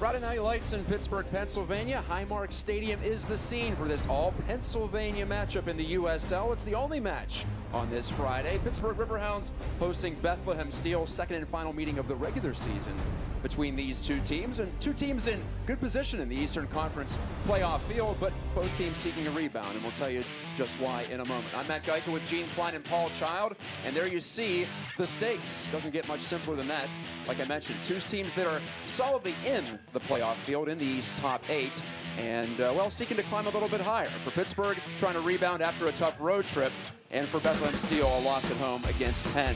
Friday night lights in Pittsburgh, Pennsylvania. Highmark Stadium is the scene for this all-Pennsylvania matchup in the USL. It's the only match on this Friday. Pittsburgh Riverhounds hosting Bethlehem Steel, second and final meeting of the regular season between these two teams. And two teams in good position in the Eastern Conference playoff field, but both teams seeking a rebound, and we'll tell you just why in a moment. I'm Matt Geico with Gene Klein and Paul Child, and there you see the stakes. Doesn't get much simpler than that. Like I mentioned, two teams that are solidly in the playoff field in the East top 8, and well, seeking to climb a little bit higher. For Pittsburgh, trying to rebound after a tough road trip, and for Bethlehem Steel, a loss at home against Penn.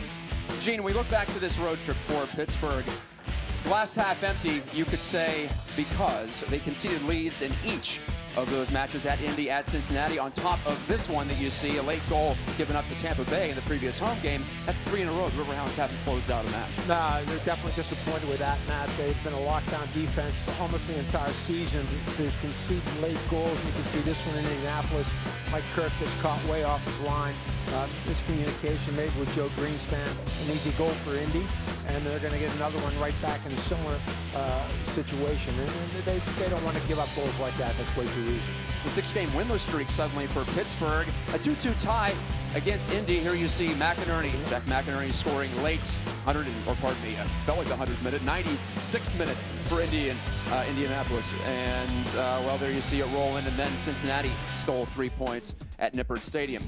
Gene, we look back to this road trip for Pittsburgh. Glass half empty, you could say, because they conceded leads in each of those matches at Indy, at Cincinnati, on top of this one that you see, a late goal given up to Tampa Bay in the previous home game. That's 3 in a row. The Riverhounds haven't closed out a match. Nah, they're definitely disappointed with that, Matt. They've been a lockdown defense almost the entire season. They concede late goals. You can see this one in Indianapolis. Mike Kirk gets caught way off his line. Miscommunication made with Joe Greenspan. An easy goal for Indy, and they're going to get another one right back in a similar situation. And they don't want to give up goals like that. That's way too easy. It's a 6-game winless streak suddenly for Pittsburgh. A 2-2 tie against Indy. Here you see McInerney, Jack McInerney scoring late, felt like the 100th minute, 96th minute for Indianapolis. And well, there you see it roll in, and then Cincinnati stole 3 points at Nippert Stadium.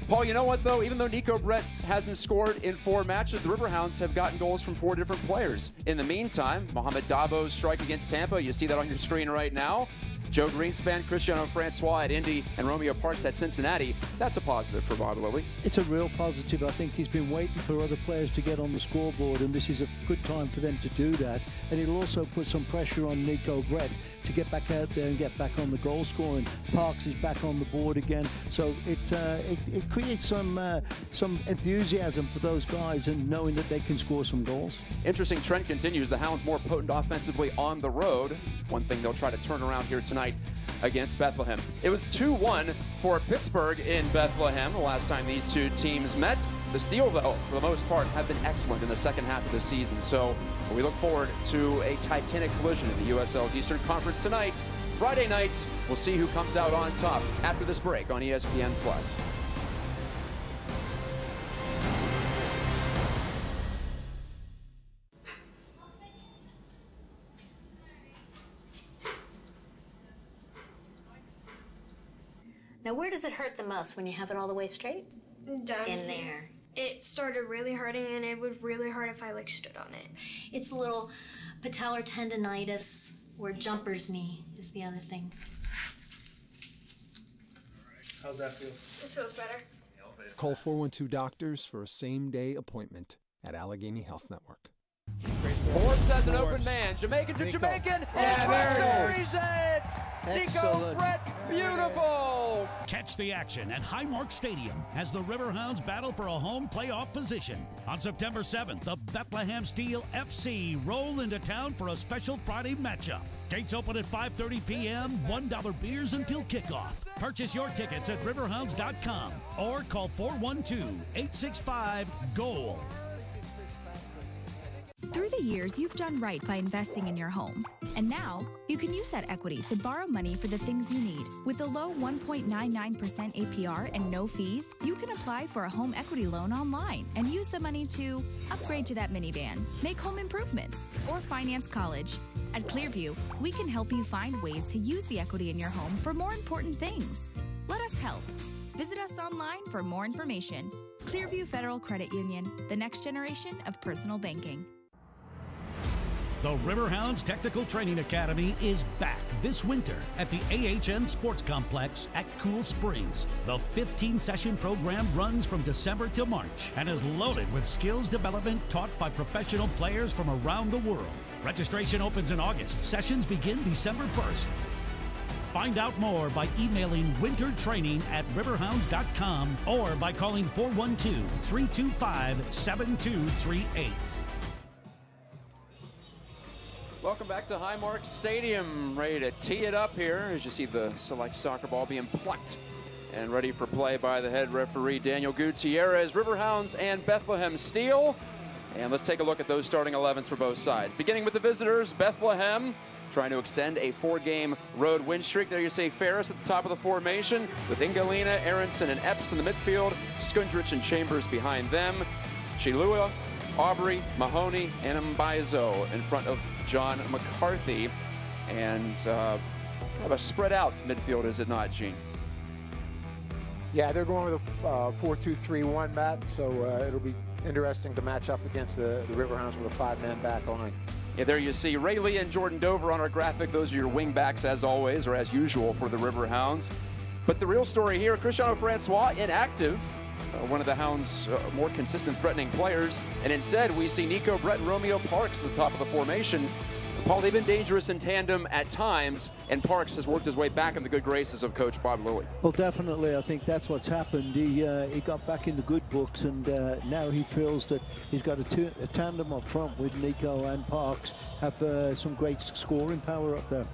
Paul, you know what, though? Even though Nico Brett hasn't scored in 4 matches, the Riverhounds have gotten goals from 4 different players. In the meantime, Mohamed Dabo's strike against Tampa, you see that on your screen right now. Joe Greenspan, Cristiano Francois at Indy, and Romeo Parks at Cincinnati. That's a positive for Bob Lilly. It's a real positive. I think he's been waiting for other players to get on the scoreboard, and this is a good time for them to do that. And it'll also put some pressure on Nico Brett to get back out there and get back on the goal scoring. Parks is back on the board again, so it creates some enthusiasm for those guys, and knowing that they can score some goals. Interesting trend continues. The Hounds more potent offensively on the road. One thing they'll try to turn around here tonight against Bethlehem. It was 2-1 for Pittsburgh in Bethlehem the last time these two teams met. The Steel, though, for the most part, have been excellent in the second half of the season. So we look forward to a titanic collision in the USL's Eastern Conference tonight. Friday night, we'll see who comes out on top after this break on ESPN+. Now, where does it hurt the most when you have it all the way straight? Down in there. It started really hurting, and it would really hurt if I like stood on it. It's a little patellar tendonitis, or jumper's knee is the other thing. How's that feel? It feels better. Call 412 Doctors for a same-day appointment at Allegheny Health Network. Forbes has an open man. Jamaican to Jamaican. And Brett buries it. Nico Brett, beautiful. Catch the action at Highmark Stadium as the Riverhounds battle for a home playoff position. On September 7th, the Bethlehem Steel FC roll into town for a special Friday matchup. Gates open at 5:30 p.m., $1 beers until kickoff. Purchase your tickets at riverhounds.com or call 412-865-GOAL. Through the years, you've done right by investing in your home. And now, you can use that equity to borrow money for the things you need. With a low 1.99% APR and no fees, you can apply for a home equity loan online and use the money to upgrade to that minivan, make home improvements, or finance college. At Clearview, we can help you find ways to use the equity in your home for more important things. Let us help. Visit us online for more information. Clearview Federal Credit Union, the next generation of personal banking. The Riverhounds Technical Training Academy is back this winter at the AHN Sports Complex at Cool Springs. The 15-session program runs from December to March and is loaded with skills development taught by professional players from around the world. Registration opens in August. Sessions begin December 1st. Find out more by emailing wintertraining@riverhounds.com or by calling 412-325-7238. Welcome back to Highmark Stadium. Ready to tee it up here as you see the select soccer ball being plucked and ready for play by the head referee Daniel Gutierrez. Riverhounds and Bethlehem Steel. And let's take a look at those starting 11s for both sides. Beginning with the visitors, Bethlehem trying to extend a 4-game road win streak. There you see Ferris at the top of the formation with Ingalina, Aronson, and Epps in the midfield. Skundrich and Chambers behind them. Chilua, Aubrey, Mahoney, and Mbaizo in front of John McCarthy. And kind of a spread out midfield, is it not, Gene? Yeah, they're going with a 4-2-3-1, Matt, so it'll be interesting to match up against the Riverhounds with a 5-man back line. Yeah, there you see Ray Lee and Jordan Dover on our graphic. Those are your wing backs as always, or as usual for the Riverhounds. But the real story here, Cristiano Francois inactive, one of the Hounds' more consistent threatening players. And instead, we see Nico Brett and Romeo Parks at the top of the formation. Paul, they've been dangerous in tandem at times, and Parks has worked his way back in the good graces of Coach Bob Lilly. Well, definitely, I think that's what's happened. He got back in the good books, and now he feels that he's got a tandem up front with Nico and Parks, have some great scoring power up there.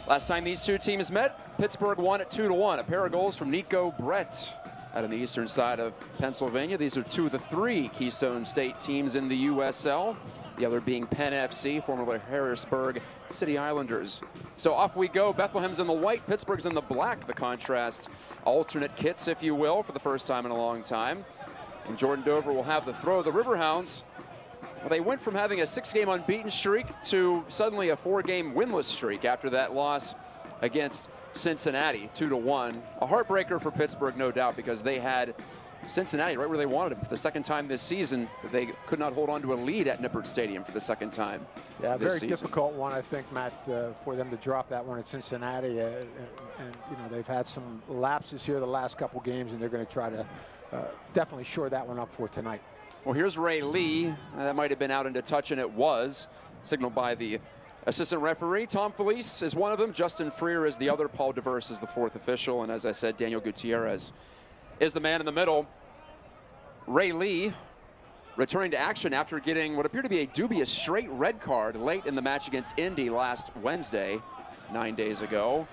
Last time these two teams met, Pittsburgh won at 2-1. A pair of goals from Nico Brett out on the eastern side of Pennsylvania. These are two of the 3 Keystone State teams in the USL. The other being Penn FC, formerly Harrisburg City Islanders. So off we go. Bethlehem's in the white, Pittsburgh's in the black. The contrast, alternate kits, if you will, for the first time in a long time. And Jordan Dover will have the throw. The Riverhounds, well, they went from having a 6-game unbeaten streak to suddenly a 4-game winless streak after that loss against Cincinnati, 2-1. A heartbreaker for Pittsburgh, no doubt, because they had Cincinnati right where they wanted them for the second time this season. They could not hold on to a lead at Nippert Stadium for the second time. Yeah, very difficult one, I think, Matt, for them to drop that one at Cincinnati. And you know, they've had some lapses here the last couple games, and they're going to try to definitely shore that one up for tonight. Well, here's Ray Lee. That might have been out into touch, and it was signaled by the assistant referee. Tom Felice is one of them. Justin Freer is the other. Paul DeVers is the 4th official. And as I said, Daniel Gutierrez is the man in the middle. Ray Lee returning to action after getting what appeared to be a dubious straight red card late in the match against Indy last Wednesday, 9 days ago.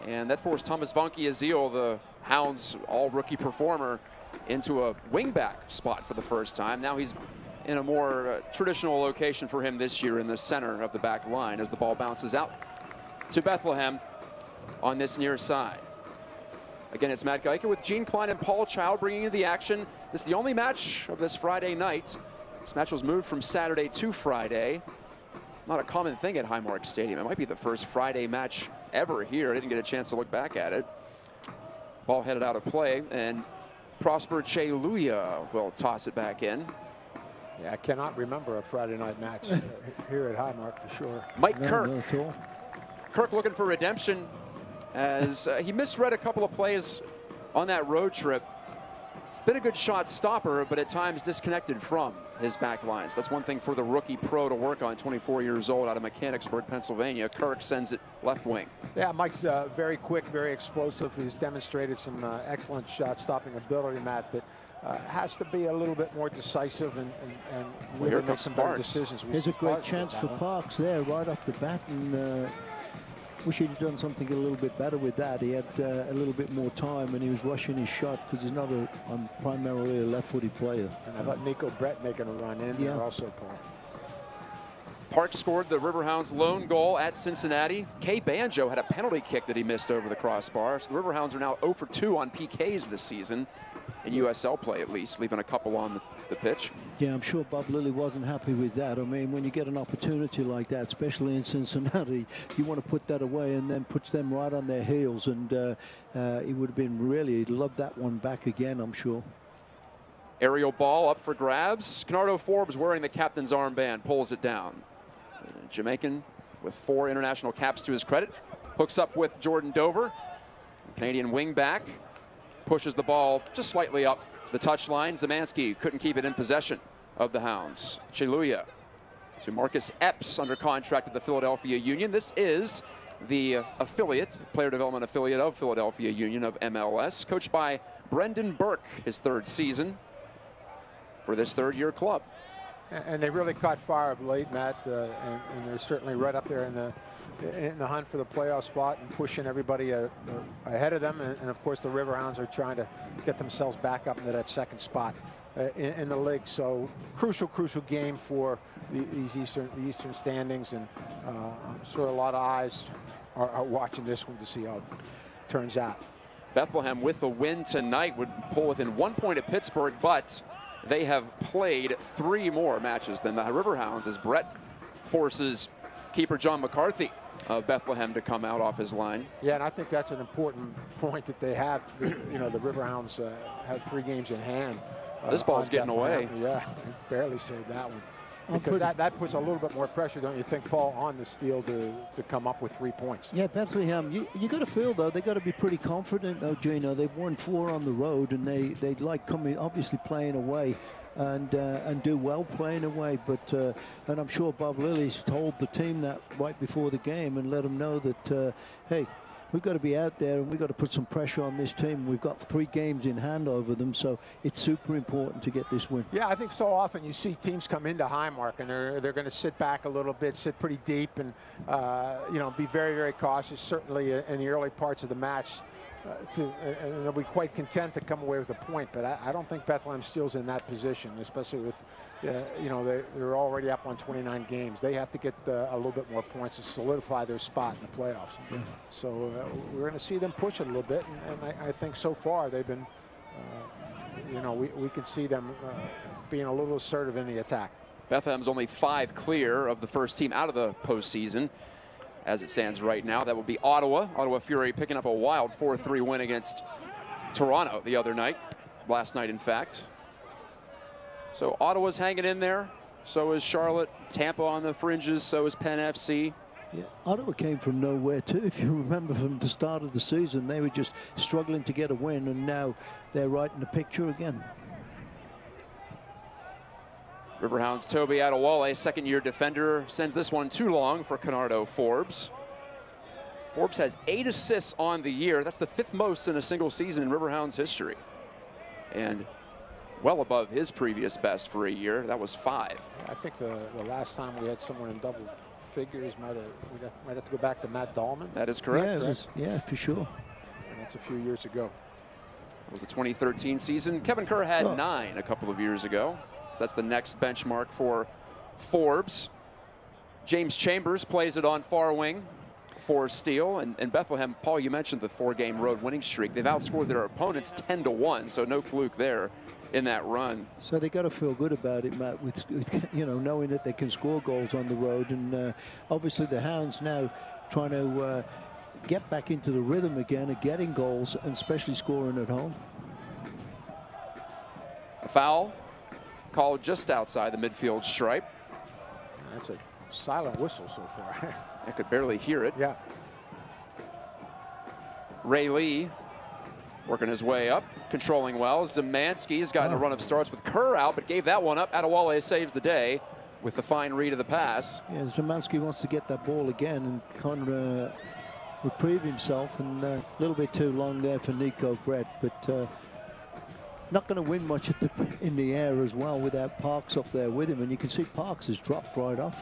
And that forced Thomas Vonkie Azil, the Hounds' all-rookie performer, into a wingback spot for the first time. Now he's in a more traditional location for him this year in the center of the back line as the ball bounces out to Bethlehem on this near side. Again, it's Matt Geica with Gene Klein and Paul Child bringing you the action. This is the only match of this Friday night. This match was moved from Saturday to Friday. Not a common thing at Highmark Stadium. It might be the first Friday match ever here. I didn't get a chance to look back at it. Ball headed out of play, and Prosper Cheluya will toss it back in. Yeah, I cannot remember a Friday night match here at Highmark for sure. Mike Kirk. Kirk looking for redemption as he misread a couple of plays on that road trip. Been a good shot stopper, but at times disconnected from his back lines. That's one thing for the rookie pro to work on, 24 years old, out of Mechanicsburg, Pennsylvania. Kirk sends it left wing. Yeah, Mike's very quick, very explosive. He's demonstrated some excellent shot stopping ability, Matt, but has to be a little bit more decisive and really make some better decisions. There's a great chance for Parks there right off the bat, and wish he'd done something a little bit better with that. He had a little bit more time, and he was rushing his shot because he's not primarily a left-footed player. And I thought Nico Brett making a run in there also, Paul. Park scored the Riverhounds' lone goal at Cincinnati. Kay Banjo had a penalty kick that he missed over the crossbar. So the Riverhounds are now 0 for 2 on PKs this season, in USL play at least, leaving a couple on the pitch. Yeah, I'm sure Bob Lilly wasn't happy with that. I mean, when you get an opportunity like that, especially in Cincinnati, you want to put that away, and then puts them right on their heels. And he would have been really, he'd love that one back again, I'm sure. Aerial ball up for grabs. Canardo Forbes, wearing the captain's armband, pulls it down. Jamaican with 4 international caps to his credit. Hooks up with Jordan Dover. Canadian wingback pushes the ball just slightly up the touchline. Zemansky couldn't keep it in possession of the Hounds. Cheluya to Marcus Epps, under contract with the Philadelphia Union. This is the affiliate, player development affiliate of Philadelphia Union of MLS, coached by Brendan Burke, his 3rd season for this 3rd-year club. And they really caught fire of late, Matt, and they're certainly right up there in the hunt for the playoff spot and pushing everybody ahead of them. And of course, the Riverhounds are trying to get themselves back up into that 2nd spot. in the league. So crucial game for the Eastern standings, and I'm sure a lot of eyes are watching this one to see how it turns out. Bethlehem with a win tonight would pull within 1 point at Pittsburgh, but they have played 3 more matches than the Riverhounds as Brett forces keeper John McCarthy of Bethlehem to come out off his line. Yeah, and I think that's an important point that they have. You know, the Riverhounds have 3 games in hand. This ball's getting away. Yeah, barely saved that one. Because that puts a little bit more pressure, don't you think, Paul, on the Steel to come up with 3 points? Yeah, Bethlehem, you got to feel, though, they got to be pretty confident, though, Gino. They've won 4 on the road, and they like coming, obviously playing away and do well playing away. But and I'm sure Bob Lilly's told the team that right before the game and let them know that, hey, we've got to be out there and we've got to put some pressure on this team. We've got 3 games in hand over them, so it's super important to get this win. Yeah, I think so often you see teams come into Highmark and they're going to sit back a little bit, sit pretty deep, and you know, be very, very cautious. Certainly in the early parts of the match, and they'll be quite content to come away with a point. But I don't think Bethlehem Steel's in that position, especially with you know, they're already up on 29 games. They have to get a little bit more points to solidify their spot in the playoffs. Yeah. So we're going to see them push it a little bit, and I think so far they've been, you know, we can see them being a little assertive in the attack. Bethlehem's only 5 clear of the first team out of the postseason as it stands right now. That will be Ottawa. Ottawa Fury picking up a wild 4-3 win against Toronto the other night, last night in fact. So Ottawa's hanging in there. So is Charlotte. Tampa on the fringes. So is Penn FC. Yeah, Ottawa came from nowhere too. If you remember from the start of the season, they were just struggling to get a win, and now they're right in the picture again. Riverhounds Toby Adewale, second-year defender, sends this one too long for Canardo Forbes. Forbes has 8 assists on the year. That's the 5th most in a single season in Riverhounds history, and well above his previous best for a year. That was 5. I think the last time we had someone in double figures might have to go back to Matt Dahlman. That is correct. Yeah, for sure. And that's a few years ago. It was the 2013 season. Kevin Kerr had 9 a couple of years ago. So that's the next benchmark for Forbes. James Chambers plays it on far wing for Steele. And Bethlehem, Paul, you mentioned the 4-game road winning streak. They've outscored their opponents 10-1, so no fluke there in that run. So they got to feel good about it, Matt, with you know, knowing that they can score goals on the road. And obviously the Hounds now trying to get back into the rhythm again of getting goals, and especially scoring at home. A foul called just outside the midfield stripe. That's a silent whistle so far. I could barely hear it. Yeah. Ray Lee working his way up, controlling well. Zemanski's gotten a run of starts with Kerr out, but gave that one up. Adewale saves the day with the fine read of the pass. Yeah, Zemanski wants to get that ball again and kind of reprieve himself, and a little bit too long there for Nico Brett, but not going to win much in the air as well without Parks up there with him. And you can see Parks has dropped right off.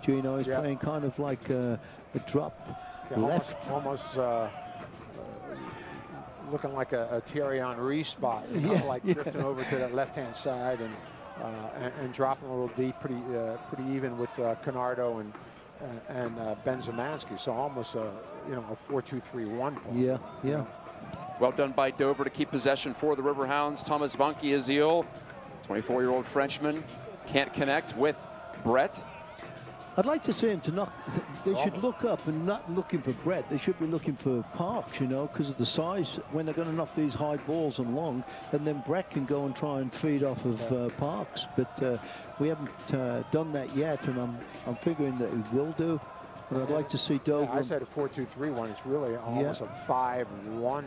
Gino is playing kind of like a dropped left. Almost looking like a Thierry Henry spot, you know, like drifting over to that left-hand side and dropping a little deep, pretty even with Canardo and Ben Zemanski. So almost a 4-2-3-1. Yeah, yeah. Well done by Dover to keep possession for the Riverhounds. Thomas Vanki Azil, 24-year-old Frenchman, can't connect with Brett. I'd like to see him to knock. They should look up and not looking for Brett. They should be looking for Parks, you know, because of the size when they're going to knock these high balls and long, and then Brett can go and try and feed off of Parks. But we haven't done that yet, and I'm figuring that he will do. But I'd like to see Dover. I said a 4-2-3-1. It's really almost a 5-1.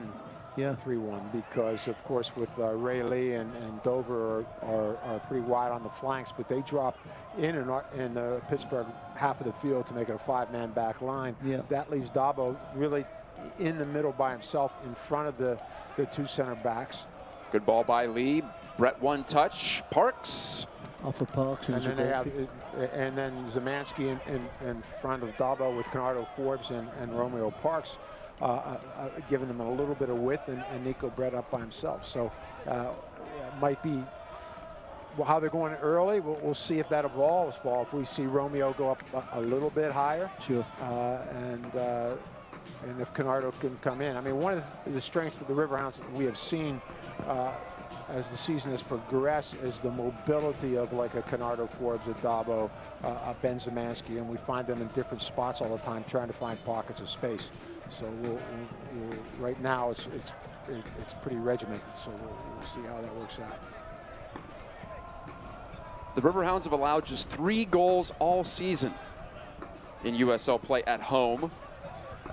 3-1, because of course with Ray Lee and Dover are pretty wide on the flanks, but they drop in the Pittsburgh half of the field to make it a 5-man back line. That leaves Dabo really in the middle by himself in front of the 2 center backs. Good ball by Lee. Brett one touch. Parks. Off of Parks. And then Zemanski in front of Dabo with Canardo Forbes and Romeo Parks. Giving them a little bit of width, and Nico Brett up by himself. So might be how they're going early, we'll see if that evolves, Paul. If we see Romeo go up a little bit higher, sure, and if Canardo can come in. I mean, one of the strengths of the Riverhounds we have seen as the season has progressed is the mobility of like a Canardo, Forbes, a Dabo, a Ben Zemansky, and we find them in different spots all the time trying to find pockets of space. So we'll right now it's pretty regimented, so we'll see how that works out. The Riverhounds have allowed just 3 goals all season in USL play at home.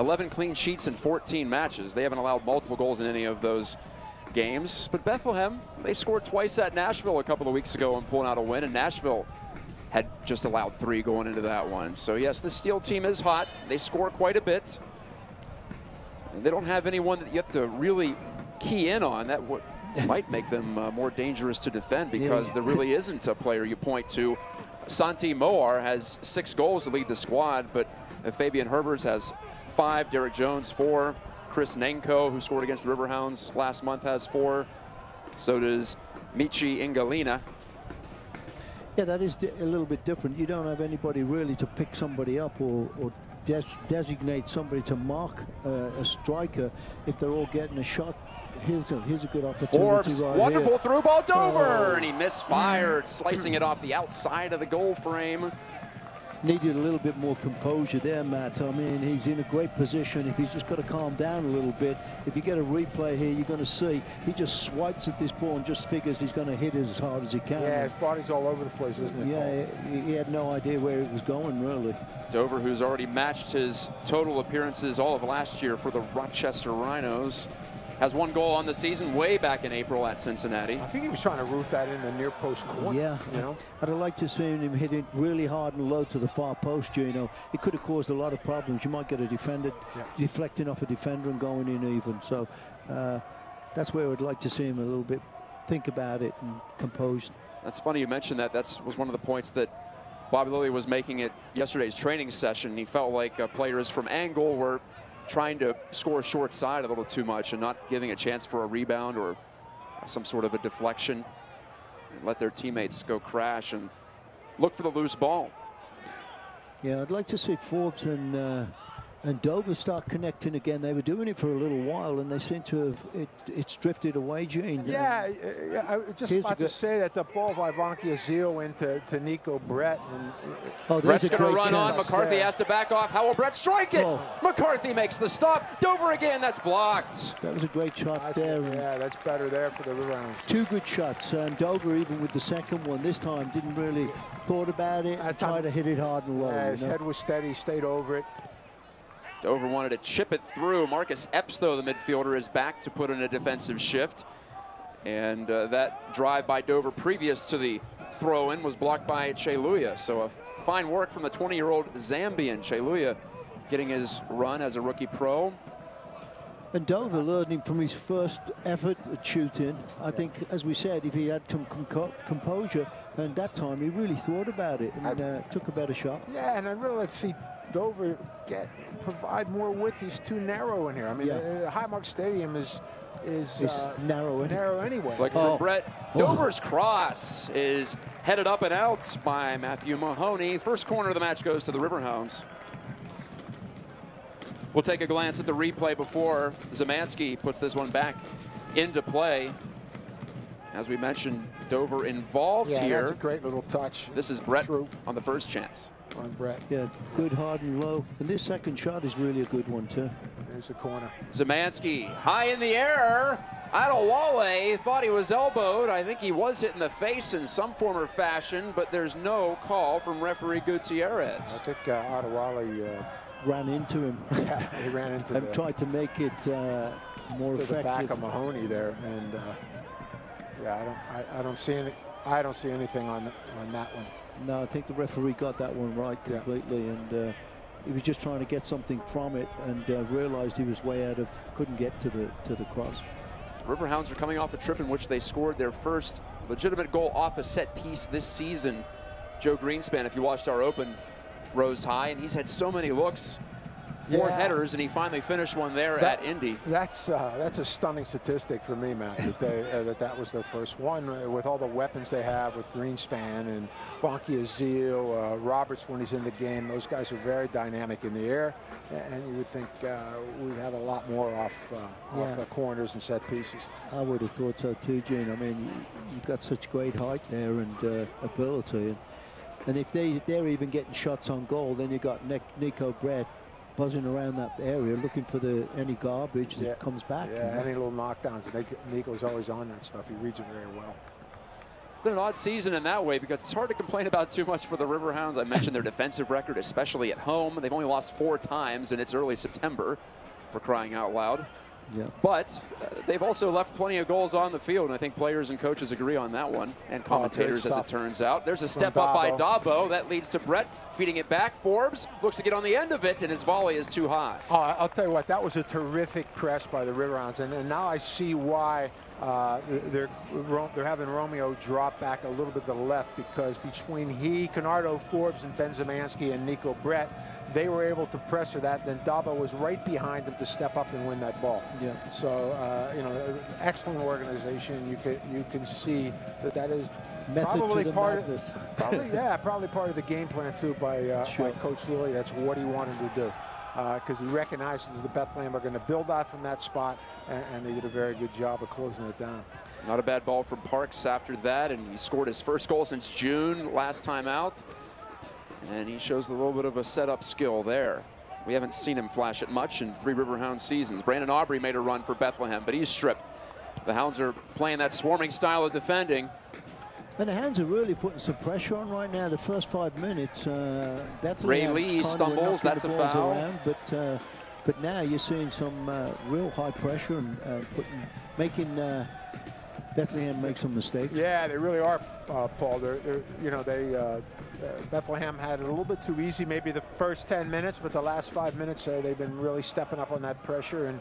11 clean sheets in 14 matches. They haven't allowed multiple goals in any of those games. But Bethlehem, they scored twice at Nashville a couple of weeks ago and pulling out a win, and Nashville had just allowed 3 going into that one. So yes, the Steel team is hot. They score quite a bit. And they don't have anyone that you have to really key in on. That might make them more dangerous to defend, because there really isn't a player you point to. Santi Moar has 6 goals to lead the squad, but Fabian Herbers has 5, Derek Jones 4, Chris Nenko, who scored against the Riverhounds last month, has 4. So does Michi Ingalina. Yeah, that is a little bit different. You don't have anybody really to pick somebody up or designate somebody to mark a striker if they're all getting a shot. Here's a good opportunity. Forbes, right wonderful here. through ball, Dover, and he misfired, slicing it off the outside of the goal frame. Needed a little bit more composure there, Matt. I mean, he's in a great position. If he's just got to calm down a little bit, if you get a replay here, you're going to see he just swipes at this ball and just figures he's going to hit it as hard as he can. Yeah, his body's all over the place, isn't it? Yeah, he had no idea where it was going, really. Dover, who's already matched his total appearances all of last year for the Rochester Rhinos, has 1 goal on the season way back in April at Cincinnati. I think he was trying to roof that in the near post corner. Yeah, you know. I'd like to see him hit it really hard and low to the far post. You know, it could have caused a lot of problems. You might get a defender deflecting off a defender and going in even. So that's where I'd like to see him a little bit think about it and composed. That's funny you mentioned that. That was one of the points that Bobby Lilly was making at yesterday's training session. He felt like players from angle were trying to score short side a little too much and not giving a chance for a rebound or some sort of a deflection, and let their teammates go crash and look for the loose ball. Yeah, I'd like to see Forbes and Dover start connecting again. They were doing it for a little while, and they seem to have it's drifted away, Gene. Yeah, I was just about to say that the ball by Vonkie Azil into Nico Brett. And Brett's going to run on. McCarthy has to back off. How will Brett strike it? McCarthy makes the stop. Dover again. That's blocked. That was a great shot there. Yeah, that's better there for the Riverhounds. 2 good shots. And Dover, even with the second one, this time didn't really thought about it and tried to hit it hard and low. Yeah, his head was steady, stayed over it. Dover wanted to chip it through. Marcus Epps, though, the midfielder, is back to put in a defensive shift. And that drive by Dover previous to the throw-in was blocked by Cheluya. So a fine work from the 20-year-old Zambian. Cheluya getting his run as a rookie pro. And Dover learning from his first effort at shooting. I think, as we said, if he had some composure, and that time he really thought about it and took a better shot. Yeah, and I really like to see Dover provide more width. He's too narrow in here. I mean, Highmark Stadium is narrow anyway. Like for Brett, Dover's cross is headed up and out by Matthew Mahoney. First corner of the match goes to the Riverhounds. We'll take a glance at the replay before Zemansky puts this one back into play. As we mentioned, Dover involved here. That's a great little touch. This is Brett on the first chance. On Brett. Yeah, good, hard, and low. And this second shot is really a good one, too. There's the corner. Zemansky high in the air. Adewale thought he was elbowed. I think he was hit in the face in some form or fashion, but there's no call from referee Gutierrez. I think Adewale ran into him. Yeah, he ran into him. And tried to make it more effective. To the back of Mahoney there, and yeah, I don't see anything on that one. No, I think the referee got that one right completely, and he was just trying to get something from it, and realized he was way out of, couldn't get to the cross. Riverhounds are coming off a trip in which they scored their first legitimate goal off a set piece this season. Joe Greenspan, if you watched our open, rose high, and he's had so many looks 4 headers, and he finally finished one there at Indy. That's a stunning statistic for me, Matt, that was their first one. With all the weapons they have with Greenspan and Vonkie Azil, Roberts when he's in the game, those guys are very dynamic in the air, and you would think we'd have a lot more off corners and set pieces. I would have thought so too, Gene. I mean, you've got such great height there and ability. And if they're even getting shots on goal, then you got Nico Brett buzzing around that area looking for any garbage that comes back. Yeah, any little knockdowns. Nico's always on that stuff. He reads it very well. It's been an odd season in that way because it's hard to complain about too much for the Riverhounds. I mentioned their defensive record, especially at home. They've only lost 4 times, and it's early September, for crying out loud. Yeah. But they've also left plenty of goals on the field, and I think players and coaches agree on that one, and commentators, as it turns out. There's a step up by Dabo. That leads to Brett feeding it back. Forbes looks to get on the end of it, and his volley is too high. Oh, I'll tell you what, that was a terrific press by the Riverhounds, and now I see why they're having Romeo drop back a little bit to the left, because between Canardo, Forbes, and Benzimanski and Nico Brett, they were able to pressure that. Then Dabo was right behind them to step up and win that ball. Yeah. So you know, excellent organization. You can see that is probably part of probably part of the game plan too by Coach Lilly. That's what he wanted to do. Because he recognizes the Bethlehem are going to build out from that spot, and they did a very good job of closing it down. Not a bad ball from Parks after that, and he scored his first goal since June last time out. And he shows a little bit of a setup skill there. We haven't seen him flash it much in 3 Riverhound seasons. Brandon Aubrey made a run for Bethlehem, but he's stripped. The Hounds are playing that swarming style of defending. And the Hounds are really putting some pressure on right now. The first 5 minutes, Bethlehem Ray Lee stumbles, that's a foul. Around, but now you're seeing some real high pressure and making Bethlehem make some mistakes. Yeah, they really are, Paul. Bethlehem had it a little bit too easy maybe the first 10 minutes, but the last 5 minutes they've been really stepping up on that pressure and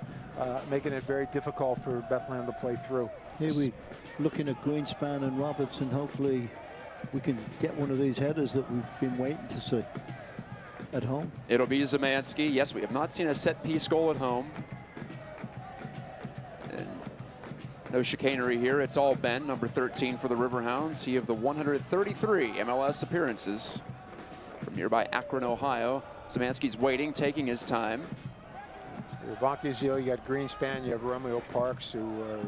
making it very difficult for Bethlehem to play through. Here we looking at Greenspan and Roberts, and hopefully we can get one of these headers that we've been waiting to see at home. It'll be Zemanski. Yes, we have not seen a set-piece goal at home. And no chicanery here. It's all Ben, number 13 for the Riverhounds. He of the 133 MLS appearances from nearby Akron, Ohio. Zemanski's waiting, taking his time. Vonkie Azil, you got Greenspan, you have Romeo Parks, who are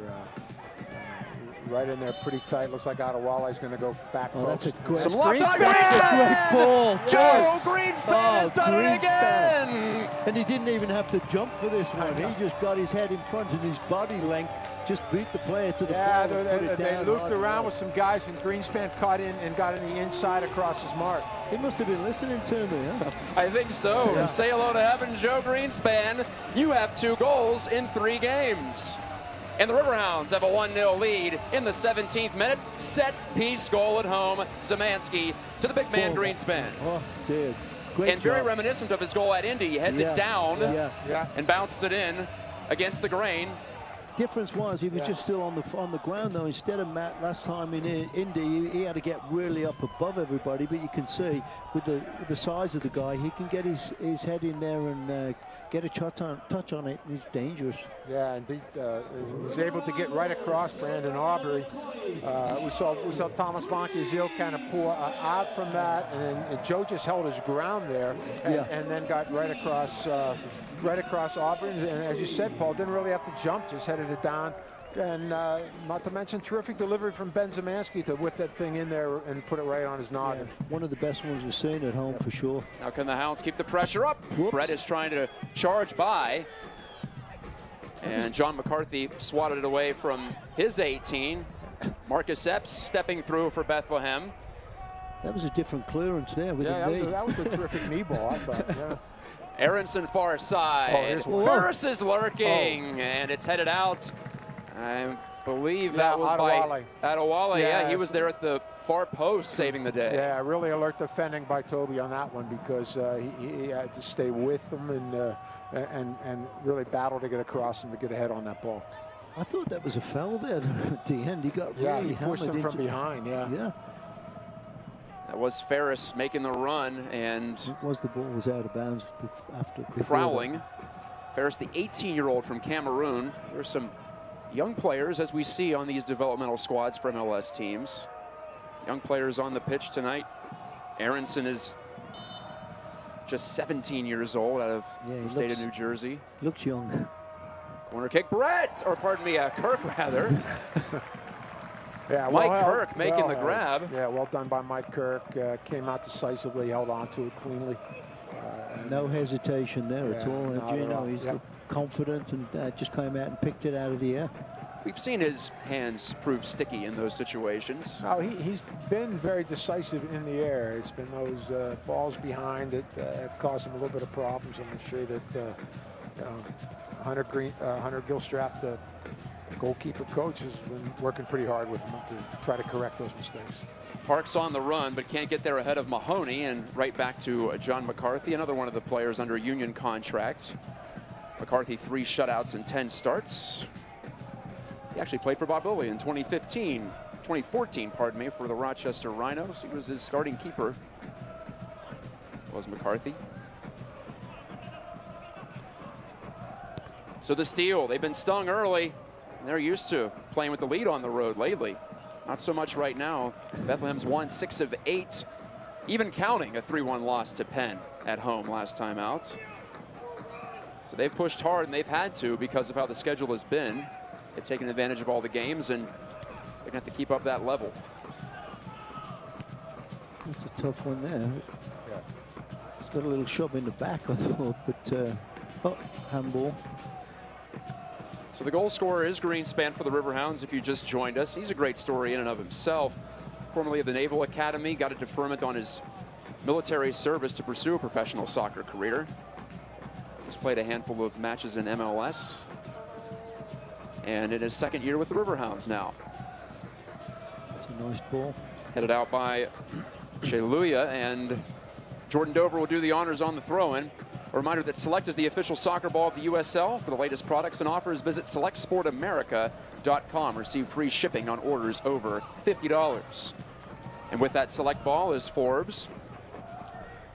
right in there pretty tight. Looks like Adewale is going to go back. Oh, that's a great, some locked on great ball. Joe Greenspan has done it again. And he didn't even have to jump for this one. He just got his head in front and his body length just beat the player to the ball. They looped around with some guys, and Greenspan caught in and got in the inside across his mark. He must have been listening to me, huh? I think so. Yeah. Say hello to heaven, Joe Greenspan. You have 2 goals in 3 games. And the Riverhounds have a 1-0 lead in the 17th minute. Set-piece goal at home. Zemanski to the big man, Greenspan. Oh, dude. Great and very job. Reminiscent of his goal at Indy. He heads it down and bounces it in against the grain. Difference was he was just still on the ground, though. Instead of Matt last time in Indy, he had to get really up above everybody. But you can see with the size of the guy, he can get his head in there and get a touch on it. And he's dangerous. Yeah, and he was able to get right across Brandon Aubrey. We saw Thomas Vonkie Azil kind of pull out from that, and Joe just held his ground there, and then got right across. Right across Auburn, and as you said, Paul, didn't really have to jump, just headed it down. And not to mention terrific delivery from Ben Zemanski to whip that thing in there and put it right on his noggin. One of the best ones we've seen at home for sure. Now can the Hounds keep the pressure up? Whoops. Brett is trying to charge by. And John McCarthy swatted it away from his 18. Marcus Epps stepping through for Bethlehem. That was a different clearance there with the knee. That was a terrific knee ball, I thought. Yeah. Aronson far side. Burris is lurking, and it's headed out. I believe that was by Adewale. Yeah, he was there at the far post saving the day. Yeah, really alert defending by Toby on that one, because he had to stay with them and really battle to get across him to get ahead on that ball. I thought that was a foul there at the end. He got really he pushed him from behind. Yeah. That was Ferris making the run, and It was the ball was out of bounds after. prowling. Ferris, the 18-year-old from Cameroon. There's some young players, as we see on these developmental squads for MLS teams. Young players on the pitch tonight. Aronson is just 17 years old, out of the state of New Jersey. Looks young. Corner kick, Brett, or pardon me, Kirk rather. Yeah, Mike Kirk making the grab. Yeah, well done by Mike Kirk. Came out decisively, held on to it cleanly. No hesitation there at all. And Gino, he's confident and just came out and picked it out of the air. We've seen his hands prove sticky in those situations. No, he's been very decisive in the air. It's been those balls behind that have caused him a little bit of problems. I'm sure that Hunter Gilstrap, the goalkeeper coach, has been working pretty hard with him to try to correct those mistakes. Parks on the run, but can't get there ahead of Mahoney, and right back to John McCarthy, another one of the players under union contract. McCarthy 3 shutouts and 10 starts. He actually played for Bob Lilly in 2014, pardon me, for the Rochester Rhinos. He was his starting keeper, was McCarthy. So the steal, they've been stung early. And they're used to playing with the lead on the road lately. Not so much right now. Bethlehem's won 6 of 8, even counting a 3-1 loss to Penn at home last time out. So they've pushed hard, and they've had to because of how the schedule has been. They've taken advantage of all the games, and they're going to have to keep up that level. It's a tough one there. Yeah. It's got a little shove in the back, I thought, but handball. So the goal scorer is Greenspan for the Riverhounds, if you just joined us. He's a great story in and of himself. Formerly of the Naval Academy, got a deferment on his military service to pursue a professional soccer career. He's played a handful of matches in MLS. And in his second year with the Riverhounds now. That's a nice ball. Headed out by Sheluya, and Jordan Dover will do the honors on the throw-in. A reminder that Select is the official soccer ball of the USL. For the latest products and offers, visit selectsportamerica.com. Receive free shipping on orders over $50. And with that Select ball is Forbes.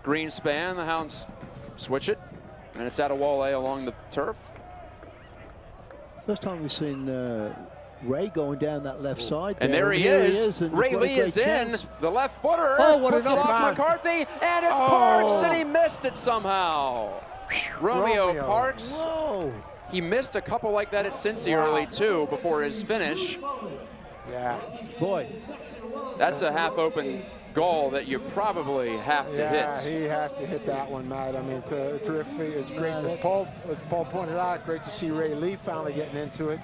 Greenspan, the Hounds switch it, and it's Adewale along the turf. First time we've seen Ray going down that left side. And there he is. Ray Lee is in. The left footer puts it off McCarthy, and it's Parks, and he missed it somehow. Romeo Parks. Whoa. He missed a couple like that at Cincy early, too, before his finish. Yeah. Boy. That's a half-open goal that you probably have to hit. Yeah, he has to hit that one, Matt. I mean, terrific. It's great. As Paul pointed out, great to see Ray Lee finally getting into it.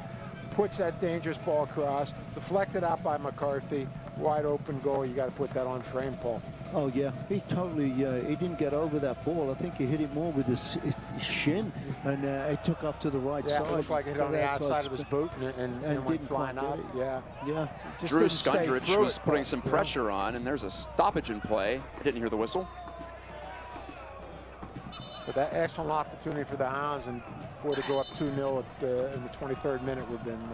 Puts that dangerous ball across, deflected out by McCarthy. Wide open goal. You got to put that on frame, Paul. Oh, yeah. He totally, he didn't get over that ball. I think he hit it more with his shin, and it took off to the right side. Yeah, it looked like it hit on the outside of his boot and went flying out. Yeah. Yeah. Just Drew Skundrich was putting some pressure on, and there's a stoppage in play. I didn't hear the whistle. But that excellent opportunity for the Hounds, and boy, to go up 2-0 in the 23rd minute would have been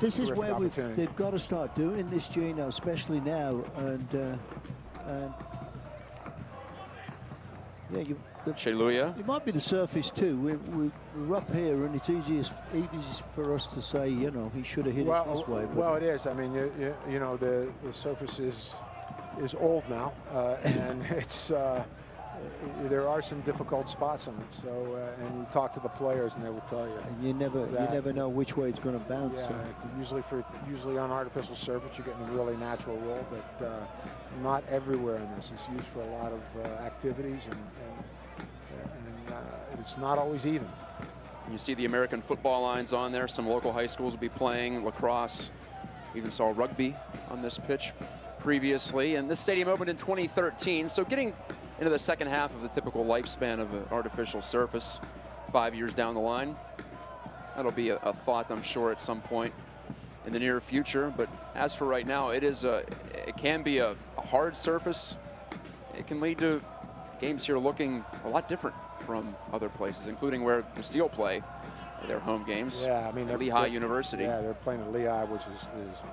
this is where they've got to start doing this, Gino, especially now. And yeah, Sheluya. It might be the surface too. We're up here, and it's easy for us to say, you know, he should have hit it this way. Well, it is. I mean, you know, the surface is old now, and it's. There are some difficult spots on it. So, and you talk to the players, and they will tell you. And you never know which way it's going to bounce. Yeah, so. usually on artificial surface, you're getting a really natural roll, but not everywhere in this. It's used for a lot of activities, and it's not always even. You see the American football lines on there. Some local high schools will be playing lacrosse. We even saw rugby on this pitch previously, and this stadium opened in 2013. So getting into the second half of the typical lifespan of an artificial surface 5 years down the line. That'll be a thought, I'm sure, at some point in the near future. But as for right now, it can be a hard surface. It can lead to games here looking a lot different from other places, including where the Steel play their home games. Yeah, I mean, Lehigh University. Yeah, they're playing at Lehigh, which is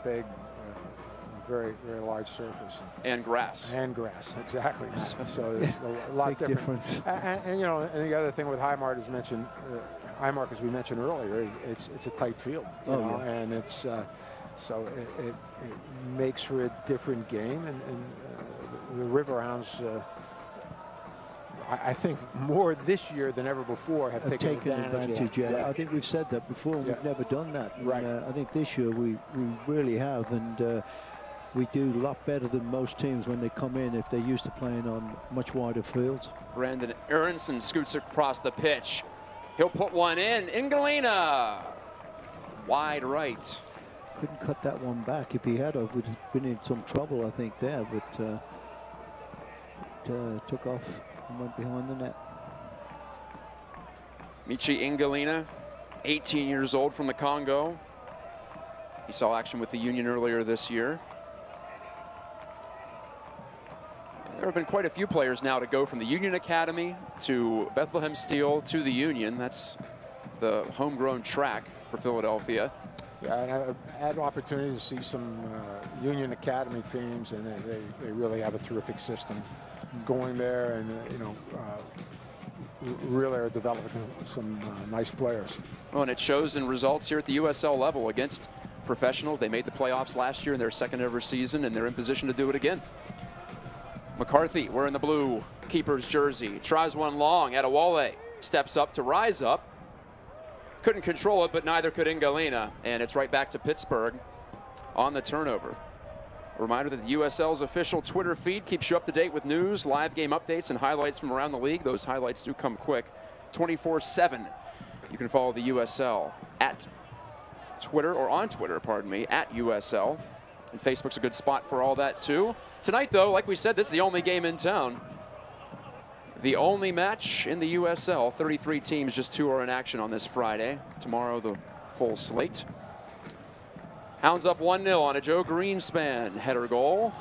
big, very, very large surface. And grass. And grass, exactly. So there's a lot Big difference. And you know, and the other thing with Highmark, as mentioned, Highmark, as we mentioned earlier, it's a tight field. You know, yeah. And it's so it makes for a different game, and the Riverhounds. I think more this year than ever before have taken advantage. Yeah. Right. I think we've said that before, and we've never done that. Right. And, I think this year we really have, and we do a lot better than most teams when they come in if they're used to playing on much wider fields. Brandon Aronson scoots across the pitch. He'll put one in. Ingalina, wide right. Couldn't cut that one back. If he had, I would have been in some trouble, I think, there. But took off and went behind the net. Michi Ingalina, 18 years old, from the Congo. He saw action with the Union earlier this year. There have been quite a few players now to go from the Union Academy to Bethlehem Steel to the Union. That's the homegrown track for Philadelphia. Yeah, and I had an opportunity to see some Union Academy teams, and they really have a terrific system going there, and you know, really are developing some nice players. Well, and it shows in results here at the USL level against professionals. They made the playoffs last year in their second ever season, and they're in position to do it again. McCarthy wearing the blue keeper's jersey, tries one long. Adewale steps up to rise up. Couldn't control it, but neither could Ingalina, and it's right back to Pittsburgh on the turnover. A reminder that the USL's official Twitter feed keeps you up to date with news, live game updates, and highlights from around the league. Those highlights do come quick, 24/7. You can follow the USL at Twitter, or on Twitter, pardon me, at USL. And Facebook's a good spot for all that too. Tonight, though, like we said, this is the only game in town. The only match in the USL. 33 teams, just 2 are in action on this Friday. Tomorrow, the full slate. Hounds up 1-0 on a Joe Greenspan header goal,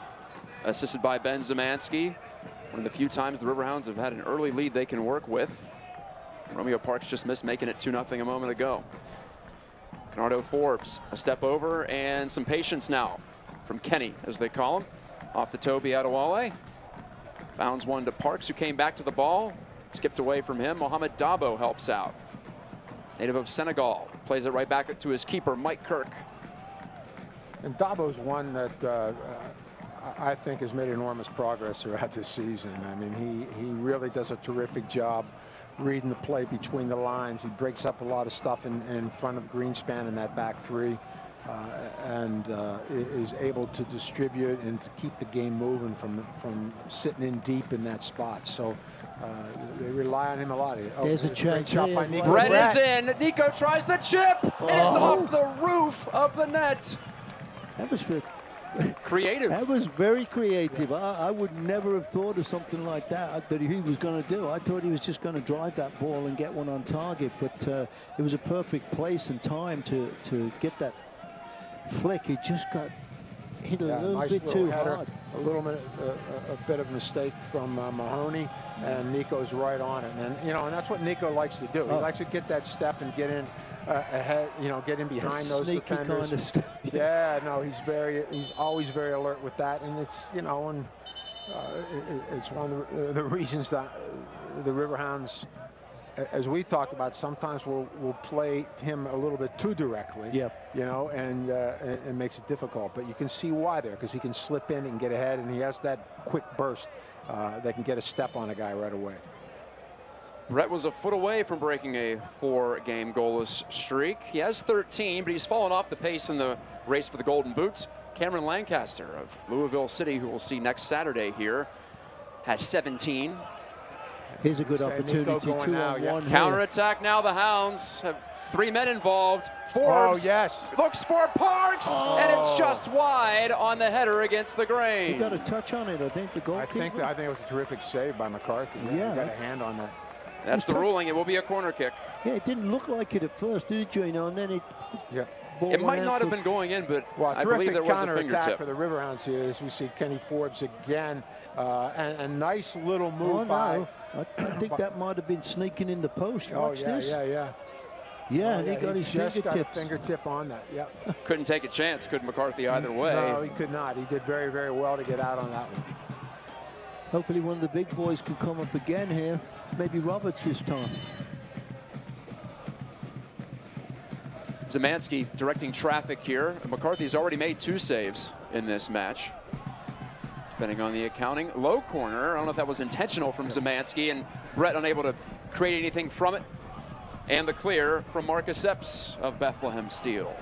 assisted by Ben Zemansky. One of the few times the Riverhounds have had an early lead they can work with. Romeo Parks just missed making it 2-0 a moment ago. Bernardo Forbes, a step over, and some patience now from Kenny, as they call him. Off to Toby Adewale. Bounds one to Parks, who came back to the ball. Skipped away from him. Mohamed Dabo helps out. Native of Senegal. Plays it right back to his keeper, Mike Kirk. And Dabo's one that I think has made enormous progress throughout this season. I mean, he really does a terrific job reading the play between the lines. He breaks up a lot of stuff in front of Greenspan in that back three. And is able to distribute and to keep the game moving from sitting in deep in that spot. So they rely on him a lot. There's a chance. Shot by Nico. Brett is in. Nico tries the chip, and it's off the roof of the net. That was creative. That was very creative. I would never have thought of something like that he was going to do. I thought he was just going to drive that ball and get one on target, but it was a perfect place and time to get that flick. He just got hit a little bit too hard. A little bit, a bit of mistake from Mahoney, and Nico's right on it. And you know, and that's what Nico likes to do. He likes to get that step and get in ahead. You know, get in behind those defenders. Kind of step. Yeah, no, he's always very alert with that, and it's, you know, and it's one of the reasons that the Riverhounds, as we talked about, sometimes we'll play him a little bit too directly. Yep. You know, and it makes it difficult. But you can see why there, because he can slip in and get ahead, and he has that quick burst that can get a step on a guy right away. Brett was a foot away from breaking a 4-game goalless streak. He has 13, but he's fallen off the pace in the race for the Golden Boot. Cameron Lancaster of Louisville City, who we'll see next Saturday here, has 17. Here's a good opportunity, 2-on-1. Counterattack now. The Hounds have 3 men involved. Forbes looks for Parks, and it's just wide on the header against the grain. He got a touch on it, I think, the goalkeeper. I think it was a terrific save by McCarthy. Yeah. He got a hand on that. That's the ruling. It will be a corner kick. Yeah, it didn't look like it at first, did it, Gino? And then it might not have been going in, but I believe there was a fingertip. For the Riverhounds here, as we see Kenny Forbes again, and a nice little move by. I think that might have been sneaking in the post. Watch this. Yeah. Yeah, and he got his just got a fingertips. fingertip on that. Yep. Couldn't take a chance, could McCarthy either way. No, he could not. He did very, very well to get out on that one. Hopefully one of the big boys can come up again here. Maybe Roberts this time. Zemansky directing traffic here. McCarthy's already made 2 saves in this match. Depending on the accounting. Low corner. I don't know if that was intentional from Zemansky, and Brett unable to create anything from it. And the clear from Marcus Epps of Bethlehem Steel.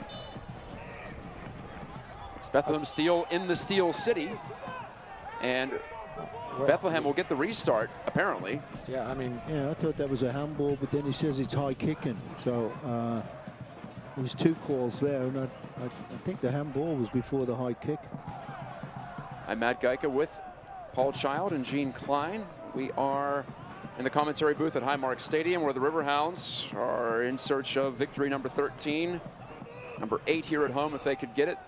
It's Bethlehem Steel in the Steel City. And Bethlehem will get the restart, apparently. Yeah, I mean. Yeah, I thought that was a handball, but then he says it's high kicking. So there was 2 calls there, and I think the handball was before the high kick. I'm Matt Geika with Paul Child and Gene Klein. We are in the commentary booth at Highmark Stadium, where the Riverhounds are in search of victory number 13. Number 8 here at home if they could get it.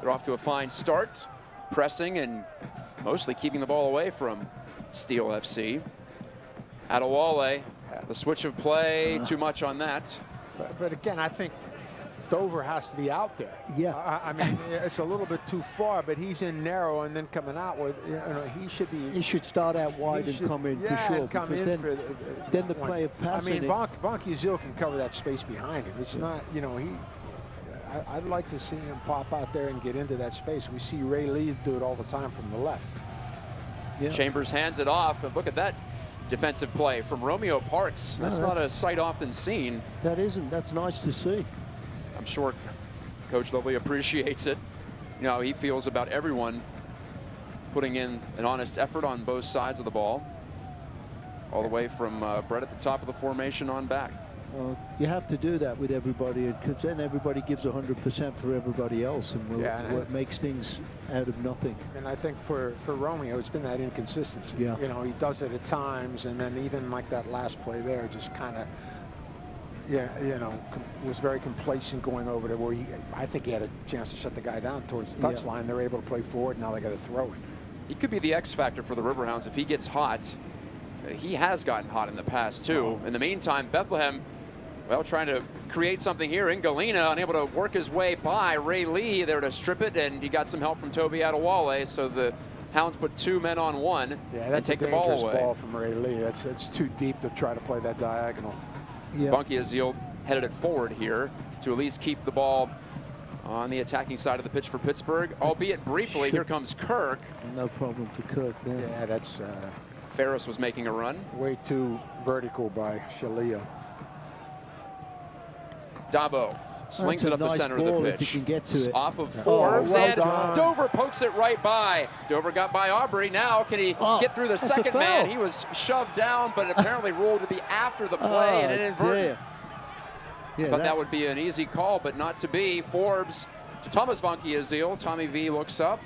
They're off to a fine start, pressing and mostly keeping the ball away from Steel FC. Adewale, the switch of play, too much on that. But again, I think Dover has to be out there. Yeah. I mean, it's a little bit too far, but he's in narrow and then coming out with, you know, he should be. He should start out wide and come in for sure. Because then the player passing. I mean, Bonky Zil can cover that space behind him. It's not, you know, I'd like to see him pop out there and get into that space. We see Ray Lee do it all the time from the left. Yeah. Chambers hands it off, and look at that defensive play from Romeo Parks. That's not a sight often seen. That isn't. That's nice to see. I'm sure Coach Lovely appreciates it. You know how he feels about everyone putting in an honest effort on both sides of the ball. All the way from Brett at the top of the formation on back. Well, you have to do that with everybody, because then everybody gives 100% for everybody else, and what makes things out of nothing. And I think for Romeo, it's been that inconsistency. Yeah. You know, he does it at times, and then even like that last play there, just kind of, yeah, you know, was very complacent going over there, where I think he had a chance to shut the guy down towards the touchline. They're able to play forward. Now they got to throw it. He could be the X factor for the Riverhounds if he gets hot. He has gotten hot in the past too. In the meantime, Bethlehem, well, trying to create something here in Galena, unable to work his way by Ray Lee there to strip it, and he got some help from Toby Adewale, so the Hounds put 2 men on 1 and take the ball away. That's a dangerous ball from Ray Lee. It's too deep to try to play that diagonal. Yeah. Bunky Azil headed it forward here to at least keep the ball on the attacking side of the pitch for Pittsburgh, albeit briefly. Here comes Kirk. No problem for Kirk there. Yeah, that's... Ferris was making a run. Way too vertical by Shalia. Dabo slings it up the center of the pitch. If he can get to it. Off of Forbes, and done. Dover pokes it right by. Dover got by Aubrey. Now can he get through the second man? He was shoved down, but apparently ruled to be after the play and inadvertent. Yeah, thought that would be an easy call, but not to be. Forbes to Thomas Vonkie Azil. Tommy V looks up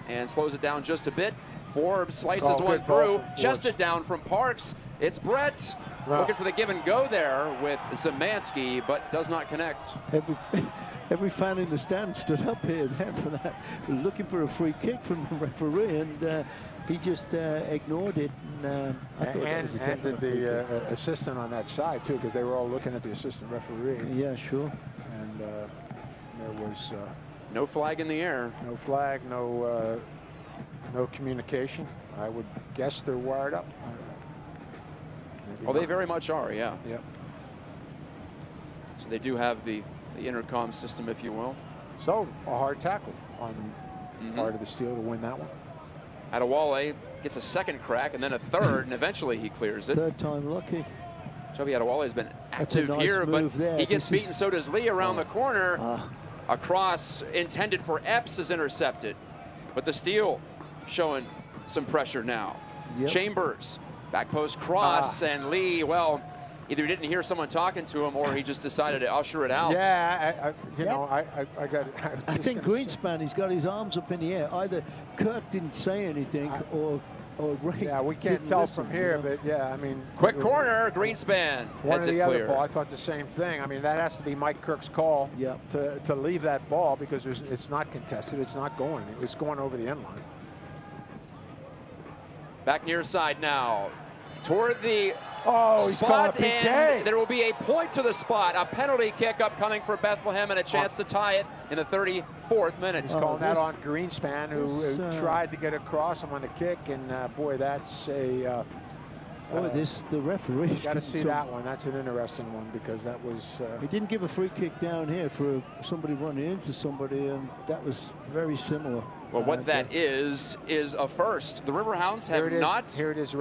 and slows it down just a bit. Forbes slices one through, chested down from Parks. It's Brett looking for the give and go there with Zemansky, but does not connect. Every fan in the stand stood up here then for that, looking for a free kick from the referee, and he just ignored it. And did the assistant on that side too, because they were all looking at the assistant referee. Yeah, sure. And there was no flag in the air. No flag, no communication. I would guess they're wired up. Oh, they very much are, yeah. Yep. So they do have the intercom system, if you will. So a hard tackle on part of the Steel to win that one. Adewale gets a second crack and then a third, and eventually he clears it. Third time lucky. Toby Adewale has been active here, but he gets beaten. So does Lee around the corner. A cross intended for Epps is intercepted, but the Steel showing some pressure now. Yep. Chambers, back post cross, and Lee, well, either he didn't hear someone talking to him or he just decided to usher it out. Yeah, I think Greenspan, he's got his arms up in the air. Either Kirk didn't say anything or Ray. Yeah, we can't tell from here, but yeah, I mean. Quick corner, Greenspan heads it clear. Ball, I thought the same thing. I mean, that has to be Mike Kirk's call to leave that ball, because it's not contested. It's not going. It's going over the end line. Back near side now. toward the spot, and there will be a point to the spot. A penalty kick upcoming for Bethlehem and a chance to tie it in the 34th minute. He's calling that on Greenspan, who tried to get across him on the kick, and boy, that's a... the referee's got to see that one. That's an interesting one because that was... he didn't give a free kick down here for somebody running into somebody, and that was very similar. Well, what that is a first. The Riverhounds have not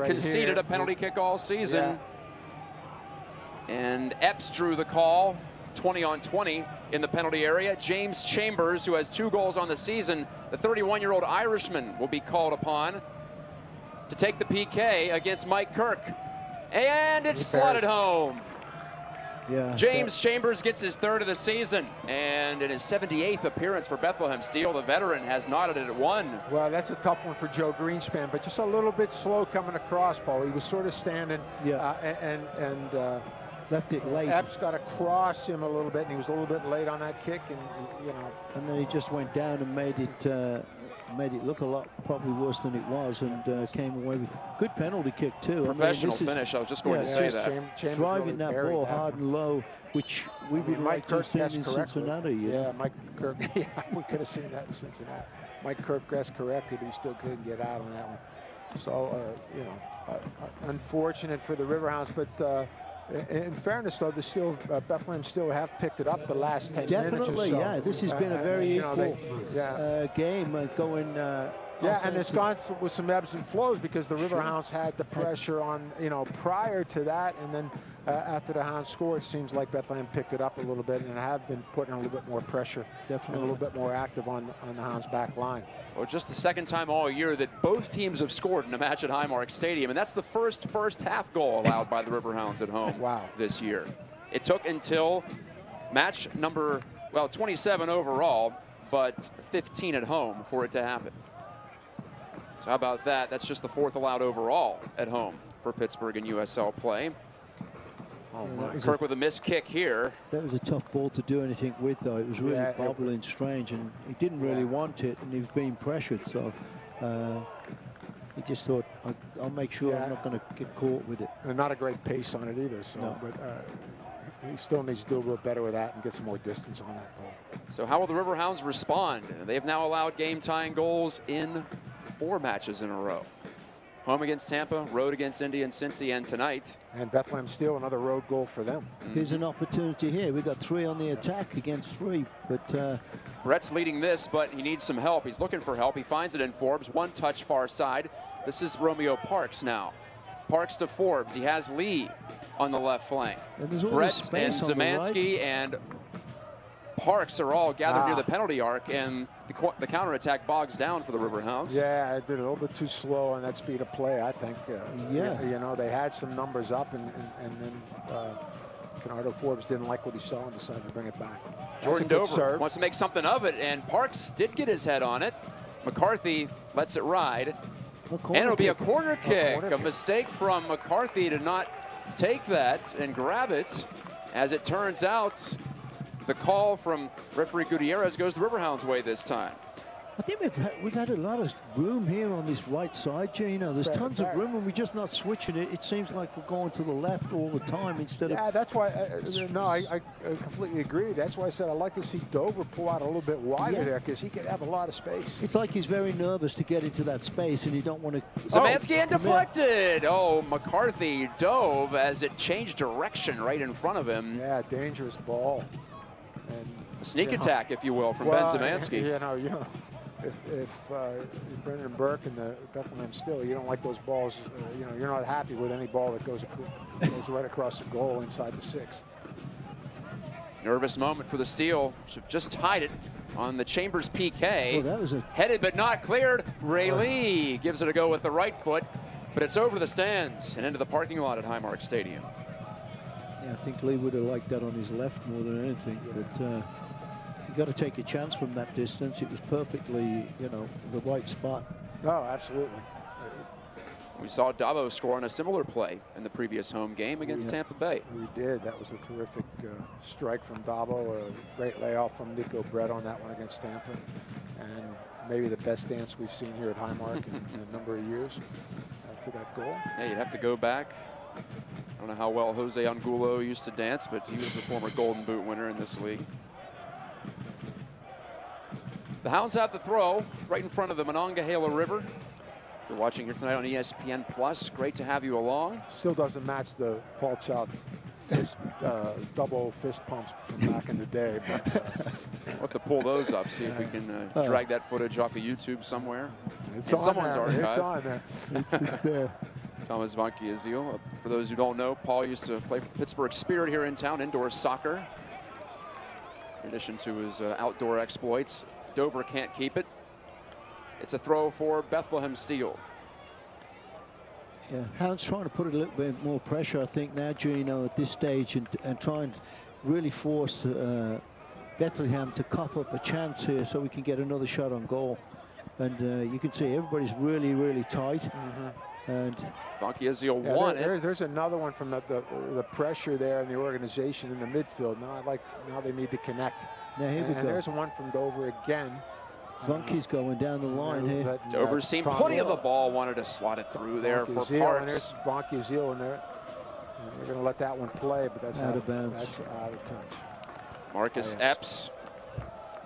conceded a penalty kick all season. Yeah. And Epps drew the call, 20-on-20 in the penalty area. James Chambers, who has 2 goals on the season, the 31-year-old Irishman, will be called upon to take the PK against Mike Kirk. And it's slotted home. Yeah, James Chambers gets his 3rd of the season, and in his 78th appearance for Bethlehem Steel, the veteran has knotted it at 1. Well, that's a tough one for Joe Greenspan, but just a little bit slow coming across, Paul. He was sort of standing, and left it late. Epps got across him a little bit, and he was a little bit late on that kick, and and then he just went down and made it look a lot probably worse than it was, and came away with good penalty kick too. Professional finish. I was just going to say that. Driving that ball hard and low, which we would like to see in Cincinnati. Yeah, Mike Kirk. Yeah, we could have seen that in Cincinnati. Mike Kirk guessed correctly, but he still couldn't get out on that one. So unfortunate for the Riverhounds, but. In fairness, though, Bethlehem still have picked it up the last 10 minutes or so. Definitely, yeah. This has been a very equal game going. And it's gone with some ebbs and flows because the Riverhounds had the pressure on, prior to that, and then after the Hounds scored, it seems like Bethlehem picked it up a little bit and have been putting a little bit more pressure, definitely, and a little bit more active on the Hounds' back line. Well, just the 2nd time all year that both teams have scored in a match at Highmark Stadium, and that's the first half goal allowed by the Riverhounds at home this year. It took until match number, 27 overall, but 15 at home for it to happen. So how about that? That's just the 4th allowed overall at home for Pittsburgh in USL play. Kirk with a missed kick here. That was a tough ball to do anything with, though. It was really bobbling strange, and he didn't really want it, and he was being pressured. So he just thought, I'll make sure I'm not going to get caught with it. And not a great pace on it either. So, but he still needs to do a little better with that and get some more distance on that ball. So how will the Riverhounds respond? They have now allowed game-tying goals in 4 matches in a row. Home against Tampa, road against Indy and Cincy, and tonight. And Bethlehem Steel, another road goal for them. Here's an opportunity here. We've got 3 on the attack against 3, but... Brett's leading this, but he needs some help. He's looking for help. He finds it in Forbes. 1 touch far side. This is Romeo Parks now. Parks to Forbes. He has Lee on the left flank. Brett and Zemansky and Parks are all gathered near the penalty arc, and the counterattack bogs down for the Riverhounds. Yeah, it did a little bit too slow on that speed of play, I think. They had some numbers up, and then Canardo Forbes didn't like what he saw and decided to bring it back. Jordan Dover wants to make something of it, and Parks did get his head on it. McCarthy lets it ride, and it'll be a corner kick. A mistake from McCarthy to not take that and grab it. As it turns out, the call from referee Gutierrez goes the Riverhounds' way this time. I think we've had a lot of room here on this right side, Gino. There's tons of room, and we're just not switching it. It seems like we're going to the left all the time instead of... Yeah, that's why... I completely agree. That's why I said I'd like to see Dover pull out a little bit wider there, because he could have a lot of space. It's like he's very nervous to get into that space, and you don't want to... Zemansky and deflected! Oh, McCarthy dove as it changed direction right in front of him. Yeah, dangerous ball. And a sneak attack, if you will, from Ben Zemansky. If Brendan Burke and the Bethlehem Steel, you don't like those balls, you're not happy with any ball that goes right across the goal inside the 6. Nervous moment for the Steel. Should have just tied it on the Chambers PK. That was headed but not cleared. Ray Lee gives it a go with the right foot, but it's over the stands and into the parking lot at Highmark Stadium. Yeah, I think Lee would have liked that on his left more than anything, but you got to take a chance from that distance. It was perfectly, the right spot. No, absolutely. We saw Dabo score on a similar play in the previous home game against Tampa Bay. We did. That was a terrific strike from Dabo, a great layoff from Nico Brett on that one against Tampa, and maybe the best dance we've seen here at Highmark in a number of years. after that goal. Yeah, you'd have to go back. I don't know how well Jose Angulo used to dance, but he was a former Golden Boot winner in this league. The Hounds have the throw right in front of the Monongahela River. If you're watching here tonight on ESPN Plus, great to have you along. Still doesn't match the Paul Child fist, double fist pumps from back in the day. But, we'll have to pull those up, see if we can drag that footage off of YouTube somewhere. It's in on someone's there. archive. It's on there. It's there. Thomas Vankiazil. For those who don't know, Paul used to play for the Pittsburgh Spirit here in town, indoor soccer. In addition to his outdoor exploits, Dover can't keep it. It's a throw for Bethlehem Steel. Yeah, Hounds trying to put a little bit more pressure, I think, now, Gino, at this stage, and try and really force Bethlehem to cough up a chance here so we can get another shot on goal. And you can see everybody's really, really tight. And Vankiazil won it. There's another one from the pressure there in the organization in the midfield. Now they need to connect. Now here we go. And there's one from Dover again. Funky's going down the line here. Dover's seen plenty of the ball, wanted to slot it through there for Parks. Vankiazil in there. They're going to let that one play, but that's out of bounds. That's out of touch. Marcus Epps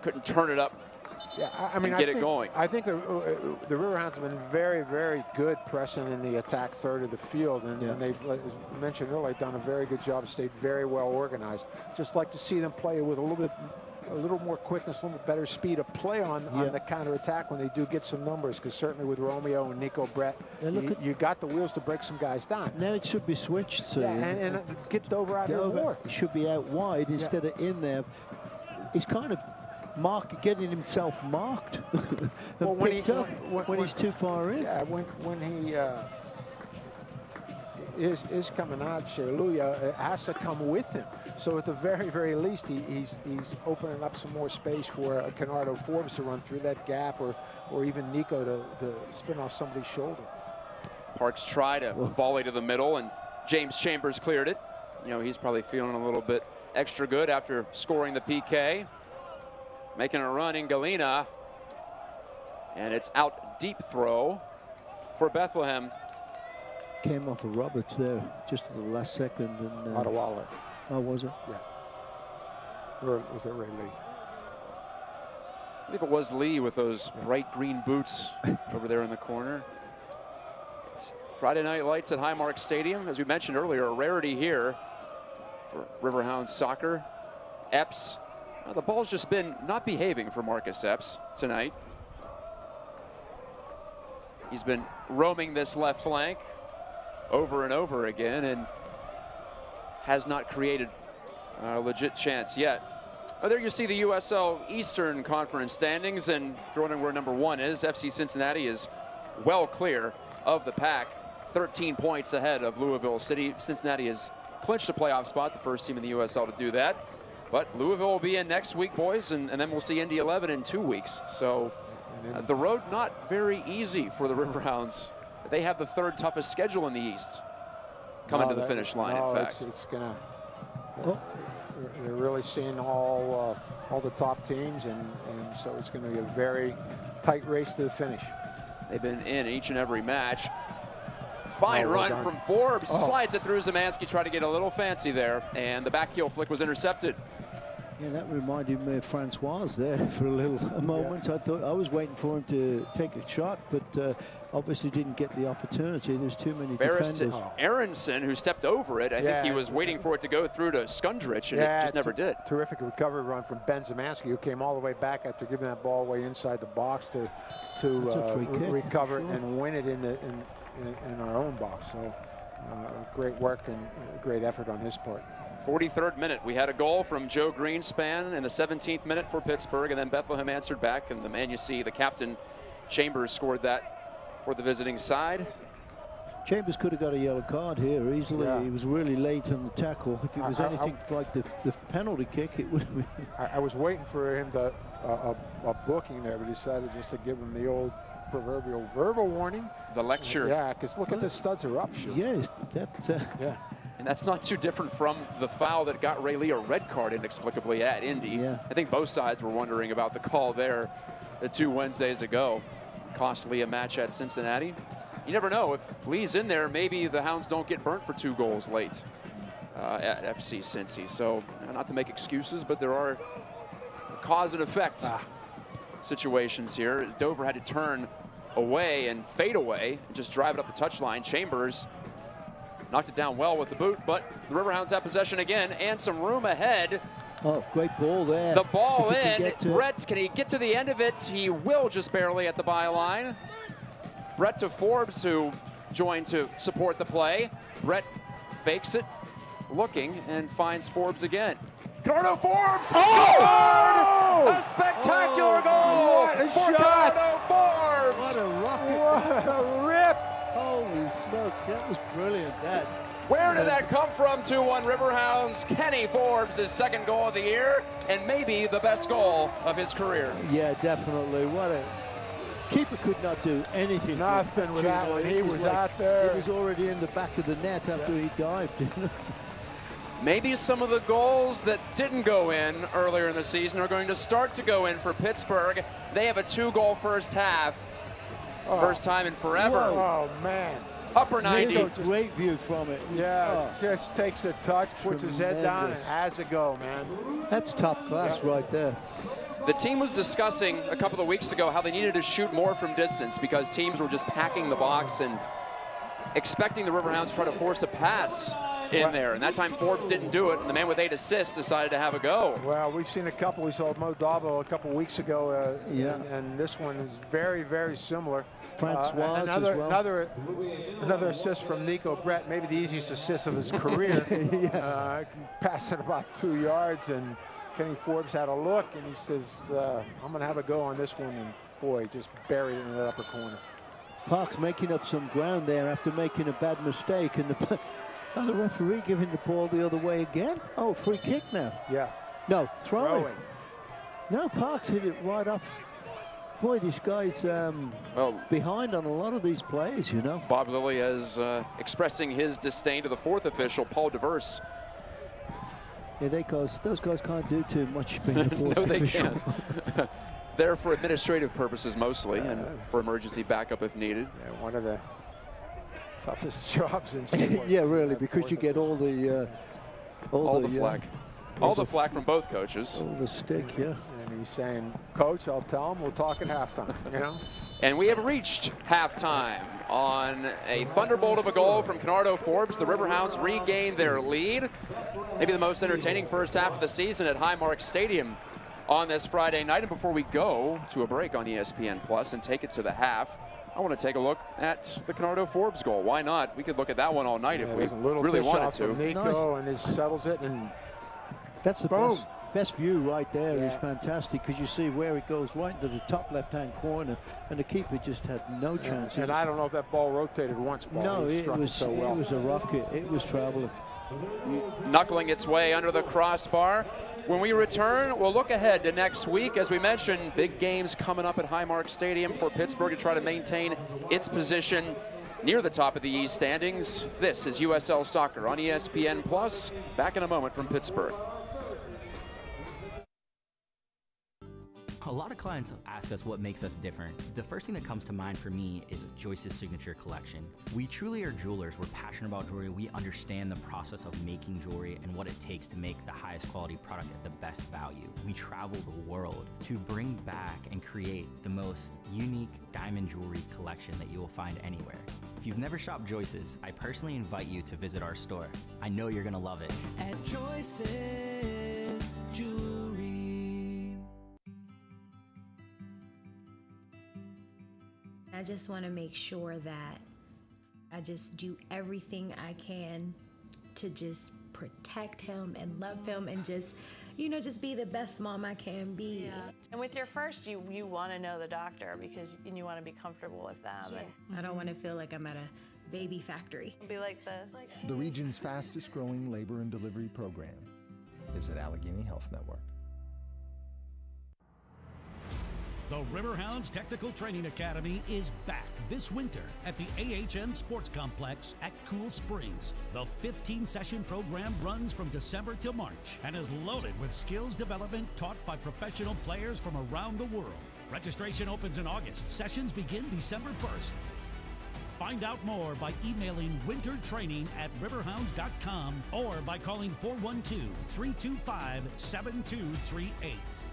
couldn't turn it up. Yeah, I mean, get it going. I think the Riverhounds have been very, very good pressing in the attack third of the field, and they've, as mentioned earlier, done a very good job, stayed very well organized. Just like to see them play with a little more quickness, a little better speed of play on the counterattack when they do get some numbers, because certainly with Romeo and Nico Brett, you got the wheels to break some guys down. Now it should be switched. So and get Dover out there more. He should be out wide instead of in there. He's kind of getting himself marked well, when he's too far in. Yeah, when he is coming out, Sheluya has to come with him. So at the very, very least, he's opening up some more space for Canardo Forbes to run through that gap, or even Nico to spin off somebody's shoulder. Parks tried a volley to the middle, and James Chambers cleared it. You know, he's probably feeling a little bit extra good after scoring the PK. Making a run in Galena, and it's out deep throw for Bethlehem. Came off of Roberts there just at the last second. And Adewale. Oh, was it? Yeah. Or was it Ray Lee? I believe it was Lee with those bright green boots over there in the corner. It's Friday Night Lights at Highmark Stadium. As we mentioned earlier, a rarity here for Riverhounds soccer. Epps. The ball's just been not behaving for Marcus Epps tonight. He's been roaming this left flank over and over again and has not created a legit chance yet. Oh, there you see the USL Eastern Conference standings, and if you're wondering where number 1 is, FC Cincinnati is well clear of the pack, 13 points ahead of Louisville City. Cincinnati has clinched a playoff spot, the first team in the USL to do that. But Louisville will be in next week, boys, and then we'll see Indy 11 in 2 weeks. So the road not very easy for the Riverhounds. They have the 3rd toughest schedule in the East coming to the finish line, in fact. It's gonna, they're really seeing all the top teams, and so it's going to be a very tight race to the finish. They've been in each and every match. Fine run from Forbes. Slides it through Zemansky, tried to get a little fancy there, and the back heel flick was intercepted. Yeah, that reminded me of Francois there for a moment. Yeah. I was waiting for him to take a shot, but obviously didn't get the opportunity. There's too many defenders. Aronson, who stepped over it, I think he was waiting for it to go through to Skundrich, and it just never did. Terrific recovery run from Ben Zemansky, who came all the way back after giving that ball away inside the box to recover it and win it in our own box. So great work and great effort on his part. 43rd minute, we had a goal from Joe Greenspan in the 17th minute for Pittsburgh, and then Bethlehem answered back, and the man you see, the captain, Chambers, scored that for the visiting side. Chambers could have got a yellow card here easily. Yeah. He was really late on the tackle. If it was anything like the penalty kick, it would have been. I was waiting for him to a booking there, but decided just to give him the old proverbial verbal warning. The lecture. Yeah, because look at the studs are up. Yes, that's yeah. And that's not too different from the foul that got Ray Lee a red card inexplicably at Indy. Yeah. I think both sides were wondering about the call there 2 Wednesdays ago. Cost Lee a match at Cincinnati. you never know. If Lee's in there, maybe the Hounds don't get burnt for 2 goals late at FC Cincy. So not to make excuses, but there are cause and effect situations here. Dover had to turn away and fade away and just drive it up the touchline. Chambers knocked it down well with the boot, but the Riverhounds have possession again and some room ahead. Oh, great ball there. The ball in. Brett, can he get to the end of it? He will, just barely at the byline. Brett to Forbes, who joined to support the play. Brett fakes it, looking, and finds Forbes again. Conrado Forbes scored! A spectacular goal for Conrado Forbes! What a rocket. What a rip! Holy smoke, that was brilliant, that. Where did that come from? 2-1 Riverhounds. Kenny Forbes, his 2nd goal of the year, and maybe the best goal of his career. Yeah, definitely. What a... Keeper could not do anything. Nothing with that one. He was out there. He was already in the back of the net after he dived. Maybe some of the goals that didn't go in earlier in the season are going to start to go in for Pittsburgh. They have a 2-goal first half. First time in forever. Oh, man. Upper 90. Here's a great view from it. Yeah, just takes a touch, puts his head down, and has a go, man. That's top class right there. The team was discussing a couple of weeks ago how they needed to shoot more from distance because teams were just packing the box and expecting the Riverhounds to try to force a pass in there. And that time Forbes didn't do it, and the man with 8 assists decided to have a go. Well, we've seen a couple. We saw Mo Dabo a couple weeks ago, and this one is very, very similar. Francois another assist from Nico Brett, maybe the easiest assist of his career. Passed it about 2 yards, and Kenny Forbes had a look, and he says, I'm going to have a go on this one, and boy, just buried it in the upper corner. Parks making up some ground there after making a bad mistake, and the referee giving the ball the other way again. Oh, free kick now. Yeah. No, throwing. No, Parks hit it right off. Boy, this guy's behind on a lot of these plays, you know. Bob Lilly is expressing his disdain to the 4th official, Paul DeVers. Yeah, those guys can't do too much being the 4th official. No, they can't. They're for administrative purposes mostly, and for emergency backup if needed. Yeah, one of the toughest jobs in sports. Yeah, really, because you get all the flack. All the flack from both coaches. All the stick, yeah. And he's saying, Coach, I'll tell him we'll talk at halftime, you know? And we have reached halftime on a thunderbolt of a goal from Conrado Forbes. The Riverhounds regain their lead. Maybe the most entertaining first half of the season at Highmark Stadium on this Friday night. And before we go to a break on ESPN Plus and take it to the half, I want to take a look at the Conrado Forbes goal. Why not? We could look at that one all night if we really wanted to. Nico, and it settles it, and that's the best view right there. Is fantastic because you see where it goes right into the top left-hand corner, and the keeper just had no chance. And I don't know if that ball rotated once. No, it was a rocket. It was traveling. Knuckling its way under the crossbar. When we return, we'll look ahead to next week. As we mentioned, big games coming up at Highmark Stadium for Pittsburgh to try to maintain its position near the top of the East standings. This is USL Soccer on ESPN Plus. Back in a moment from Pittsburgh. A lot of clients ask us what makes us different. The first thing that comes to mind for me is Joyce's signature collection. We truly are jewelers. We're passionate about jewelry. We understand the process of making jewelry and what it takes to make the highest quality product at the best value. We travel the world to bring back and create the most unique diamond jewelry collection that you will find anywhere. If you've never shopped Joyce's, I personally invite you to visit our store. I know you're gonna love it. At Joyce's Jewelry. I just want to make sure that I just do everything I can to just protect him and love him and just, you know, just be the best mom I can be. Yeah. And with your first, you want to know the doctor because you want to be comfortable with them. Yeah. I don't want to feel like I'm at a baby factory. Be like this. The region's fastest growing labor and delivery program is at Allegheny Health Network. The Riverhounds Technical Training Academy is back this winter at the AHN Sports Complex at Cool Springs. The 15-session program runs from December to March and is loaded with skills development taught by professional players from around the world. Registration opens in August. Sessions begin December 1st. Find out more by emailing wintertraining@riverhounds.com or by calling 412-325-7238.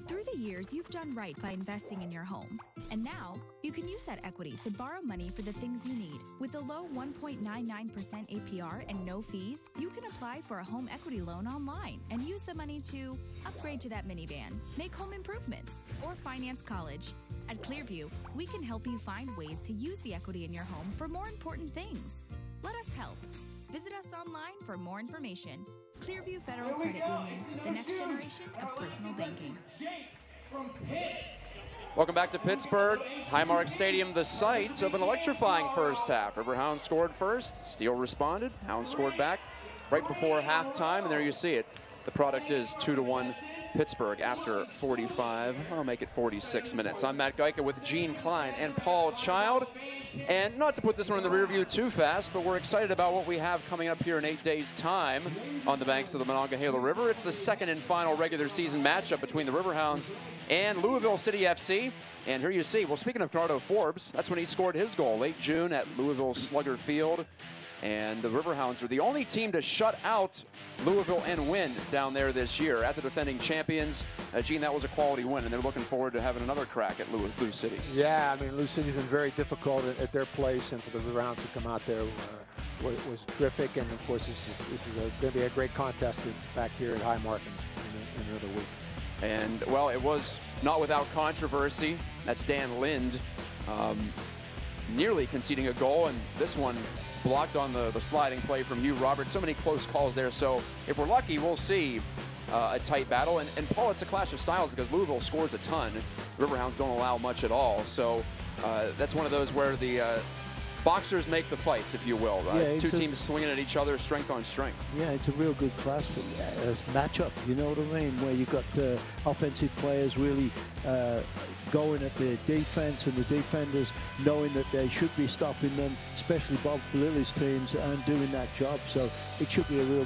Through the years, you've done right by investing in your home. And now, you can use that equity to borrow money for the things you need. With a low 1.99% APR and no fees, you can apply for a home equity loan online and use the money to upgrade to that minivan, make home improvements, or finance college. At Clearview, we can help you find ways to use the equity in your home for more important things. Let us help. Visit us online for more information. Clearview Federal Credit Union, the next generation of personal banking. Welcome back to Pittsburgh. Highmark Stadium, the site of an electrifying first half. Riverhounds scored first, Steel responded, Hounds scored back right before halftime, and there you see it. The product is 2-1 Pittsburgh after 45, I'll make it 46 minutes. I'm Matt Geica with Gene Klein and Paul Child. And not to put this one in the rear view too fast, but we're excited about what we have coming up here in 8 days' time on the banks of the Monongahela River. It's the second and final regular season matchup between the Riverhounds and Louisville City FC. And here you see, well, speaking of Bernardo Forbes, that's when he scored his goal, late June at Louisville Slugger Field. And the Riverhounds are the only team to shut out Louisville and win down there this year. At the defending champions, Gene, that was a quality win, and they're looking forward to having another crack at Lou City. Yeah, I mean, Lou City's been very difficult at their place, and for the Riverhounds to come out there was terrific. And of course, this is going to be a great contest back here at Highmark in another week. And well, it was not without controversy. That's Dan Lind nearly conceding a goal, and this one blocked on the sliding play from Hugh Roberts. So many close calls there. So if we're lucky, we'll see a tight battle. And Paul, it's a clash of styles because Louisville scores a ton. The Riverhounds don't allow much at all. So that's one of those where the boxers make the fights, if you will. Yeah, two teams swinging at each other, strength on strength. Yeah, it's a real good class matchup, you know what I mean, where you've got offensive players really going at the defense and the defenders knowing that they should be stopping them, especially Bob Lilly's teams, and doing that job. So it should be a real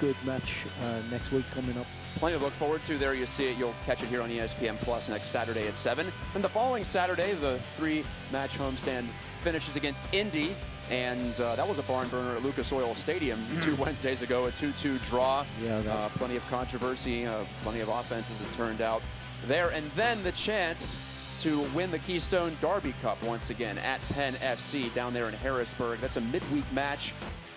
good match next week coming up. Plenty to look forward to. There you see it. You'll catch it here on ESPN Plus next Saturday at 7. And the following Saturday, the 3-match homestand finishes against Indy. And that was a barn burner at Lucas Oil Stadium 2 Wednesdays ago, a 2-2 draw. Yeah, plenty of controversy, plenty of offense as it turned out there. And then the chance to win the Keystone Derby Cup once again at Penn FC down there in Harrisburg. That's a midweek match.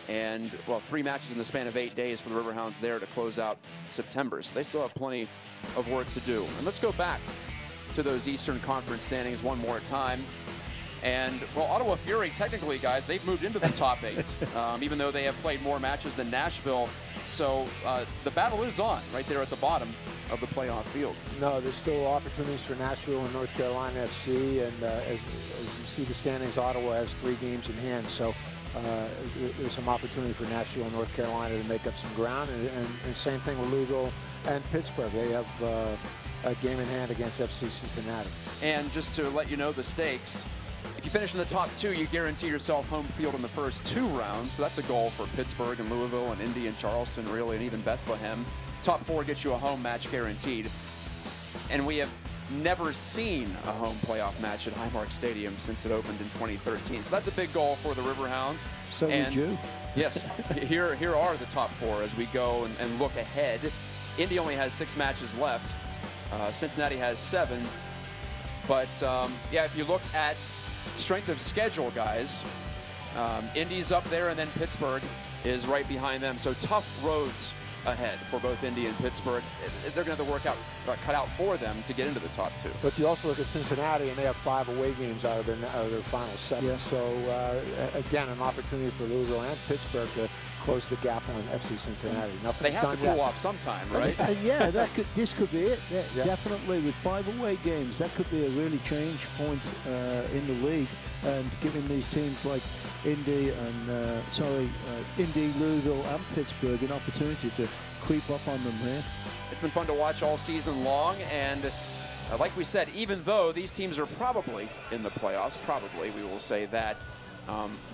And, well, 3 matches in the span of 8 days for the Riverhounds there to close out September. So they still have plenty of work to do. And let's go back to those Eastern Conference standings one more time. And, well, Ottawa Fury, technically, guys, they've moved into the top 8, even though they have played more matches than Nashville. So the battle is on right there at the bottom of the playoff field. No, there's still opportunities for Nashville and North Carolina FC. And as you see the standings, Ottawa has 3 games in hand. So there's some opportunity for Nashville and North Carolina to make up some ground. And same thing with Louisville and Pittsburgh. They have a game in hand against FC Cincinnati. And just to let you know the stakes, if you finish in the top 2, you guarantee yourself home field in the first 2 rounds. So that's a goal for Pittsburgh and Louisville and Indy and Charleston, really, and even Bethlehem. Top 4 gets you a home match guaranteed. And we have never seen a home playoff match at Highmark Stadium since it opened in 2013. So that's a big goal for the Riverhounds. So would you. Yes, here are the top 4 as we go and look ahead. Indy only has 6 matches left. Cincinnati has 7. But, yeah, if you look at strength of schedule, guys, Indy's up there, and then Pittsburgh is right behind them. So tough roads ahead for both Indy and Pittsburgh. They're going to have the workout cut out for them to get into the top 2. But you also look at Cincinnati, and they have 5 away games out of their final 7. Yeah. So again, an opportunity for Louisville and Pittsburgh to close the gap on FC Cincinnati. They have to cool off sometime, right? Yeah, this could be it. Yeah. Definitely, with 5 away games, that could be a really change point in the league, and giving these teams like Indy and Indy, Louisville, and Pittsburgh an opportunity to creep up on them here. It's been fun to watch all season long, and like we said, even though these teams are probably in the playoffs, we will say that,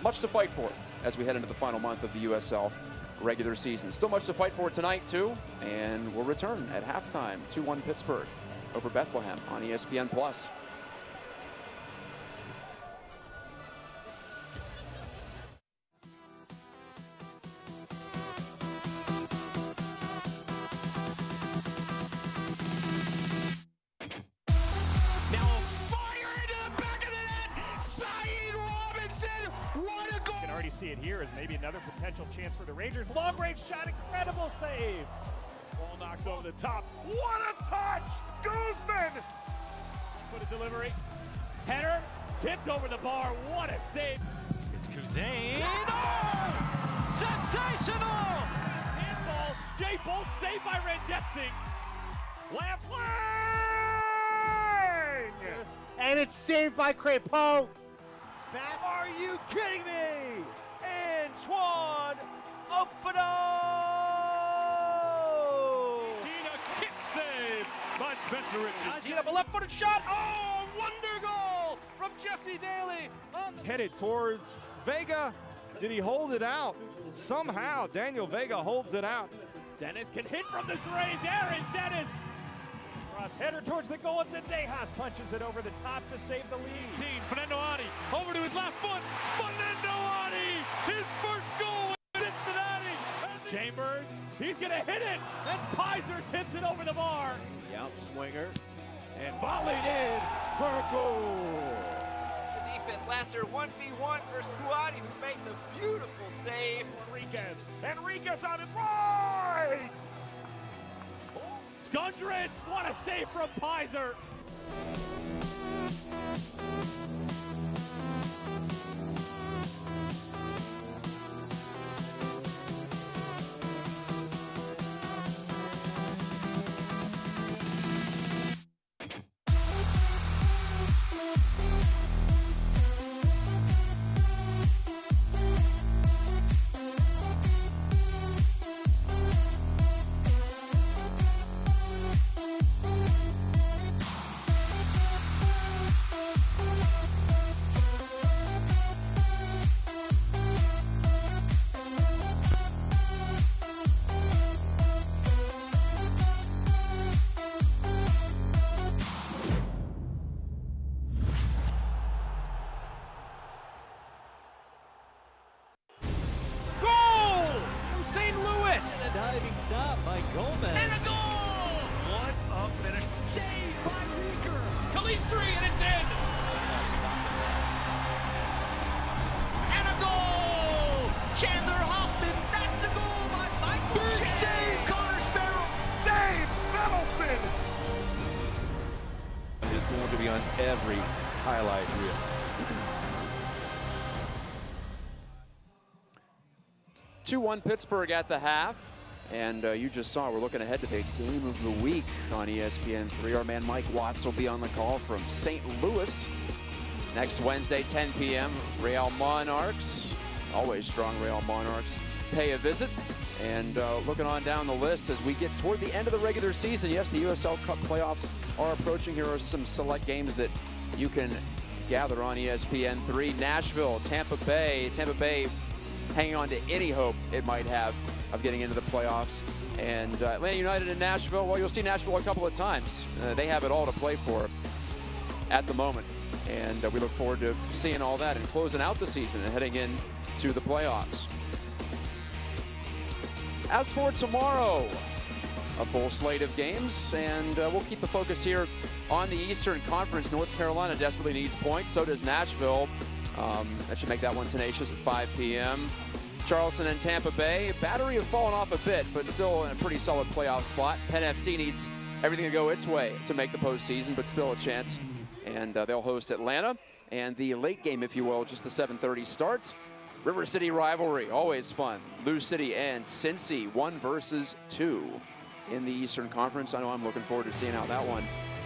much to fight for as we head into the final month of the USL regular season. Still much to fight for tonight, too, and we'll return at halftime, 2-1 Pittsburgh over Bethlehem on ESPN+. it here as maybe another potential chance for the Rangers. Long range shot, incredible save. Ball knocked over the top. What a touch! Guzman! Put a delivery. Header, tipped over the bar. What a save. It's Kuzane. Oh! Sensational! Handball. Jay Bolt saved by Ranjitsingh. Lance Lang! And it's saved by Crépeau. Are you kidding me? Antoine Opino! Tina kick save by Spencer Richards. Tina, a left-footed shot. Oh, wonder goal from Jesse Daly. Headed towards Vega. Did he hold it out? Somehow, Daniel Vega holds it out. Dennis can hit from this range. Aaron Dennis. Cross header towards the goal. It's Dejas punches it over the top to save the lead. Fernando Adi over to his left foot. Fernando Adi, his first goal in Cincinnati. Chambers, he's going to hit it. And Pizer tips it over the bar. The out swinger. And volleyed in for a goal. The defense, Lasser 1v1 versus Puadi, who makes a beautiful save. Enriquez on his right. Skundrich, what a save from Pizer. Stop by Gomez. And a goal! What a finish. Saved by Rieger. Calistri, and it's in. And a goal! Chandler Hoffman, that's a goal by Michael. Big save, Connor Sparrow. Save, Fennelson. Is going to be on every highlight reel. (2-1) Pittsburgh at the half. And you just saw, we're looking ahead to the game of the week on ESPN3. Our man Mike Watts will be on the call from St. Louis next Wednesday, 10 p.m. Real Monarchs, always strong Real Monarchs, pay a visit. And looking on down the list as we get toward the end of the regular season, yes, the USL Cup playoffs are approaching. Here are some select games that you can gather on ESPN3. Nashville, Tampa Bay hanging on to any hope it might have of getting into the playoffs. And Atlanta United and Nashville, well, you'll see Nashville a couple of times. They have it all to play for at the moment. And we look forward to seeing all that and closing out the season and heading into the playoffs. As for tomorrow, a full slate of games, and we'll keep the focus here on the Eastern Conference. North Carolina desperately needs points, so does Nashville. That should make that one tenacious at 5 p.m. Charleston and Tampa Bay. Battery have fallen off a bit, but still in a pretty solid playoff spot. Penn FC needs everything to go its way to make the postseason, but still a chance. And they'll host Atlanta. And the late game, if you will, just the 7:30 start. River City rivalry, always fun. Lou City and Cincy, 1 versus 2 in the Eastern Conference. I know I'm looking forward to seeing how that one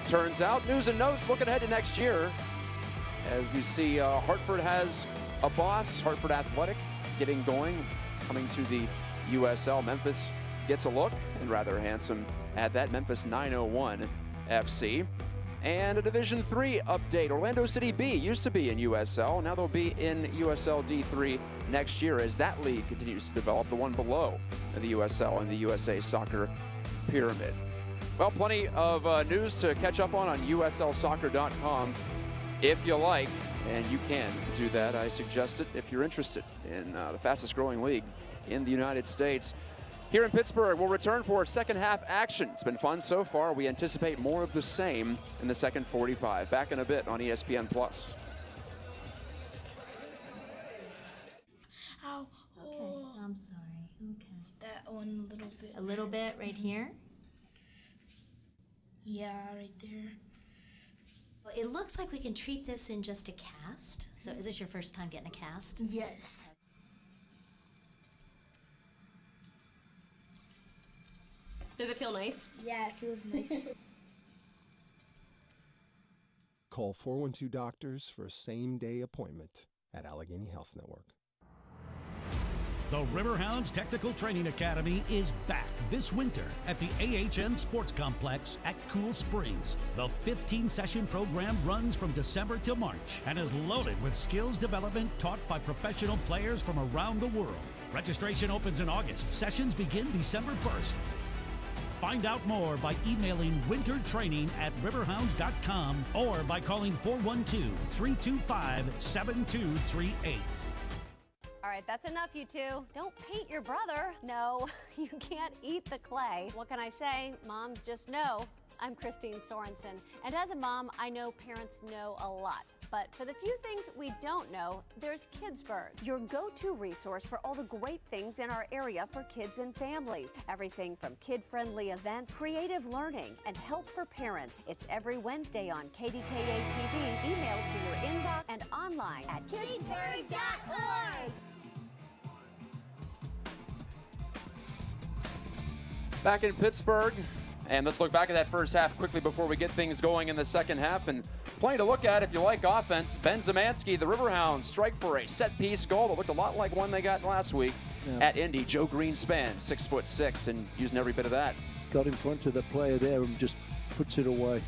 turns out. News and notes looking ahead to next year. As we see, Hartford has a boss, Hartford Athletic, getting going, coming to the USL. Memphis gets a look, and rather handsome at that. Memphis 901 FC. And a Division III update. Orlando City B used to be in USL. Now they'll be in USL D3 next year as that league continues to develop, the one below the USL and the USA Soccer Pyramid. Well, plenty of news to catch up on USLsoccer.com if you like, and you can do that. I suggest it if you're interested in the fastest growing league in the United States. Here in Pittsburgh, we'll return for second half action. It's been fun so far. We anticipate more of the same in the second 45. Back in a bit on ESPN+. Ow. bit. A little bit right here? Yeah, right there. Well, it looks like we can treat this in just a cast. So is this your first time getting a cast? Yes. Does it feel nice? Yeah, it feels nice. Call 412 Doctors for a same-day appointment at Allegheny Health Network. The Riverhounds Technical Training Academy is back this winter at the AHN Sports Complex at Cool Springs. The 15-session program runs from December to March and is loaded with skills development taught by professional players from around the world. Registration opens in August. Sessions begin December 1st. Find out more by emailing wintertraining@riverhounds.com or by calling 412-325-7238. All right, that's enough, you two. Don't paint your brother. No, you can't eat the clay. What can I say? Moms just know. I'm Christine Sorensen, and as a mom, I know parents know a lot. But for the few things we don't know, there's Kidsburg, your go-to resource for all the great things in our area for kids and families. Everything from kid-friendly events, creative learning, and help for parents. It's every Wednesday on KDKA TV, emailed to your inbox and online at kidsburg.org. Back in Pittsburgh, and let's look back at that first half quickly before we get things going in the second half. And plenty to look at if you like offense. Ben Zemansky, the Riverhounds, strike for a set-piece goal that looked a lot like one they got last week at Indy. Joe Greenspan, 6'6", and using every bit of that. Got in front of the player there and just puts it away.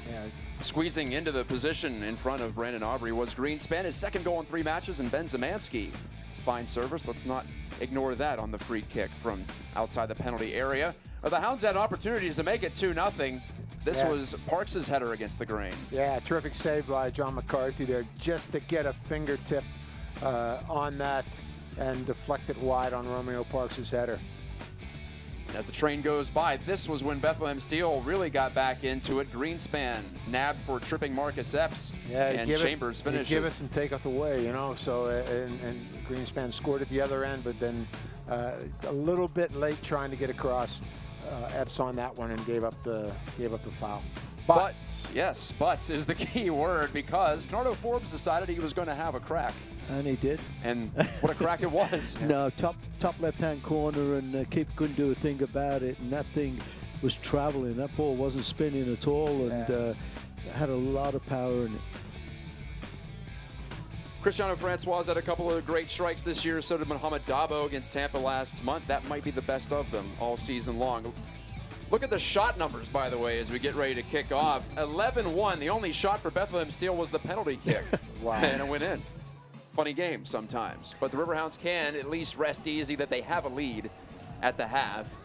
Yeah. Squeezing into the position in front of Brandon Aubrey was Greenspan, his second goal in 3 matches, and Ben Zemansky. Fine service. Let's not ignore that on the free kick from outside the penalty area. The Hounds had opportunities to make it 2-0. This was Parks' header against the grain. Yeah, terrific save by John McCarthy there just to get a fingertip on that and deflect it wide on Romeo Parks' header. As the train goes by, this was when Bethlehem Steel really got back into it. Greenspan nabbed for tripping Marcus Epps, and Chambers finishes. Give it and take it away, you know. So and Greenspan scored at the other end, but then a little bit late trying to get across. Epps on that one and gave up the foul. But yes, but is the key word, because Conrado Forbes decided he was going to have a crack. And he did. And what a crack it was. No, top left-hand corner, and keeper couldn't do a thing about it. And that thing was traveling. That ball wasn't spinning at all, and had a lot of power in it. Cristiano Francois had a couple of great strikes this year. So did Mohamed Dabo against Tampa last month. That might be the best of them all season long. Look at the shot numbers, by the way, as we get ready to kick off. 11-1. The only shot for Bethlehem Steel was the penalty kick. Wow. And it went in. Funny game sometimes. But the Riverhounds can at least rest easy that they have a lead at the half.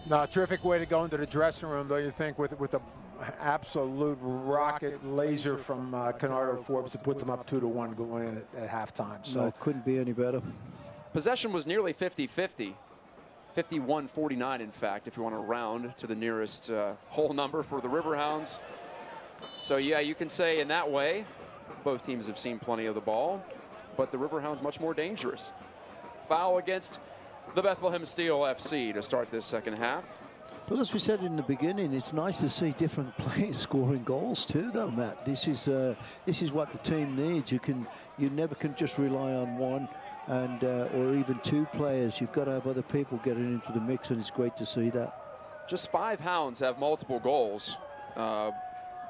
No, terrific way to go into the dressing room, though, you think, with a absolute rocket laser from Conrado Forbes to put them up 2-1 going in at halftime. So no, it couldn't be any better. Possession was nearly 50-50. 51-49, in fact, if you want to round to the nearest whole number for the Riverhounds. So, yeah, you can say in that way, both teams have seen plenty of the ball, but the Riverhounds much more dangerous. Foul against the Bethlehem Steel FC to start this second half. But as we said in the beginning, it's nice to see different players scoring goals too, though, Matt. This is what the team needs. You never can just rely on one, and or even 2 players. You've got to have other people getting into the mix, and it's great to see that. Just 5 Hounds have multiple goals, but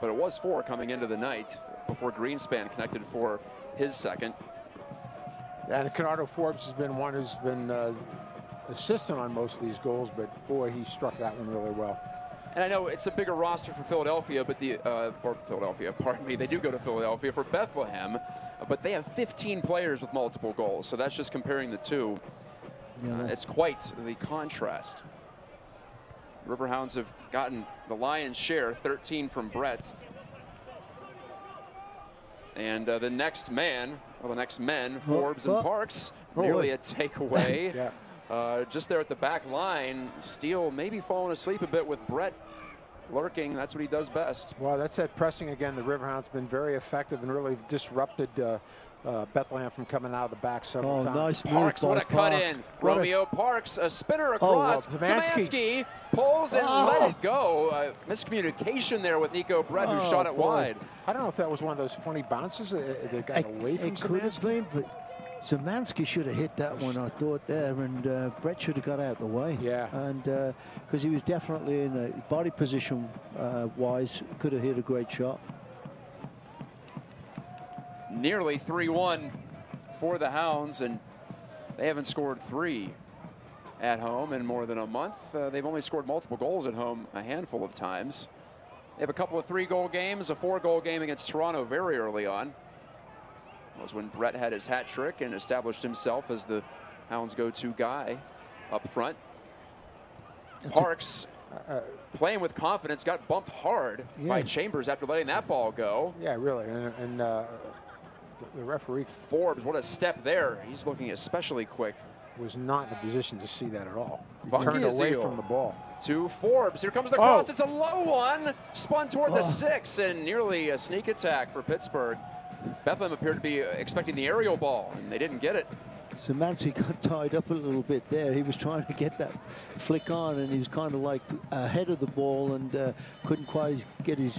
it was 4 coming into the night before Greenspan connected for his second. And Conrado Forbes has been one who's been assistant on most of these goals, but boy, he struck that one really well. And I know it's a bigger roster for Philadelphia, but they do go to Philadelphia for Bethlehem, but they have 15 players with multiple goals, so that's just comparing the two. Yeah. It's quite the contrast. Riverhounds have gotten the lion's share, 13 from Brett. And the next men, Forbes and Parks, nearly a takeaway. Yeah. Just there at the back line, Steele maybe falling asleep a bit with Brett lurking. That's what he does best. Well, that's that pressing again. The Riverhounds been very effective and really disrupted Bethlehem from coming out of the back several times. Nice move. Parks, what a cut in. Romeo Parks, a spinner across. Zemansky pulls and let it go. Miscommunication there with Nico Brett, who shot it wide. I don't know if that was one of those funny bounces that got away from Zemansky. It could have been, but Zemansky should have hit that one, I thought, there, and Brett should have got out of the way. Yeah. And because he was definitely in a body position wise, could have hit a great shot. Nearly 3-1 for the Hounds, and they haven't scored 3 at home in more than a month. They've only scored multiple goals at home a handful of times. They have a couple of 3-goal games, a 4-goal game against Toronto very early on. That was when Brett had his hat trick and established himself as the Hounds' go-to guy up front. Parks playing with confidence, got bumped hard by Chambers after letting that ball go. Yeah, really, and the referee, Forbes, what a step there. He's looking especially quick. Was not in a position to see that at all. He Funky turned away Azil from the ball. To Forbes. Here comes the cross. It's a low one. Spun toward the 6, and nearly a sneak attack for Pittsburgh. Bethlehem appeared to be expecting the aerial ball, and they didn't get it. Zemansky got tied up a little bit there. He was trying to get that flick on, and he was kind of like ahead of the ball and couldn't quite get his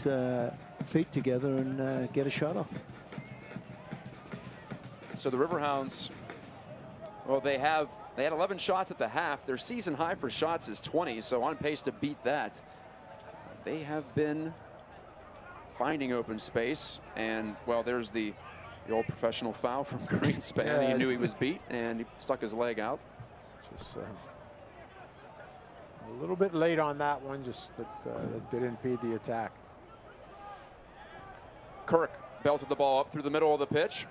feet together and get a shot off. So the Riverhounds, well, they had 11 shots at the half. Their season high for shots is 20, so on pace to beat that. They have been finding open space, and, well, there's the old professional foul from Greenspan. Yeah. He knew he was beat, and he stuck his leg out. Just a little bit late on that one, just that didn't impede the attack. Kirk belted the ball up through the middle of the pitch.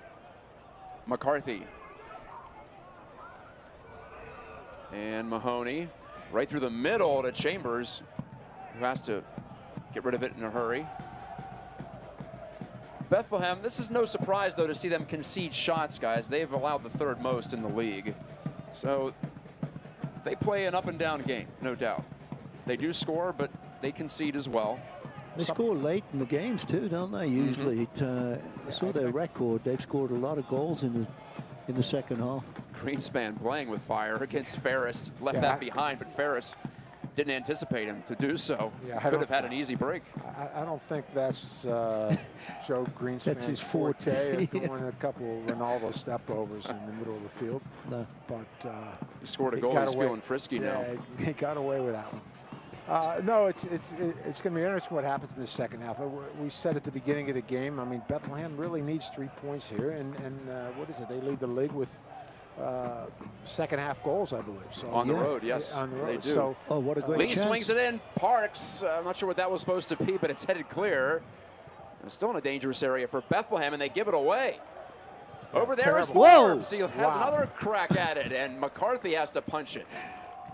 McCarthy. And Mahoney right through the middle to Chambers, who has to get rid of it in a hurry. Bethlehem, this is no surprise, though, to see them concede shots, guys. They've allowed the 3rd most in the league. So they play an up-and-down game, no doubt. They do score, but they concede as well. They score late in the games, too, don't they? Usually. I saw their record. They've scored a lot of goals in the second half. Greenspan playing with fire against Ferris. Left that behind, but Ferris didn't anticipate him to do so. Yeah, could have had an easy break. I don't think that's Joe Greenspan's that's his forte. Doing a couple Ronaldo stepovers in the middle of the field. No. But he scored a goal. He's feeling frisky now. He got away with that one. No, it's going to be interesting what happens in the second half. We said at the beginning of the game, I mean, Bethlehem really needs 3 points here, and what is it? They lead the league with second half goals, I believe. So on the road, yes, on the road. they do. So, what a great Lee chance. Swings it in. Parks, I'm not sure what that was supposed to be, but it's headed clear. It's still in a dangerous area for Bethlehem, and they give it away. Over there is Forbes. He has another crack at it, and McCarthy has to punch it.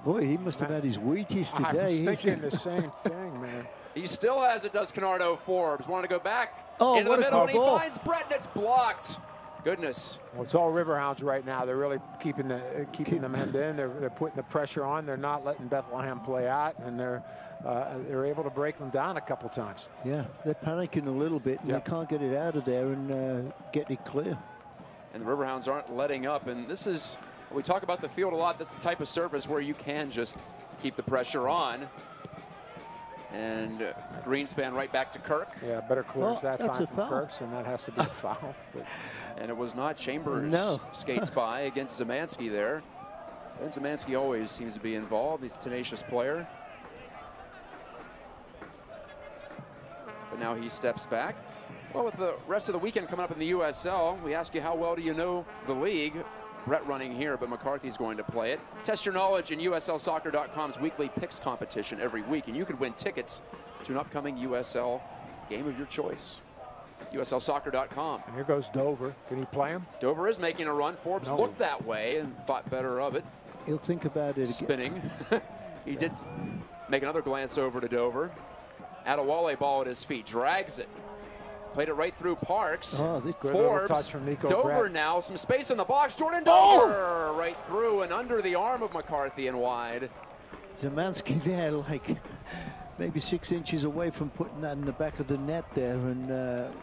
Boy, he must have had his Wheaties today. I was thinking the same thing, man. He still has it, does Canardo. Forbes wanted to go back into the what a middle, and he ball. finds Brett, and it's blocked. Goodness. Well, it's all Riverhounds right now. They're really keeping them hemmed in. They're putting the pressure on. They're not letting Bethlehem play out, and they're able to break them down a couple times. Yeah, they're panicking a little bit, and they can't get it out of there and get it clear. And the Riverhounds aren't letting up, and this is, we talk about the field a lot. That's the type of surface where you can just keep the pressure on. And Greenspan right back to Kirk. Yeah, better clearance that time from foul. Kirk's, and that has to be a foul. But. And it was not Chambers skates by against Zemansky there. And Zemansky always seems to be involved. He's a tenacious player. But now he steps back. Well, with the rest of the weekend coming up in the USL, we ask you how well do you know the league? Brett running here, but McCarthy's going to play it. Test your knowledge in USLsoccer.com's weekly picks competition every week, and you could win tickets to an upcoming USL game of your choice. USLsoccer.com. And here goes Dover. Can he play him? Dover is making a run. Forbes looked that way and thought better of it. He'll think about it. Spinning. He did make another glance over to Dover. Adewale ball at his feet, drags it. Played it right through Parks. Forbes, touch from Nico Dover Brett. now, some space in the box. Jordan Dover right through and under the arm of McCarthy and wide. Zemansky there, like maybe 6 inches away from putting that in the back of the net there, and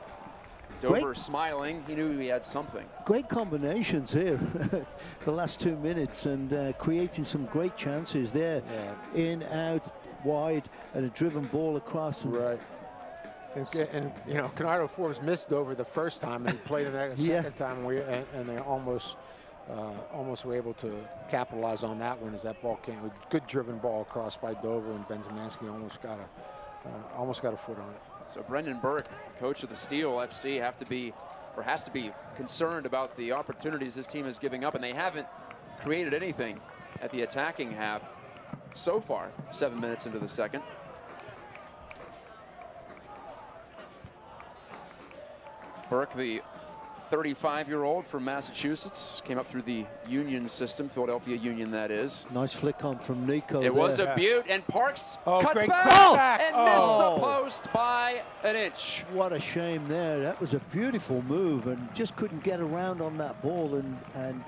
Dover smiling. He knew he had something. Great combinations here the last 2 minutes, and creating some great chances there. Yeah. In, out, wide, and a driven ball across. Right. And you know, Canardo Forbes missed Dover the first time, and he played it the second time, and they almost were able to capitalize on that one as that ball came. A good driven ball across by Dover, and Benzimanski almost got a foot on it. So Brendan Burke, coach of the Steel FC, has to be concerned about the opportunities this team is giving up, and they haven't created anything at the attacking half so far, 7 minutes into the second. Burke, the 35-year-old from Massachusetts, came up through the Union system, Philadelphia Union, that is. Nice flick on from Nico. It was a beaut, and Parks cuts back and missed the post by an inch. What a shame there. That was a beautiful move, and just couldn't get around on that ball. And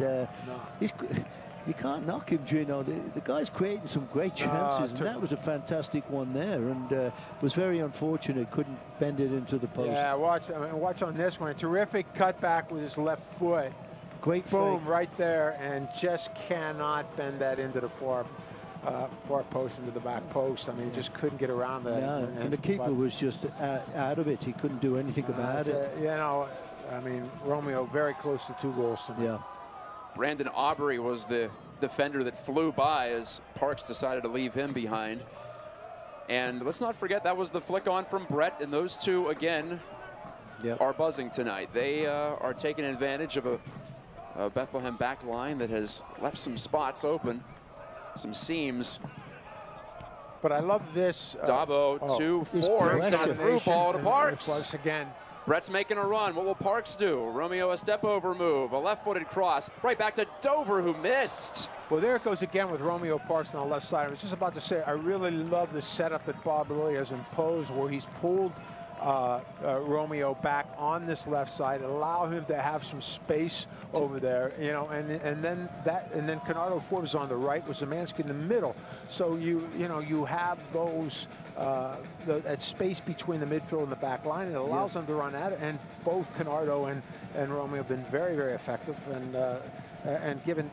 you can't knock him, Gino. The guy's creating some great chances, and that was a fantastic one there, and was very unfortunate. Couldn't bend it into the post. Yeah, watch on this one. A terrific cutback with his left foot. Great boom fake. Right there, and just cannot bend that into the far post, into the back post. I mean, he just couldn't get around that. Yeah, and the keeper was just out of it. He couldn't do anything about it. You know, I mean, Romeo very close to 2 goals tonight. Yeah. Brandon Aubrey was the defender that flew by as Parks decided to leave him behind. And let's not forget that was the flick on from Brett, and those two again are buzzing tonight. They are taking advantage of a Bethlehem back line that has left some spots open, some seams. But I love this. Dabo to Forbes and a through ball to Parks. Once again. Brett's making a run. What will Parks do? Romeo, a step over move, a left-footed cross, right back to Dover, who missed. Well, there it goes again with Romeo Parks on the left side. I was just about to say, I really love the setup that Bob really has imposed, where he's pulled Romeo back on this left side, allow him to have some space over there, you know, and then Canardo Forbes on the right, was Zimanski in the middle. So you have those that space between the midfield and the back line. It allows them to run at it, and both Canardo and Romeo have been very, very effective, and given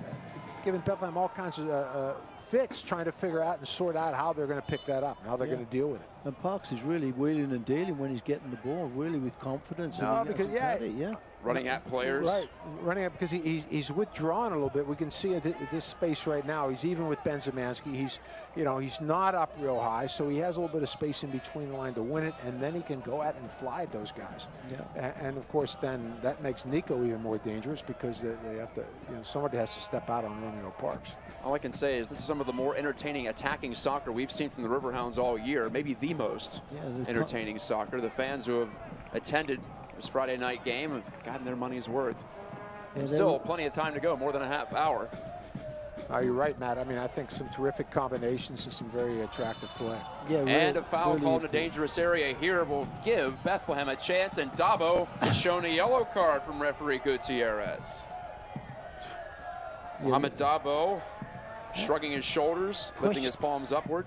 Bethlehem all kinds of fits, trying to figure out and sort out how they're going to pick that up, how they're going to deal with it. And Parks is really wheeling and dealing when he's getting the ball, really with confidence. No, and because running at players. Right, running at, because he's withdrawn a little bit. We can see at this space right now. He's even with Benzimanski. He's not up real high, so he has a little bit of space in between the line to win it, and then he can go out and fly at those guys. Yeah. And of course, then that makes Nico even more dangerous, because they have to, somebody has to step out on Romeo Parks. All I can say is this is some of the more entertaining attacking soccer we've seen from the Riverhounds all year, maybe the most entertaining soccer. The fans who have attended this Friday night game have gotten their money's worth. And still plenty of time to go, more than a half hour. You're right, Matt. I mean, I think some terrific combinations and some very attractive play. Yeah, and a foul called in a dangerous area here will give Bethlehem a chance, and Dabo is shown a yellow card from referee Gutierrez. Mohamed Dabo shrugging his shoulders, lifting his palms upward.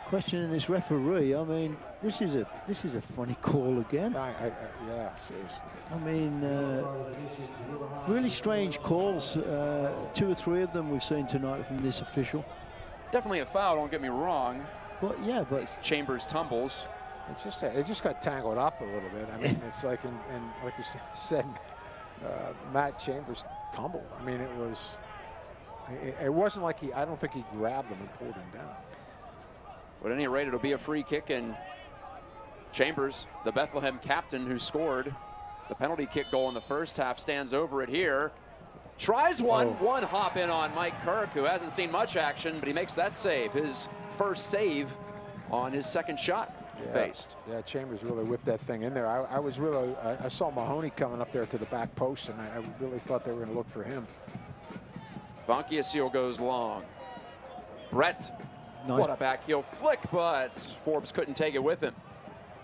Questioning this referee. I mean, this is a funny call again. Yeah, seriously. I mean, really strange calls. 2 or 3 of them we've seen tonight from this official. Definitely a foul, don't get me wrong. But yeah, but it's Chambers tumbles. It just got tangled up a little bit. I mean, it's like, and like you said, Matt Chambers tumbled. I mean, it wasn't like I don't think he grabbed him and pulled him down. But at any rate, it'll be a free kick, and Chambers, the Bethlehem captain who scored the penalty kick goal in the first half, stands over it here. Tries one hop in on Mike Kirk, who hasn't seen much action, but he makes that save. His first save on his second shot faced. Yeah, Chambers really whipped that thing in there. I saw Mahoney coming up there to the back post, and I really thought they were going to look for him. Vankiasil goes long. Brett, what a back heel flick, but Forbes couldn't take it with him.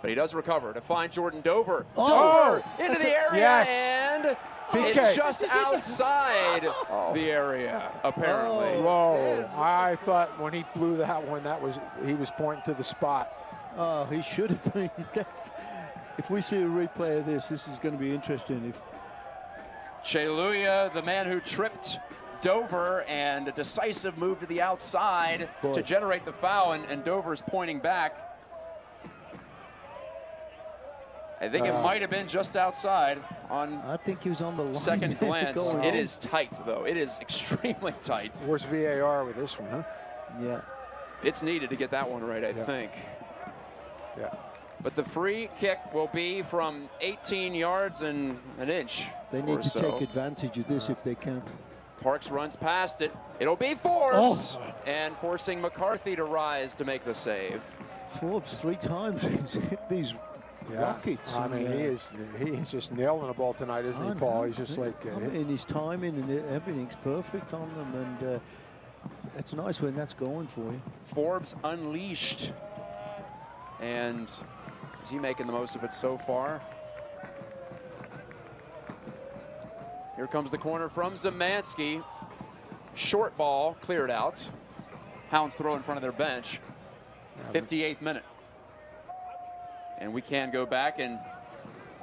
But he does recover to find Jordan Dover. Dover into the area, and it's just outside the area, apparently. Whoa, I thought when he blew that one, he was pointing to the spot. Oh, he should have been. if we see a replay of this is going to be interesting. If Cheluya, the man who tripped Dover, and a decisive move to the outside to generate the foul, and Dover's pointing back. I think it might have been just outside on I think he was on the line. Second glance. It is tight, though. It is extremely tight. Where's VAR with this one, huh? Yeah. It's needed to get that one right, I think. Yeah. But the free kick will be from 18 yards and an inch. They need to take advantage of this if they can. Parks runs past it. It'll be Forbes. And forcing McCarthy to rise to make the save. Forbes 3 times. He's hit these rockets. I mean, he is just nailing the ball tonight, isn't he, Paul? He's just like... I mean, his timing and everything's perfect on them, and it's nice when that's going for you. Forbes unleashed. And is he making the most of it so far? Here comes the corner from Zemansky. Short ball cleared out. Hounds throw in front of their bench. 58th minute. And we can go back and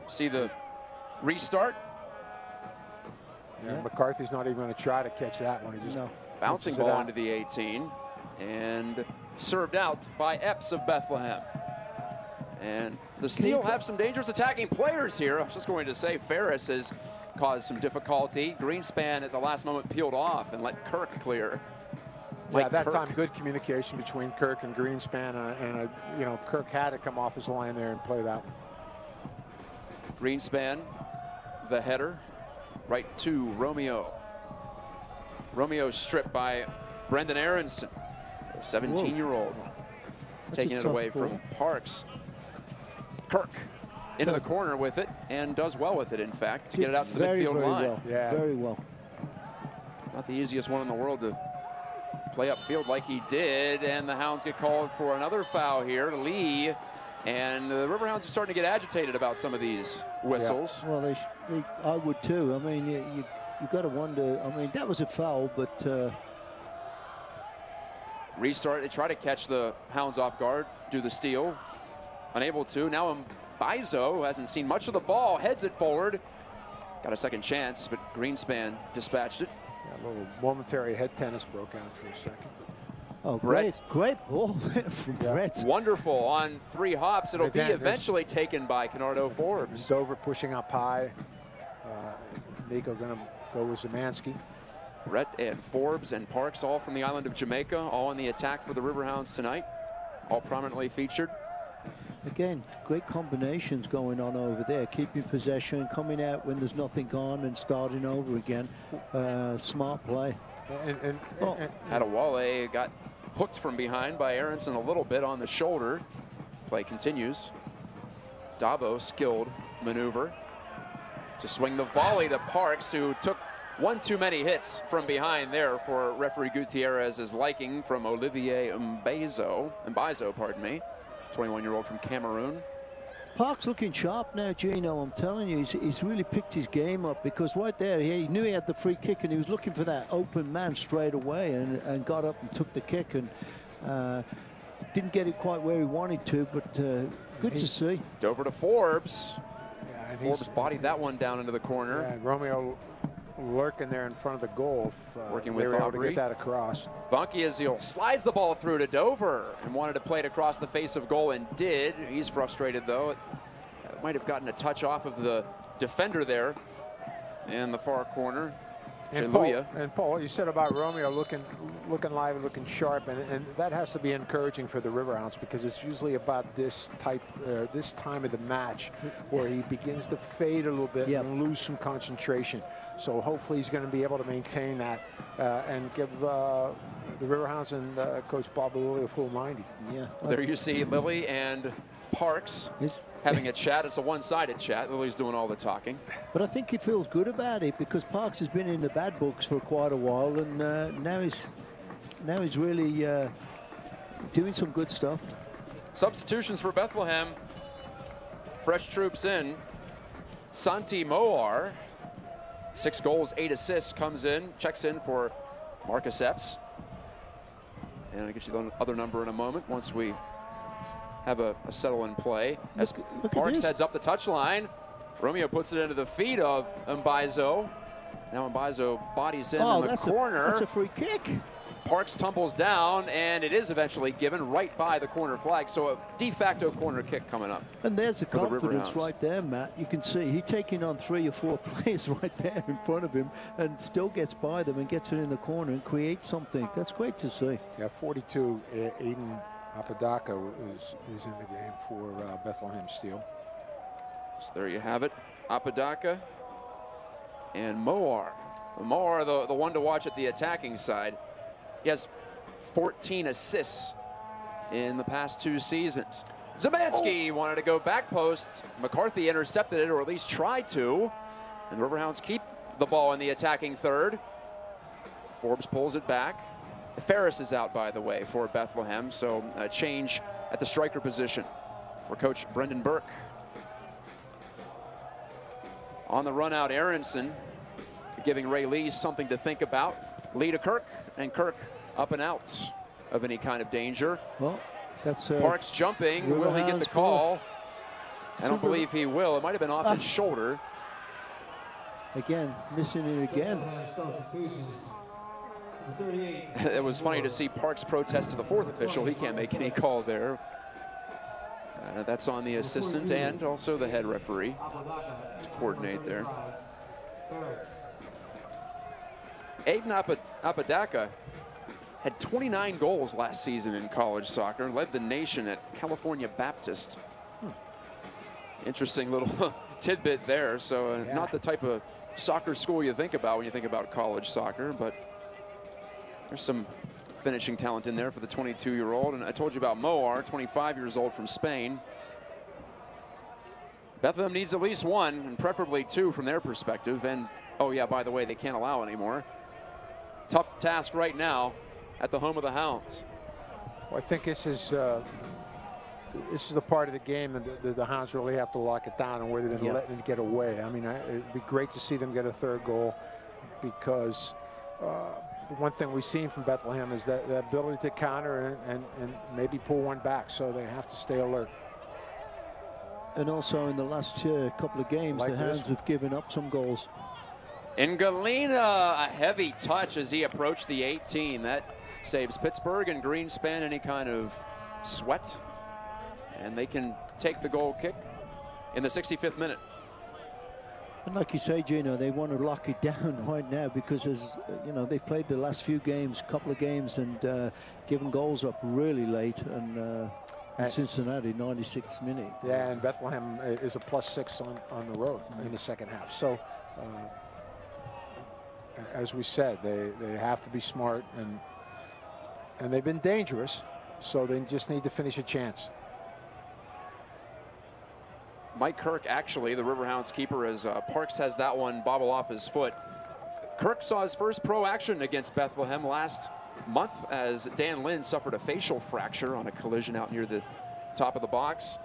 see the restart. Yeah, McCarthy's not even going to try to catch that one. He just bouncing ball into the 18 and served out by Epps of Bethlehem. And the Steel have some dangerous attacking players here. I was just going to say Ferris has caused some difficulty. Greenspan at the last moment peeled off and let Kirk clear. Yeah, that time good communication between Kirk and Greenspan, and you know, Kirk had to come off his line there and play that one. Greenspan, the header, right to Romeo. Romeo stripped by Brendan Aronson, the 17-year-old, taking it away from Parks. Kirk into the corner with it, and does well with it, in fact, to get it out to the midfield line. Well. Yeah, very well. Not the easiest one in the world to play upfield like he did, and the Hounds get called for another foul here. Lee, and the Riverhounds are starting to get agitated about some of these whistles. Yeah. Well, I would too. I mean, you got to wonder. I mean, that was a foul, but restart. They try to catch the Hounds off guard, do the steal, unable to. Now Mbaizo, who hasn't seen much of the ball, heads it forward. Got a second chance, but Greenspan dispatched it. Yeah, a little momentary head tennis broke out for a second. Oh, great ball from Brett. Wonderful on 3 hops. It'll be eventually taken by Kennardo Forbes. Dover pushing up high. Nico going to go with Zemansky. Brett and Forbes and Parks, all from the island of Jamaica, all in the attack for the Riverhounds tonight, all prominently featured. Again, great combinations going on over there, keeping possession, coming out when there's nothing on and starting over again. Smart play. Adewale got hooked from behind by Aronson a little bit on the shoulder. Play continues. Dabo, skilled maneuver to swing the volley to Parks, who took one too many hits from behind there for referee Gutierrez's liking from Olivier Mbaizo, pardon me. 21-year-old from Cameroon. Parks looking sharp now, Gino. I'm telling you, he's really picked his game up, because right there he knew he had the free kick and he was looking for that open man straight away, and got up and took the kick, and didn't get it quite where he wanted to, but good to see. Over to Forbes. Yeah, Forbes bodied that one down into the corner. Yeah, Romeo lurking there in front of the goal. Working with able to get that across. Vankiazil slides the ball through to Dover and wanted to play it across the face of goal, and did. He's frustrated, though. It might have gotten a touch off of the defender there in the far corner. And Paul, you said about Romeo looking lively, looking sharp, and that has to be encouraging for the Riverhounds, because it's usually about this time of the match where he begins to fade a little bit and lose some concentration. So hopefully he's going to be able to maintain that and give the Riverhounds and Coach Bob Lilly a full 90. Yeah. There you see Lilly and Parks having a chat. It's a one-sided chat. Lily's doing all the talking. But I think he feels good about it, because Parks has been in the bad books for quite a while, and now he's really doing some good stuff. Substitutions for Bethlehem. Fresh troops in. Santi Moar, 6 goals, 8 assists, comes in, checks in for Marcus Epps. And I'll get you the other number in a moment once we have a settle in play. As look Parks heads up the touchline, Romeo puts it into the feet of Mbaizo. Now Mbaizo bodies in the corner. That's a free kick. Parks tumbles down, and it is eventually given right by the corner flag. So a de facto corner kick coming up. And there's the confidence Riverhounds. right there, Matt. You can see he's taking on 3 or 4 players right there in front of him and still gets by them and gets it in the corner and creates something. That's great to see. Yeah, 42, Aiden Apodaca is in the game for Bethlehem Steel. So there you have it. Apodaca and Moar. Moar, the one to watch at the attacking side. He has 14 assists in the past 2 seasons. Zemansky wanted to go back post. McCarthy intercepted it, or at least tried to. And the Riverhounds keep the ball in the attacking third. Forbes pulls it back. Ferris is out, by the way, for Bethlehem. So a change at the striker position for Coach Brendan Burke. On the run out, Aronson giving Ray Lee something to think about. Lee to Kirk, and Kirk up and out of any kind of danger. Well, that's Parks jumping. Will he get the call? I don't believe he will. It might have been off his shoulder. Again, missing it again. It was funny to see Parks protest to the 4th official. He can't make any call there. That's on the assistant and also the head referee to coordinate there. Aiden Apodaca had 29 goals last season in college soccer, led the nation at California Baptist. Interesting little tidbit there. So not the type of soccer school you think about when you think about college soccer, but there's some finishing talent in there for the 22-year-old. And I told you about Moar, 25 years old from Spain. Bethlehem needs at least 1, and preferably 2 from their perspective. And, oh yeah, by the way, they can't allow anymore. Tough task right now at the home of the Hounds. Well, I think this is the part of the game that the Hounds really have to lock it down and where they're going to let it get away. I mean, it'd be great to see them get a 3rd goal, because the one thing we've seen from Bethlehem is that the ability to counter and maybe pull one back, so they have to stay alert. And also in the last couple of games, the Hounds have given up some goals. And Galena, a heavy touch as he approached the 18. That saves Pittsburgh and Greenspan any kind of sweat. And they can take the goal kick in the 65th minute. And like you say, Gino, they want to lock it down right now, because as you know, they've played the last couple of games, and given goals up really late. And Cincinnati, 96th minute. Yeah, and Bethlehem is a +6 on the road in the second half. So, as we said, they have to be smart, and they've been dangerous, so they just need to finish a chance. Mike Kirk, actually, the Riverhounds keeper, as Parks has that one bobble off his foot. Kirk saw his first pro action against Bethlehem last month as Dan Lynn suffered a facial fracture on a collision out near the top of the box.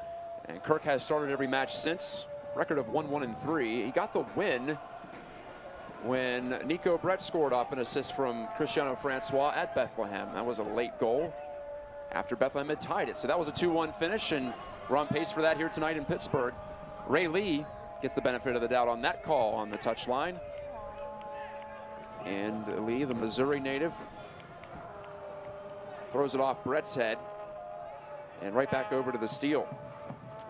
And Kirk has started every match since. Record of 1-1-3. He got the win when Nico Brett scored off an assist from Cristiano Francois at Bethlehem. That was a late goal after Bethlehem had tied it. So that was a 2-1 finish, and we're on pace for that here tonight in Pittsburgh. Ray Lee gets the benefit of the doubt on that call on the touchline. And Lee, the Missouri native, throws it off Brett's head and right back over to the Steel.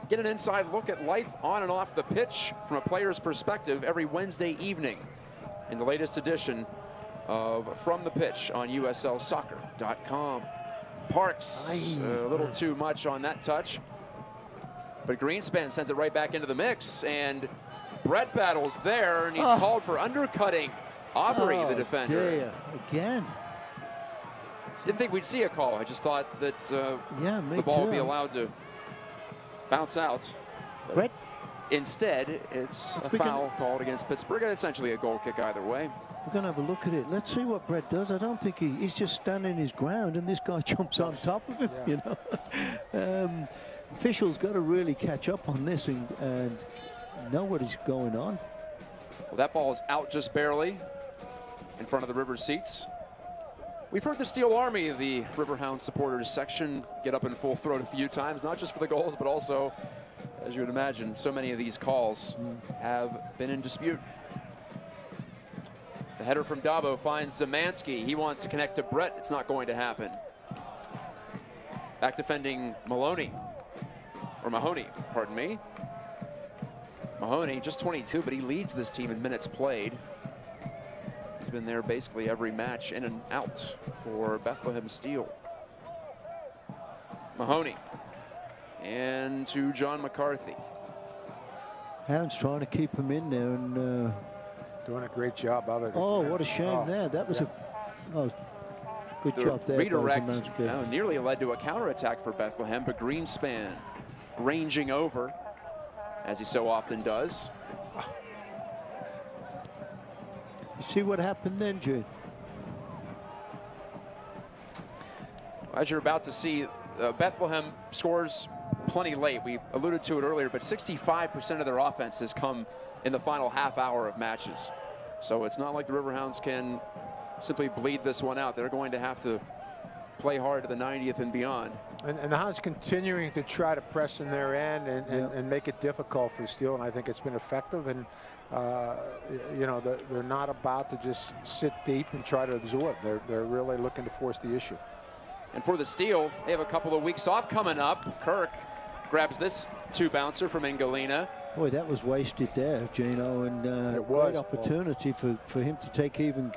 Get an inside look at life on and off the pitch from a player's perspective every Wednesday evening in the latest edition of From the Pitch on USLsoccer.com. Parks, a little too much on that touch, but Greenspan sends it right back into the mix, and Brett battles there, and he's called for undercutting Aubrey, the defender. Dear. Again. Didn't think we'd see a call. I just thought that the ball would be allowed to bounce out. Brett? Instead, it's a foul called against Pittsburgh. Essentially a goal kick either way. We're going to have a look at it. Let's see what Brett does. I don't think he's just standing his ground, and this guy jumps on top of him, you know. Officials got to really catch up on this and know what is going on. Well, that ball is out just barely in front of the River seats. We've heard the Steel Army, the Riverhounds supporters section, get up in full throat a few times, not just for the goals, but also, as you would imagine, so many of these calls have been in dispute. The header from Dabo finds Zemansky. He wants to connect to Brett. It's not going to happen. Back defending Mahoney, pardon me. Mahoney, just 22, but he leads this team in minutes played. He's been there basically every match, in and out for Bethlehem Steel. Mahoney, and to John McCarthy. Hounds trying to keep him in there and doing a great job of it. Oh, what a shame there. That was good job there. Redirect nearly led to a counterattack for Bethlehem, but Greenspan ranging over, as he so often does. You see what happened then, Jude? As you're about to see, Bethlehem scores plenty late. We alluded to it earlier, but 65% of their offense has come in the final half hour of matches. So it's not like the Riverhounds can simply bleed this one out. They're going to have to play hard to the 90th and beyond. And the Hounds continuing to try to press in their end and make it difficult for Steel, and I think it's been effective. And you know, they're not about to just sit deep and try to absorb. They're really looking to force the issue. And for the Steel, they have a couple of weeks off coming up. Kirk grabs this two-bouncer from Engalina. Boy, that was wasted there, Gino, and great opportunity for him to take even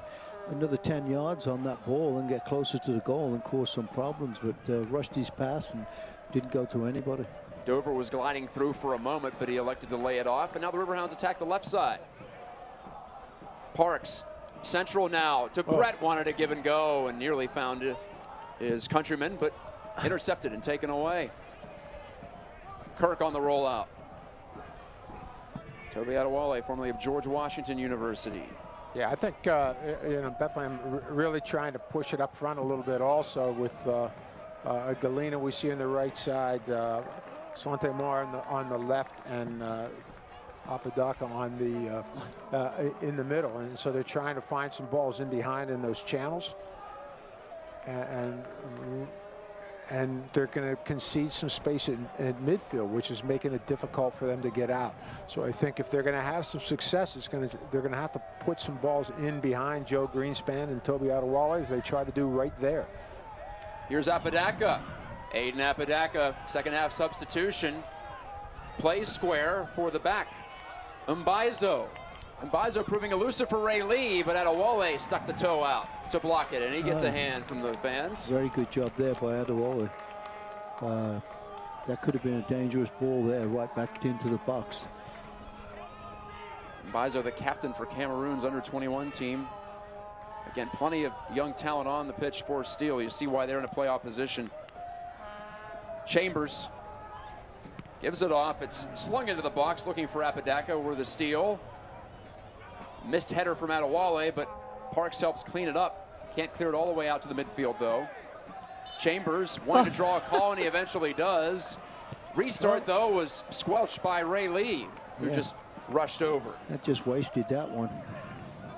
another 10 yards on that ball and get closer to the goal and cause some problems, but rushed his pass and didn't go to anybody. Dover was gliding through for a moment, but he elected to lay it off, and now the Riverhounds attack the left side. Parks, central now to Brett, wanted to give and go and nearly found his countryman, but intercepted and taken away. Kirk on the rollout. Toby Adewale, formerly of George Washington University. Yeah, I think you know, Bethlehem really trying to push it up front a little bit also with Galena we see on the right side, Sante Moore on the left, and Apodaca on the in the middle, and so they're trying to find some balls in behind in those channels, and they're going to concede some space in midfield, which is making it difficult for them to get out. So I think if they're going to have some success, they're going to have to put some balls in behind Joe Greenspan and Toby Adewale, as they try to do right there. Here's Apodaca. Aiden Apodaca, second half substitution. Plays square for the back. Mbaizo proving elusive for Ray Lee, but Adewale stuck the toe out to block it, and he gets a hand from the fans. Very good job there by Adewale. That could have been a dangerous ball there, right back into the box. Mbaizo, the captain for Cameroon's under-21 team. Again, plenty of young talent on the pitch for Steel. You see why they're in a playoff position. Chambers gives it off. It's slung into the box, looking for Apodaca over the Steel. Missed header from Adewale, but Parks helps clean it up. Can't clear it all the way out to the midfield, though. Chambers wanted to draw a call, and he eventually does. Restart, though, was squelched by Ray Lee, who just rushed over. That just wasted that one.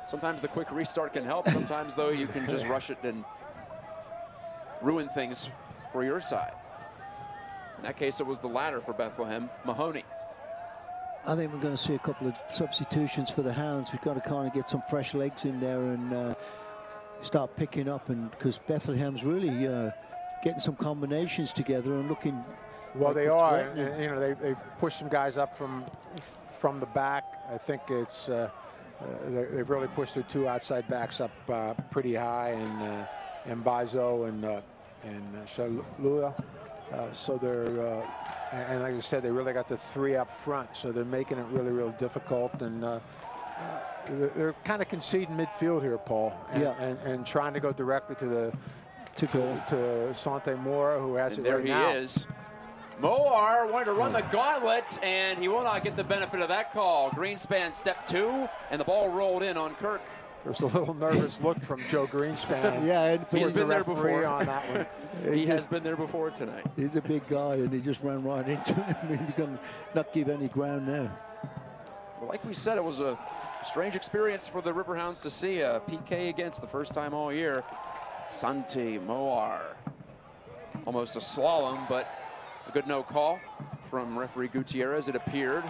Sometimes the quick restart can help. Sometimes, though, you can just rush it and ruin things for your side. In that case, it was the latter for Bethlehem. Mahoney. I think we're going to see a couple of substitutions for the Hounds. We've got to kind of get some fresh legs in there and start picking up, and because Bethlehem's really getting some combinations together and looking. Well, they are, and, you know, they've pushed some guys up from the back. I think it's they've really pushed their two outside backs up pretty high, and Mbaizo and Shalua. So they're, and like I said, they really got the three up front, so they're making it really, really difficult, and they're kind of conceding midfield here, Paul, and trying to go directly to Sante Moore, who has it right now. There he is. Moore wanted to run the gauntlet, and he will not get the benefit of that call. Greenspan step two, and the ball rolled in on Kirk. There's a little nervous look from Joe Greenspan. Yeah, he's been there before on that one. He has been there before tonight. He's a big guy, and he just ran right into him. He's going to not give any ground there. Well, like we said, it was a strange experience for the Riverhounds to see a PK against the first time all year. Santi Moar. Almost a slalom, but a good no call from referee Gutierrez, it appeared.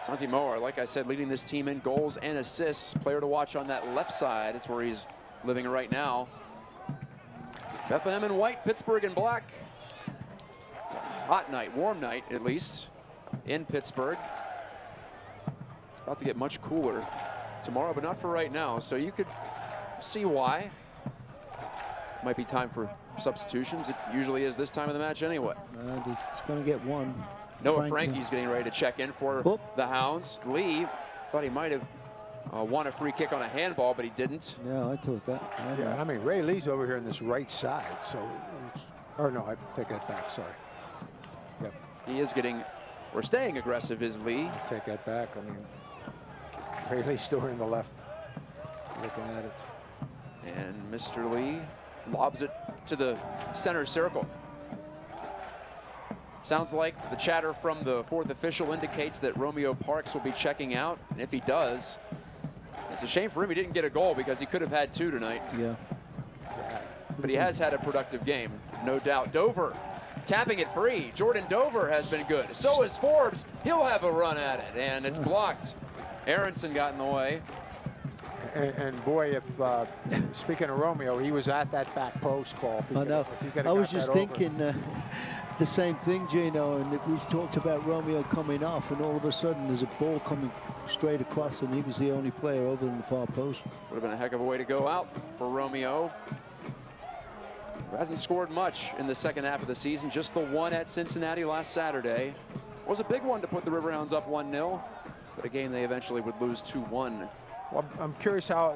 Santi Moar, like I said, leading this team in goals and assists. Player to watch on that left side. It's where he's living right now. Bethlehem in white, Pittsburgh in black. It's a hot night, warm night at least, in Pittsburgh. It's about to get much cooler tomorrow, but not for right now. So you could see why. Might be time for substitutions. It usually is this time of the match anyway. It's going to get one. Noah Frankie's getting ready to check in for the Hounds. Lee thought he might have won a free kick on a handball, but he didn't. Yeah, I thought that. Yeah, I mean, Ray Lee's over here on this right side, so or no, I take that back, sorry. Yep. He is getting, or staying aggressive, is Lee. Take that back. I mean, Ray Lee's still in the left, looking at it. And Mr. Lee lobs it to the center circle. Sounds like the chatter from the fourth official indicates that Romeo Parks will be checking out. And if he does, it's a shame for him he didn't get a goal because he could have had 2 tonight. Yeah. But he has had a productive game, no doubt. Dover tapping it free. Jordan Dover has been good. So is Forbes. He'll have a run at it, and it's blocked. Aronson got in the way. And boy, if speaking of Romeo, he was at that back post, Paul. I know. I was just thinking the same thing, Gino, and we talked about Romeo coming off, and all of a sudden there's a ball coming straight across, and he was the only player over in the far post. Would have been a heck of a way to go out for Romeo, who hasn't scored much in the second half of the season. Just the one at Cincinnati last Saturday. Was a big one to put the Riverhounds up 1-0, but a game they eventually would lose 2-1. Well, I'm curious how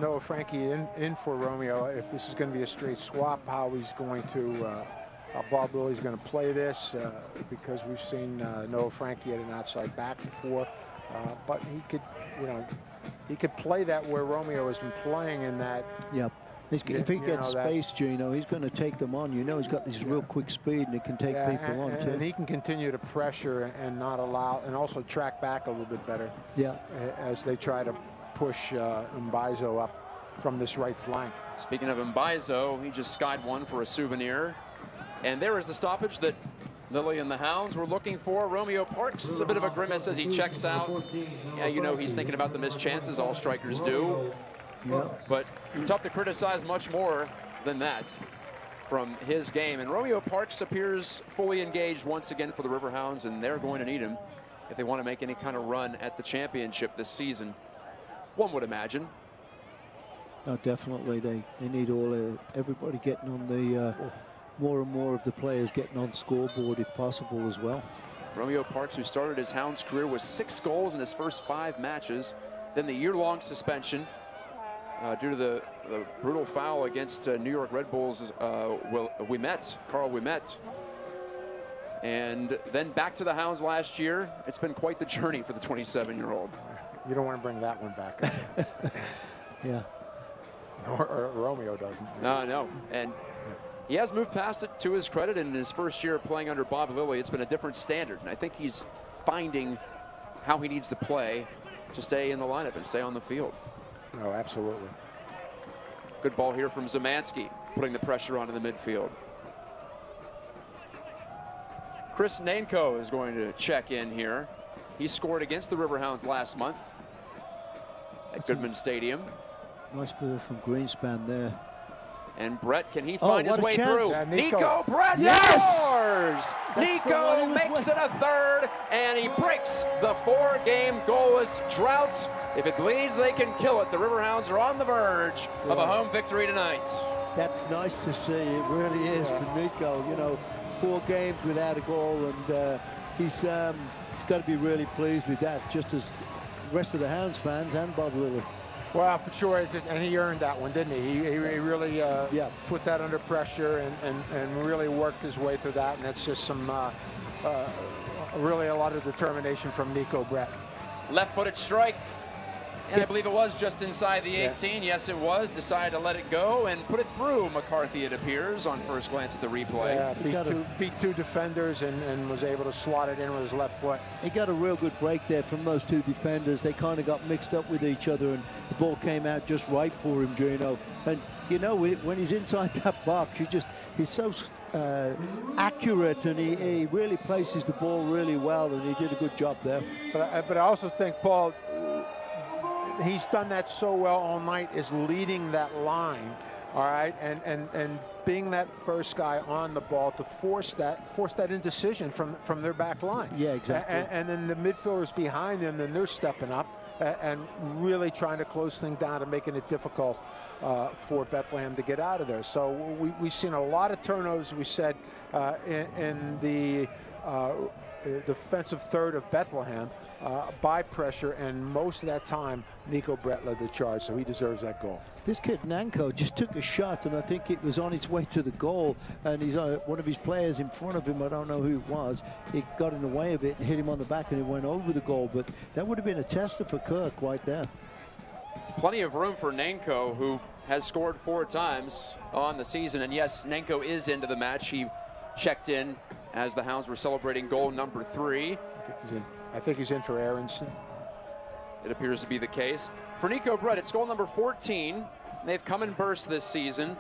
Noah Frankie in for Romeo, if this is going to be a straight swap, how he's going to, how Bob Lilly's going to play this, because we've seen Noah Frankie at an outside back before, but he could, you know, he could play that where Romeo has been playing in that. Yep. If he gets space, Gino, he's going to take them on. You know, he's got this real quick speed, and he can take people on too. And he can continue to pressure and not allow, and also track back a little bit better. Yeah. As they try to push Mbaizo up from this right flank. Speaking of Mbaizo, he just skied one for a souvenir. And there is the stoppage that Lilly and the Hounds were looking for. Romeo Parks, a bit of a grimace as he checks out. Yeah, you know he's thinking about the missed chances, all strikers do. Yeah. But tough to criticize much more than that from his game. And Romeo Parks appears fully engaged once again for the Riverhounds, and they're going to need him if they want to make any kind of run at the championship this season. One would imagine. No, definitely. They need everybody getting on the more and more of the players getting on scoreboard if possible as well. Romeo Parks, who started his Hounds career with 6 goals in his first 5 matches, then the year-long suspension due to the brutal foul against New York Red Bulls Carl Ouimet. And then back to the Hounds last year. It's been quite the journey for the 27-year-old. You don't want to bring that one back. Yeah. Or Romeo doesn't. No. And he has moved past it to his credit. And in his first year playing under Bob Lilly, it's been a different standard. And I think he's finding how he needs to play to stay in the lineup and stay on the field. Oh, absolutely. Good ball here from Zemansky, putting the pressure on in the midfield. Chris Nanko is going to check in here. He scored against the Riverhounds last month at Goodman Stadium. Nice ball from Greenspan there. And Brett, can he find his way through? Yeah, Nico Brett scores! Nico makes it a third, and he breaks the 4-game goalless drought. If it bleeds, they can kill it. The Riverhounds are on the verge of a home victory tonight. That's nice to see. It really is for Nico. You know, 4 games without a goal, and he's got to be really pleased with that, just as the rest of the Hounds fans and Bob Lilly. Well, for sure, and he earned that one, didn't he? He really put that under pressure and really worked his way through that, and that's just some really a lot of determination from Nico Brett. Left-footed strike. And I believe it was just inside the 18. Yes, it was. Decided to let it go and put it through McCarthy, it appears, on first glance at the replay. Yeah, beat two defenders and was able to slot it in with his left foot. He got a real good break there from those two defenders. They kind of got mixed up with each other, and the ball came out just right for him, Gino. And, you know, when he's inside that box, he's so accurate, and he really places the ball really well, and he did a good job there. But I also think, Paul, he's done that so well all night, is leading that line, all right, and being that first guy on the ball to force that indecision from their back line. Yeah, exactly. And then the midfielders behind them, then they're stepping up and really trying to close things down and making it difficult for Bethlehem to get out of there. So we've seen a lot of turnovers, we said, in the defensive third of Bethlehem by pressure, and most of that time Nico Brett led the charge, so he deserves that goal. This kid Nanko just took a shot, and I think it was on its way to the goal, and he's one of his players in front of him, I don't know who it was, he got in the way of it and hit him on the back, and it went over the goal. But that would have been a tester for Kirk right there. Plenty of room for Nanko, who has scored 4 times on the season. And yes, Nanko is into the match. He checked in as the Hounds were celebrating goal number 3. I think he's in for Aronson. It appears to be the case. For Nico Brett, it's goal number 14. They've come in bursts this season.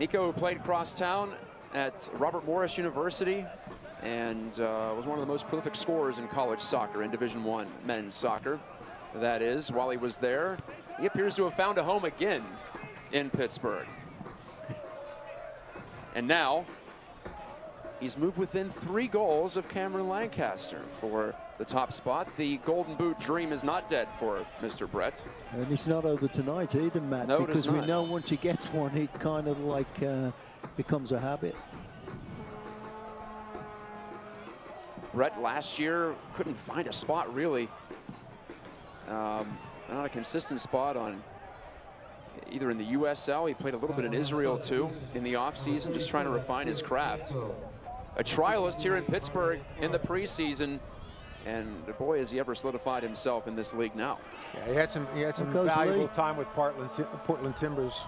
Nico, who played crosstown at Robert Morris University and was one of the most prolific scorers in college soccer, in Division I men's soccer. That is, while he was there, he appears to have found a home again in Pittsburgh. And now he's moved within 3 goals of Cameron Lancaster for the top spot. The Golden Boot dream is not dead for Mr. Brett. And it's not over tonight either, Matt, no, because we know once he gets one, it kind of like becomes a habit. Brett last year couldn't find a spot really. Not a consistent spot on either in the USL. He played a little bit in Israel too in the offseason, just trying to refine his craft. A trialist here in Pittsburgh in the preseason, and boy, has he ever solidified himself in this league now. Yeah, he had some valuable time with Portland Timbers.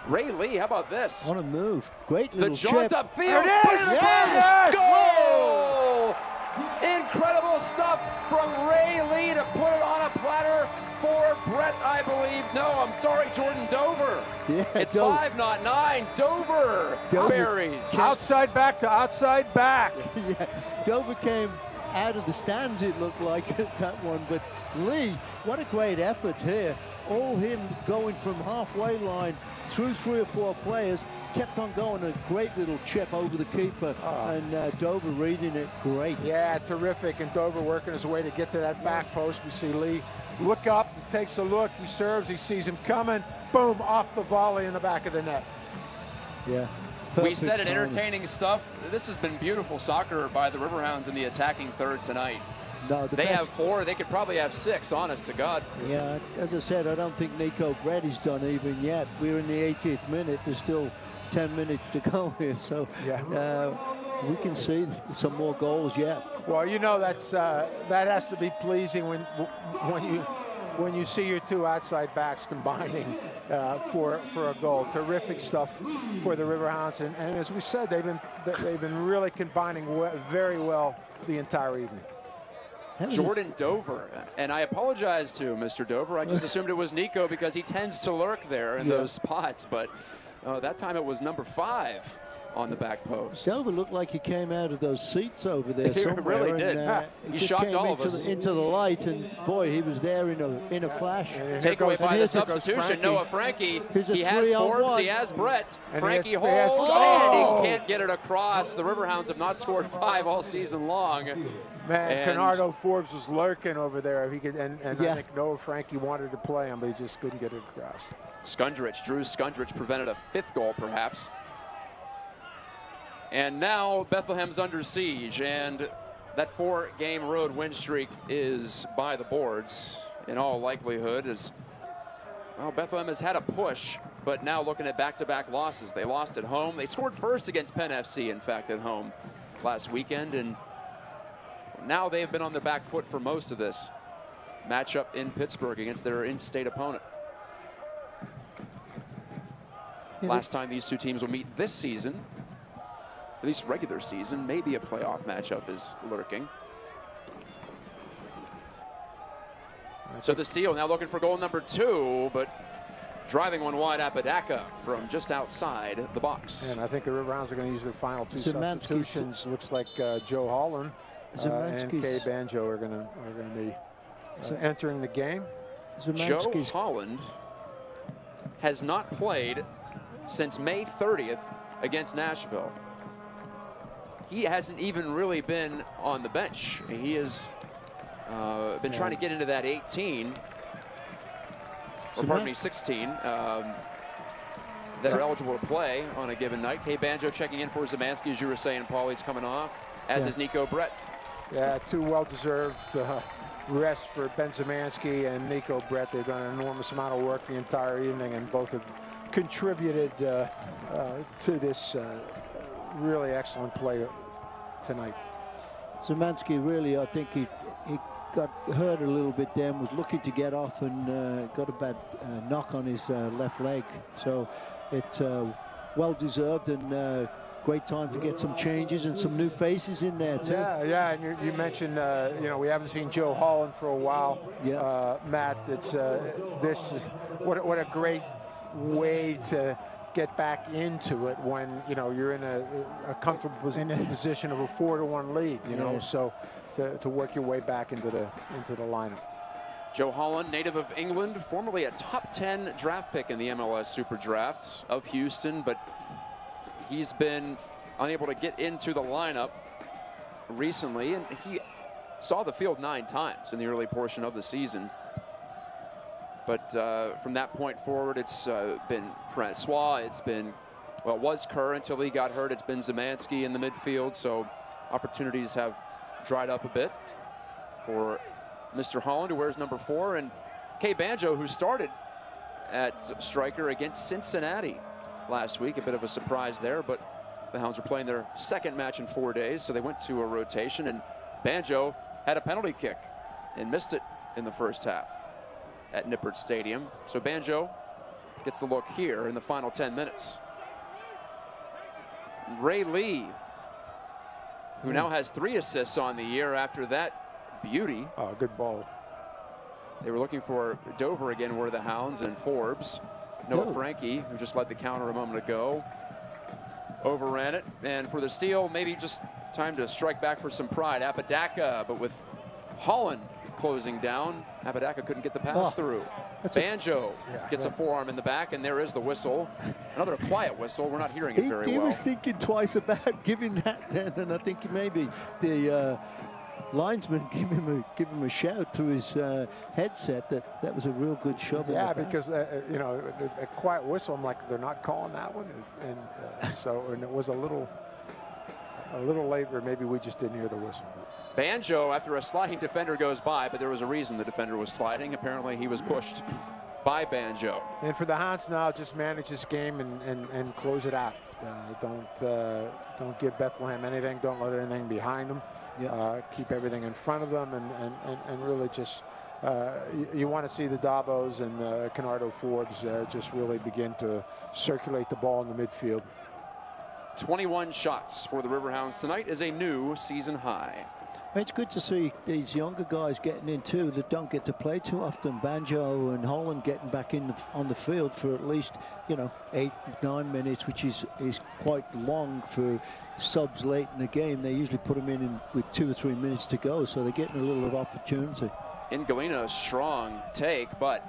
Ray Lee, how about this? What a move. Great little the jaunt chip. upfield. Yes! Goal! Incredible stuff from Ray Lee to put it on a platter for Brett, I believe. No, I'm sorry, Jordan Dover. Yeah, it's 5, not 9. Dover buries. Outside back to outside back. Yeah, Dover came out of the stands, it looked like, that one. But Lee, what a great effort here. All him going from halfway line through 3 or 4 players, kept on going, a great little chip over the keeper, and Dover reading it great. Yeah, terrific, and Dover working his way to get to that back post. We see Lee look up, he takes a look, he serves, he sees him coming, boom, off the volley in the back of the net. Yeah. We said it, entertaining stuff. This has been beautiful soccer by the Riverhounds in the attacking third tonight. No, they have 4. They could probably have 6, honest to God. Yeah, as I said, I don't think Nico Brett is done even yet. We're in the 80th minute. There's still 10 minutes to go here, so we can see some more goals yet. Well, you know, that has to be pleasing when you see your 2 outside backs combining for a goal. Terrific stuff for the Riverhounds, and as we said, they've been really combining very well the entire evening. Jordan Dover, and I apologize to Mr. Dover. I just assumed it was Nico because he tends to lurk there in those spots, but that time it was number 5 on the back post. Dover looked like he came out of those seats over there he somewhere. Really did. And, he shocked all of us. Into the light, and boy, he was there in a flash. Takeaway by the substitution, Noah Frankie. He has Forbes, he has Brett. And Frankie holds, and he can't get it across. The Riverhounds have not scored 5 all season long. Man, Bernardo Forbes was lurking over there. If he could, and I think Noah Frankie wanted to play him, but he just couldn't get it across. Drew Skundrich prevented a 5th goal, perhaps. And now Bethlehem's under siege, and that 4-game road win streak is by the boards in all likelihood. As well, Bethlehem has had a push, but now looking at back-to-back losses. They lost at home. They scored first against Penn FC, in fact, at home last weekend, and now they've been on the back foot for most of this. matchup in Pittsburgh against their in-state opponent. Last time these two teams will meet this season, at least regular season, maybe a playoff matchup is lurking. So the steal now looking for goal number 2, but driving one wide, Apodaca from just outside the box. And I think the Riverhounds are going to use their final 2 substitutions. Looks like Joe Holland and Kay Banjo are going to be entering the game. Joe Holland has not played since May 30th against Nashville. He hasn't even really been on the bench. He has been trying to get into that 18, or pardon me, 16, that are eligible to play on a given night. Kay Banjo checking in for Zemansky, as you were saying, Paul. He's coming off, as is Nico Brett. Yeah, 2 well-deserved rest for Ben Zemansky and Nico Brett. They've done an enormous amount of work the entire evening, and both have contributed to this really excellent play tonight. Zemansky really, I think he got hurt a little bit then, was looking to get off and got a bad knock on his left leg. So it's well-deserved and great time to get some changes and some new faces in there too. Yeah, and you mentioned, you know, we haven't seen Joe Holland for a while. Yeah. Matt, it's this is what a great way to get back into it when, you know, you're in a comfortable position of a 4-1 lead, you know, so to work your way back into the lineup. Joe Holland, native of England, formerly a top 10 draft pick in the MLS Super Draft of Houston, but he's been unable to get into the lineup recently, and he saw the field 9 times in the early portion of the season. But from that point forward, it's been Francois, it's been, well, it was Kerr until he got hurt. It's been Zemansky in the midfield, so opportunities have dried up a bit for Mr. Holland, who wears number 4, and Kay Banjo, who started at striker against Cincinnati last week. A bit of a surprise there, but the Hounds were playing their 2nd match in 4 days, so they went to a rotation, and Banjo had a penalty kick and missed it in the first half at Nippert Stadium. So Banjo gets the look here in the final 10 minutes. Ray Lee, who now has 3 assists on the year after that beauty. Oh, good ball. They were looking for Dover again, were the Hounds, and Forbes. Noah Frankie, who just led the counter a moment ago, overran it. And for the steal, maybe just time to strike back for some pride. Apodaca, but with Holland closing down, Apodaca couldn't get the pass through. Banjo gets a forearm in the back, and there is the whistle. Another quiet whistle. We're not hearing it very well. He was thinking twice about giving that then, and I think maybe the linesman give him a shout through his headset that was a real good shove. Yeah, because you know, a quiet whistle, I'm like, they're not calling that one, and so it was a little late, where maybe we just didn't hear the whistle. Banjo, after a sliding defender goes by, but there was a reason the defender was sliding. Apparently he was pushed by Banjo. And for the Hounds now, just manage this game and close it out. Don't give Bethlehem anything. Don't let anything behind them. Keep everything in front of them, and really just you want to see the Dabos and Canardo Forbes just really begin to circulate the ball in the midfield. 21 shots for the Riverhounds tonight is a new season high. It's good to see these younger guys getting in too that don't get to play too often. Banjo and Holland getting back in on the field for at least, you know, 8-9 minutes, which is quite long for subs late in the game. They usually put them in with 2 or 3 minutes to go, so they're getting a little of opportunity. In Galena, a strong take, but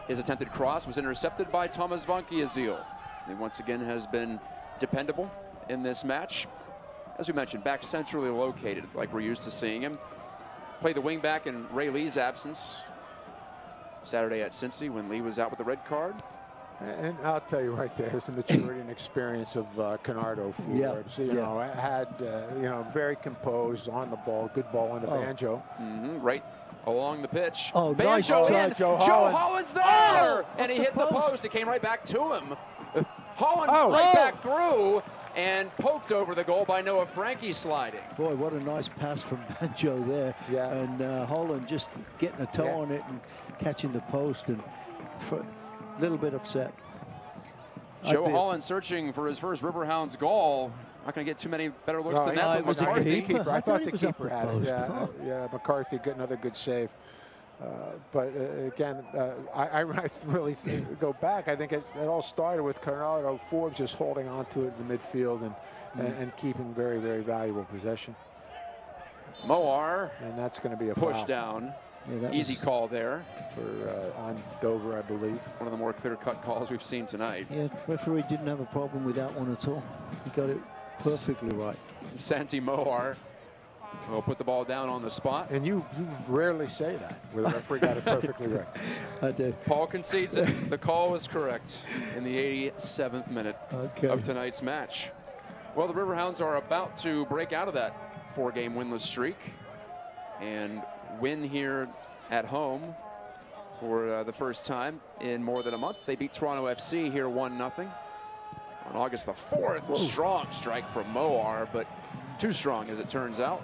his attempted cross was intercepted by Thomas Van Kiezeel. He once again has been dependable in this match. As we mentioned, back centrally located, like we're used to seeing him. Played the wing back in Ray Lee's absence Saturday at Cincy when Lee was out with the red card. And I'll tell you right there, is the maturity and experience of Canardo Forbes. You know, had you know, very composed on the ball, good ball into Banjo. Right along the pitch. Oh, Banjo nice in. try, Joe Holland's there, and he hit the post. It came right back to him. Holland right back through. and poked over the goal by Noah Frankie sliding. Boy, what a nice pass from Banjo there. Yeah. And Holland just getting a toe on it and catching the post, and a little bit upset. Joe Holland searching for his first Riverhounds goal. Not going to get too many better looks than that. But McCarthy. I thought the was up keeper the had it. post. Yeah, McCarthy got another good save. But again, I really go back. I think it all started with Bernardo Forbes just holding on to it in the midfield and keeping very, very valuable possession. Moar. And that's going to be a push foul. down. Yeah, easy call there. For on Dover, I believe. One of the more clear-cut calls we've seen tonight. Yeah, referee didn't have a problem with that one at all. He got it perfectly right. Santi Moar will put the ball down on the spot. And you rarely say that, where the referee got it perfectly right. I do. Paul concedes it. The call was correct in the 87th minute of tonight's match. Well, the Riverhounds are about to break out of that 4-game winless streak and win here at home for the first time in more than a month. They beat Toronto FC here 1-0 on August the 4th. Whoa. Strong strike from Moar, but too strong as it turns out.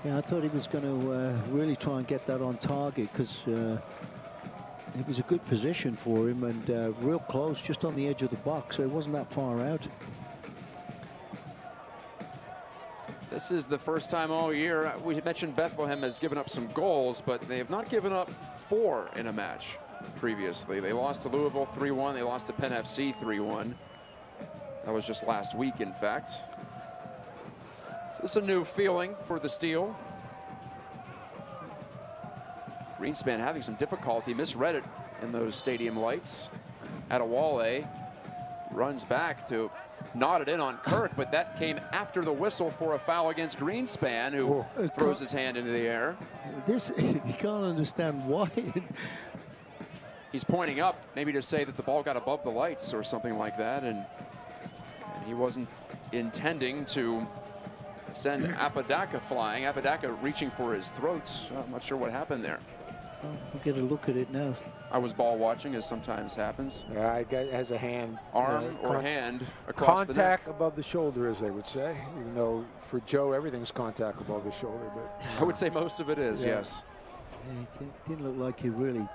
Yeah, I thought he was going to really try and get that on target, because it was a good position for him and real close, just on the edge of the box, so it wasn't that far out. This is the first time all year. We mentioned Bethlehem has given up some goals, but they have not given up 4 in a match previously. They lost to Louisville 3-1. They lost to Penn FC 3-1. That was just last week, in fact. So this is a new feeling for the Steel. Greenspan having some difficulty, misread it in those stadium lights. Adewale runs back to nod it in on Kirk, but that came after the whistle for a foul against Greenspan, who throws his hand into the air. This, you can't understand why. He's pointing up, maybe to say that the ball got above the lights or something like that, and he wasn't intending to send Apodaca flying. Apodaca reaching for his throat. I'm not sure what happened there. We'll get a look at it now. I was ball watching, as sometimes happens. Yeah, it has a hand. Arm or hand across the neck. Contact above the shoulder, as they would say. Even though for Joe, everything's contact above the shoulder. But I would say most of it is, yes. Yeah, it didn't look like he really...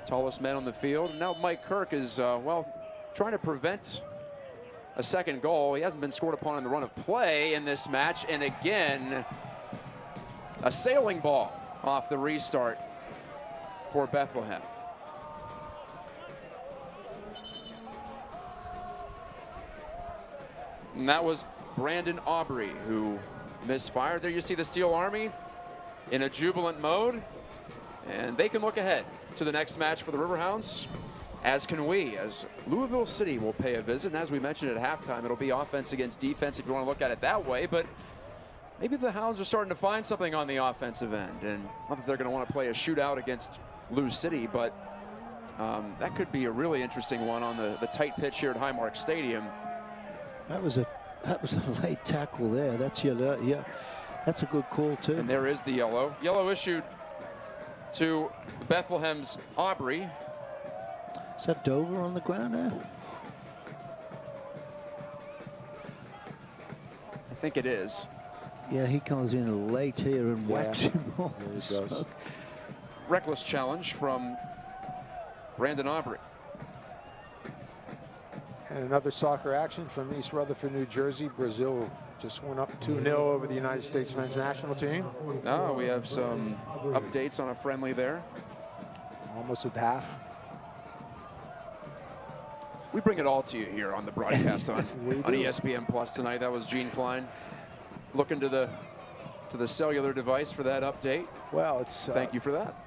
Tallest man on the field. And now Mike Kirk is, well, trying to prevent a second goal. He hasn't been scored upon in the run of play in this match. And again, a sailing ball off the restart for Bethlehem. And that was Brandon Aubrey who misfired. There you see the Steel Army in a jubilant mode. And they can look ahead to the next match for the Riverhounds, as can we, as Louisville City will pay a visit. And as we mentioned at halftime, it'll be offense against defense if you want to look at it that way. But maybe the Hounds are starting to find something on the offensive end. And not that they're going to want to play a shootout against Lou City, but that could be a really interesting one on the tight pitch here at Highmark Stadium. That was a late tackle there. That's yellow. Yeah, that's a good call too. And there is the yellow. Yellow issued to Bethlehem's Aubrey. Is that Dover on the ground now? I think it is. Yeah, he comes in late here and whacks him off. There he goes. Reckless challenge from Brandon Aubrey. And another soccer action from East Rutherford, New Jersey. Brazil just went up 2-0 over the United States men's national team. Oh, we have some updates on a friendly there. Almost at half. We bring it all to you here on the broadcast on ESPN Plus tonight. That was Gene Klein looking to the cellular device for that update. Well, it's thank you for that.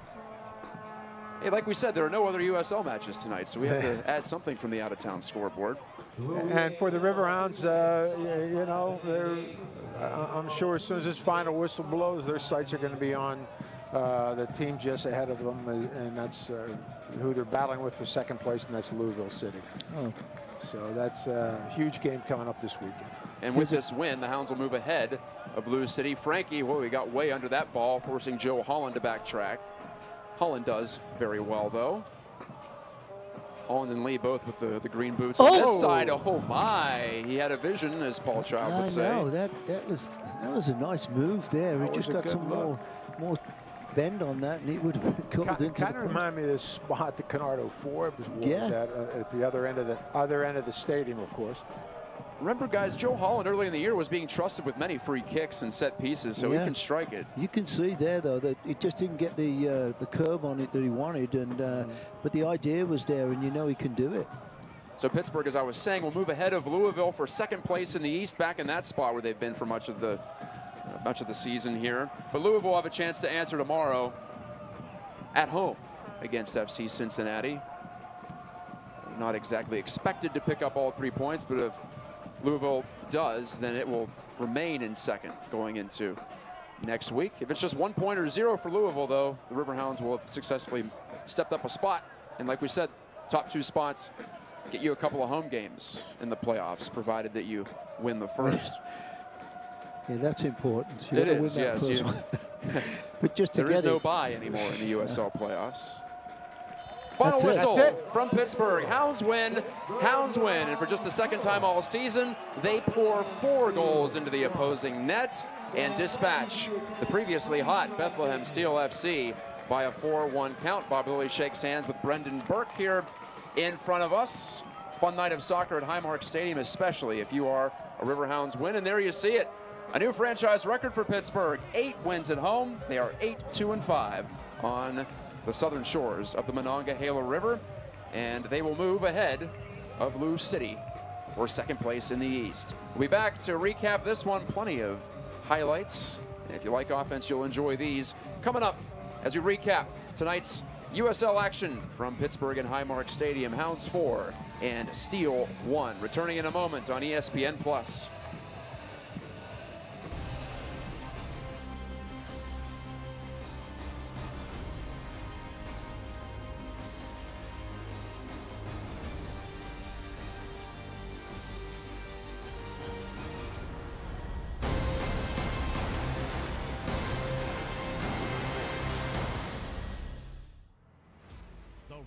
Hey, like we said, there are no other USL matches tonight, so we have to add something from the out-of-town scoreboard. And for the Riverhounds, you know, I'm sure as soon as this final whistle blows, their sights are going to be on the team just ahead of them, and that's who they're battling with for second place, and that's Louisville City. Oh. So that's a huge game coming up this weekend. And with this win, the Hounds will move ahead of Lou City. Frankie, well, we got way under that ball, forcing Joe Holland to backtrack. Holland does very well, though. Holland and Lee both with the green boots. On this side, oh my, he had a vision, as Paul Child would say. I know, that was a nice move there. He just got some more bend on that, and he would have called into kind of remind me of this spot that Canardo Forbes was at the other end of the stadium, of course. Remember, guys, Joe Holland early in the year was being trusted with many free kicks and set pieces, so he can strike it. You can see there, though, that it just didn't get the curve on it that he wanted, and but the idea was there, and you know he can do it. So Pittsburgh, as I was saying, will move ahead of Louisville for second place in the East, back in that spot where they've been for much of the season here. But Louisville will have a chance to answer tomorrow at home against FC Cincinnati. Not exactly expected to pick up all 3 points, but if Louisville does, then it will remain in second going into next week. If it's just 1 point or 0 for Louisville, though, the Riverhounds will have successfully stepped up a spot. And like we said, top 2 spots get you a couple of home games in the playoffs, provided that you win the first. Yeah, that's important. You it gotta is, win that yes. first one. But just to there is get no it. bye anymore in the USL playoffs. Final That's whistle from Pittsburgh. Hounds win. Hounds win. And for just the second time all season, they pour 4 goals into the opposing net and dispatch the previously hot Bethlehem Steel FC by a 4-1 count. Bob Lilly shakes hands with Brendan Burke here in front of us. Fun night of soccer at Highmark Stadium, especially if you are a Riverhounds win. And there you see it. A new franchise record for Pittsburgh. 8 wins at home. They are 8-2-5 on the southern shores of the Monongahela River, and they will move ahead of Lou City for second place in the East. We'll be back to recap this one. Plenty of highlights, and if you like offense, you'll enjoy these. Coming up as we recap tonight's USL action from Pittsburgh and Highmark Stadium. Hounds 4 and Steel 1. Returning in a moment on ESPN+.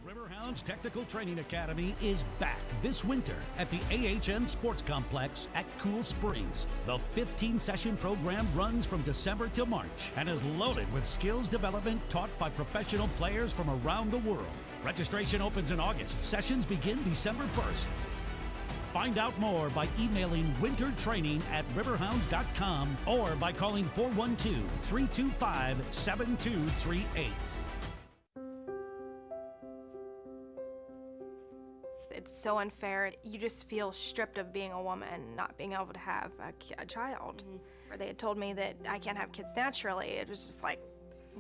Riverhounds Technical Training Academy is back this winter at the AHN Sports Complex at Cool Springs. The 15-session program runs from December to March and is loaded with skills development taught by professional players from around the world. Registration opens in August. Sessions begin December 1st. Find out more by emailing wintertraining@riverhounds.com or by calling 412-325-7238. It's so unfair. You just feel stripped of being a woman, not being able to have a child. Or they had told me that I can't have kids naturally. It was just like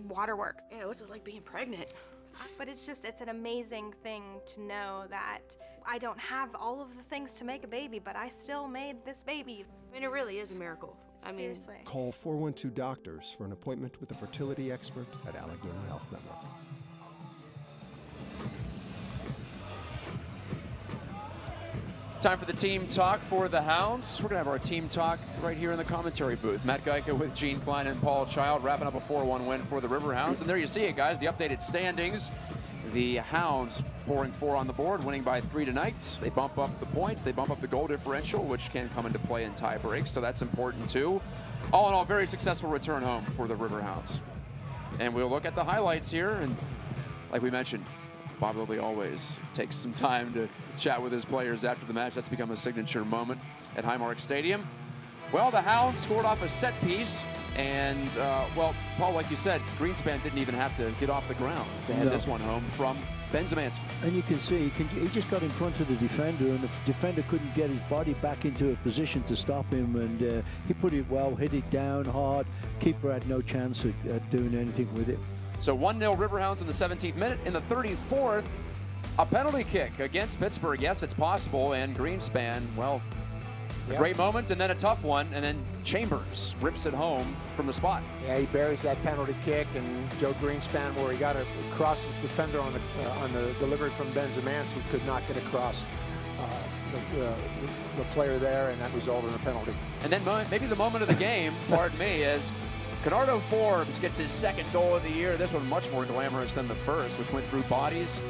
waterworks. Yeah, what's it like being pregnant? But it's an amazing thing to know that I don't have all of the things to make a baby, but I still made this baby. I mean, it really is a miracle. Seriously. Call 412 Doctors for an appointment with a fertility expert at Allegheny Health Network. Time for the team talk for the Hounds. We're going to have our team talk right here in the commentary booth. Matt Geica with Gene Klein and Paul Child wrapping up a 4-1 win for the Riverhounds. And there you see it, guys, the updated standings. The Hounds pouring 4 on the board, winning by 3 tonight. They bump up the points. They bump up the goal differential, which can come into play in tie breaks, so that's important too. All in all, very successful return home for the Riverhounds. And we'll look at the highlights here. And like we mentioned, Bob Lilly always takes some time to chat with his players after the match. That's become a signature moment at Highmark Stadium. Well, the Hounds scored off a set piece, and, well, Paul, like you said, Greenspan didn't even have to get off the ground to head this one home from Ben Zemansky. And you can see, he just got in front of the defender, and the defender couldn't get his body back into a position to stop him, and he put it well, hit it down hard. Keeper had no chance at doing anything with it. So 1-0 Riverhounds in the 17th minute. In the 34th, a penalty kick against Pittsburgh. Yes, it's possible. And Greenspan, well, a great moment and then a tough one. And then Chambers rips it home from the spot. Yeah, he buries that penalty kick, and Joe Greenspan, where he got across his defender on the delivery from Ben Zemansky, could not get across the player there, and that resulted in a penalty. And then maybe the moment of the game, pardon me, is Canardo Forbes gets his second goal of the year. This one much more glamorous than the first, which went through bodies.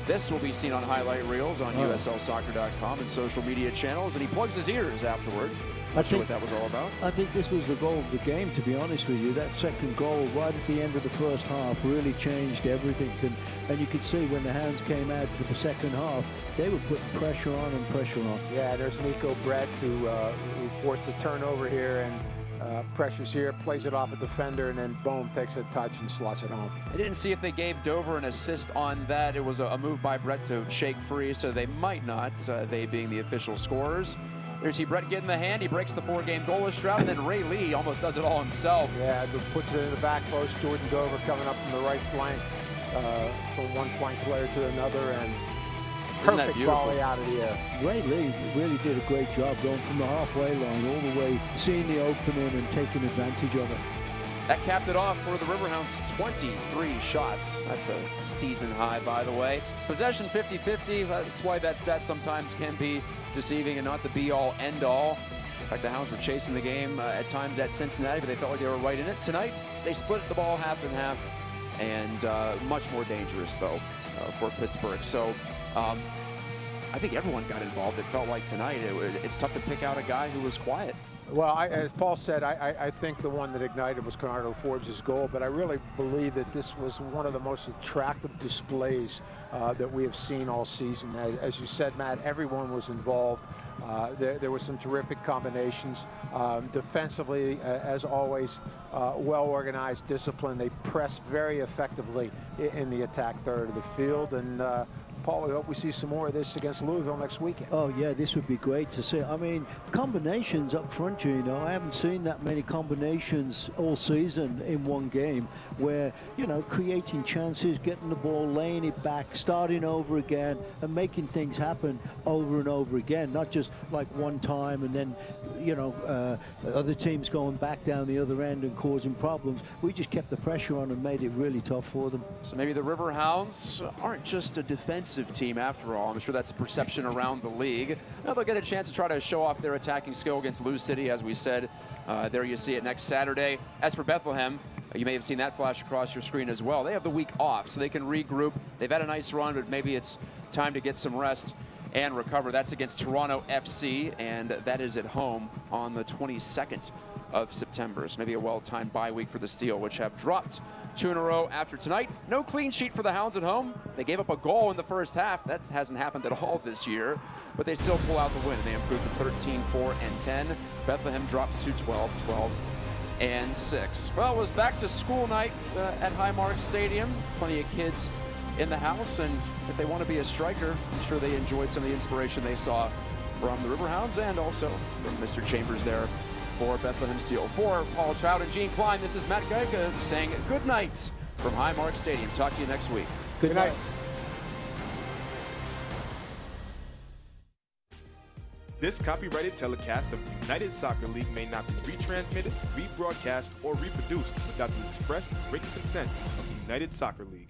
This will be seen on highlight reels on USLsoccer.com and social media channels, and he plugs his ears afterward. Not sure what that was all about. I think this was the goal of the game, to be honest with you. That second goal right at the end of the first half really changed everything. And you could see when the Hounds came out for the second half, they were putting pressure on and pressure on. Yeah, there's Nico Brett who forced a turnover here and pressures here, plays it off a defender, and then boom, takes a touch and slots it home. I didn't see if they gave Dover an assist on that. It was a move by Brett to shake free, so they might not, they being the official scorers. There's Brett getting the hand. He breaks the 4-game goalless drought, and then Ray Lee almost does it all himself. Yeah, puts it in the back post. Jordan Dover coming up from the right flank, from one flank player to another, and perfect volley out of the air. Ray Lee really did a great job going from the halfway line all the way, seeing the opening and taking advantage of it. That capped it off for the Riverhounds, 23 shots. That's a season high, by the way. Possession 50-50. That's why that stat sometimes can be deceiving and not the be-all, end-all. In fact, the Hounds were chasing the game at times at Cincinnati, but they felt like they were right in it. Tonight, they split the ball half and half, and much more dangerous, though, for Pittsburgh. So I think everyone got involved. It felt like tonight. It's tough to pick out a guy who was quiet. Well, as Paul said, I think the one that ignited was Conrado Forbes' goal, but I really believe that this was one of the most attractive displays that we have seen all season. As you said, Matt, everyone was involved. There were some terrific combinations. Defensively, as always, well-organized, disciplined. They pressed very effectively in the attack third of the field, and Paul, we hope we see some more of this against Louisville next weekend. Oh, yeah, this would be great to see. I mean, combinations up front, you know, I haven't seen that many combinations all season in one game where, you know, creating chances, getting the ball, laying it back, starting over again, and making things happen over and over again, not just like one time and then, you know, other teams going back down the other end and causing problems. We just kept the pressure on and made it really tough for them. So maybe the Riverhounds aren't just a defensive team after all. I'm sure that's perception around the league. Now they'll get a chance to try to show off their attacking skill against Lou City, as we said. There you see it next Saturday. As for Bethlehem, you may have seen that flash across your screen as well. They have the week off, so they can regroup. They've had a nice run, but maybe it's time to get some rest and recover. That's against Toronto FC, and that is at home on the 22nd of September. So maybe a well-timed bye week for the Steel, which have dropped 2 in a row after tonight. No clean sheet for the Hounds at home. They gave up a goal in the first half. That hasn't happened at all this year, but they still pull out the win, and they improve to 13-4-10. Bethlehem drops to 12-12-6. Well, it was back to school night at Highmark Stadium. Plenty of kids in the house, and if they want to be a striker, I'm sure they enjoyed some of the inspiration they saw from the Riverhounds and also from Mr. Chambers there for Bethlehem Steel. For Paul Child and Gene Klein, this is Matt Geica saying good night from Highmark Stadium. Talk to you next week. Good night. This copyrighted telecast of the United Soccer League may not be retransmitted, rebroadcast, or reproduced without the express written consent of the United Soccer League.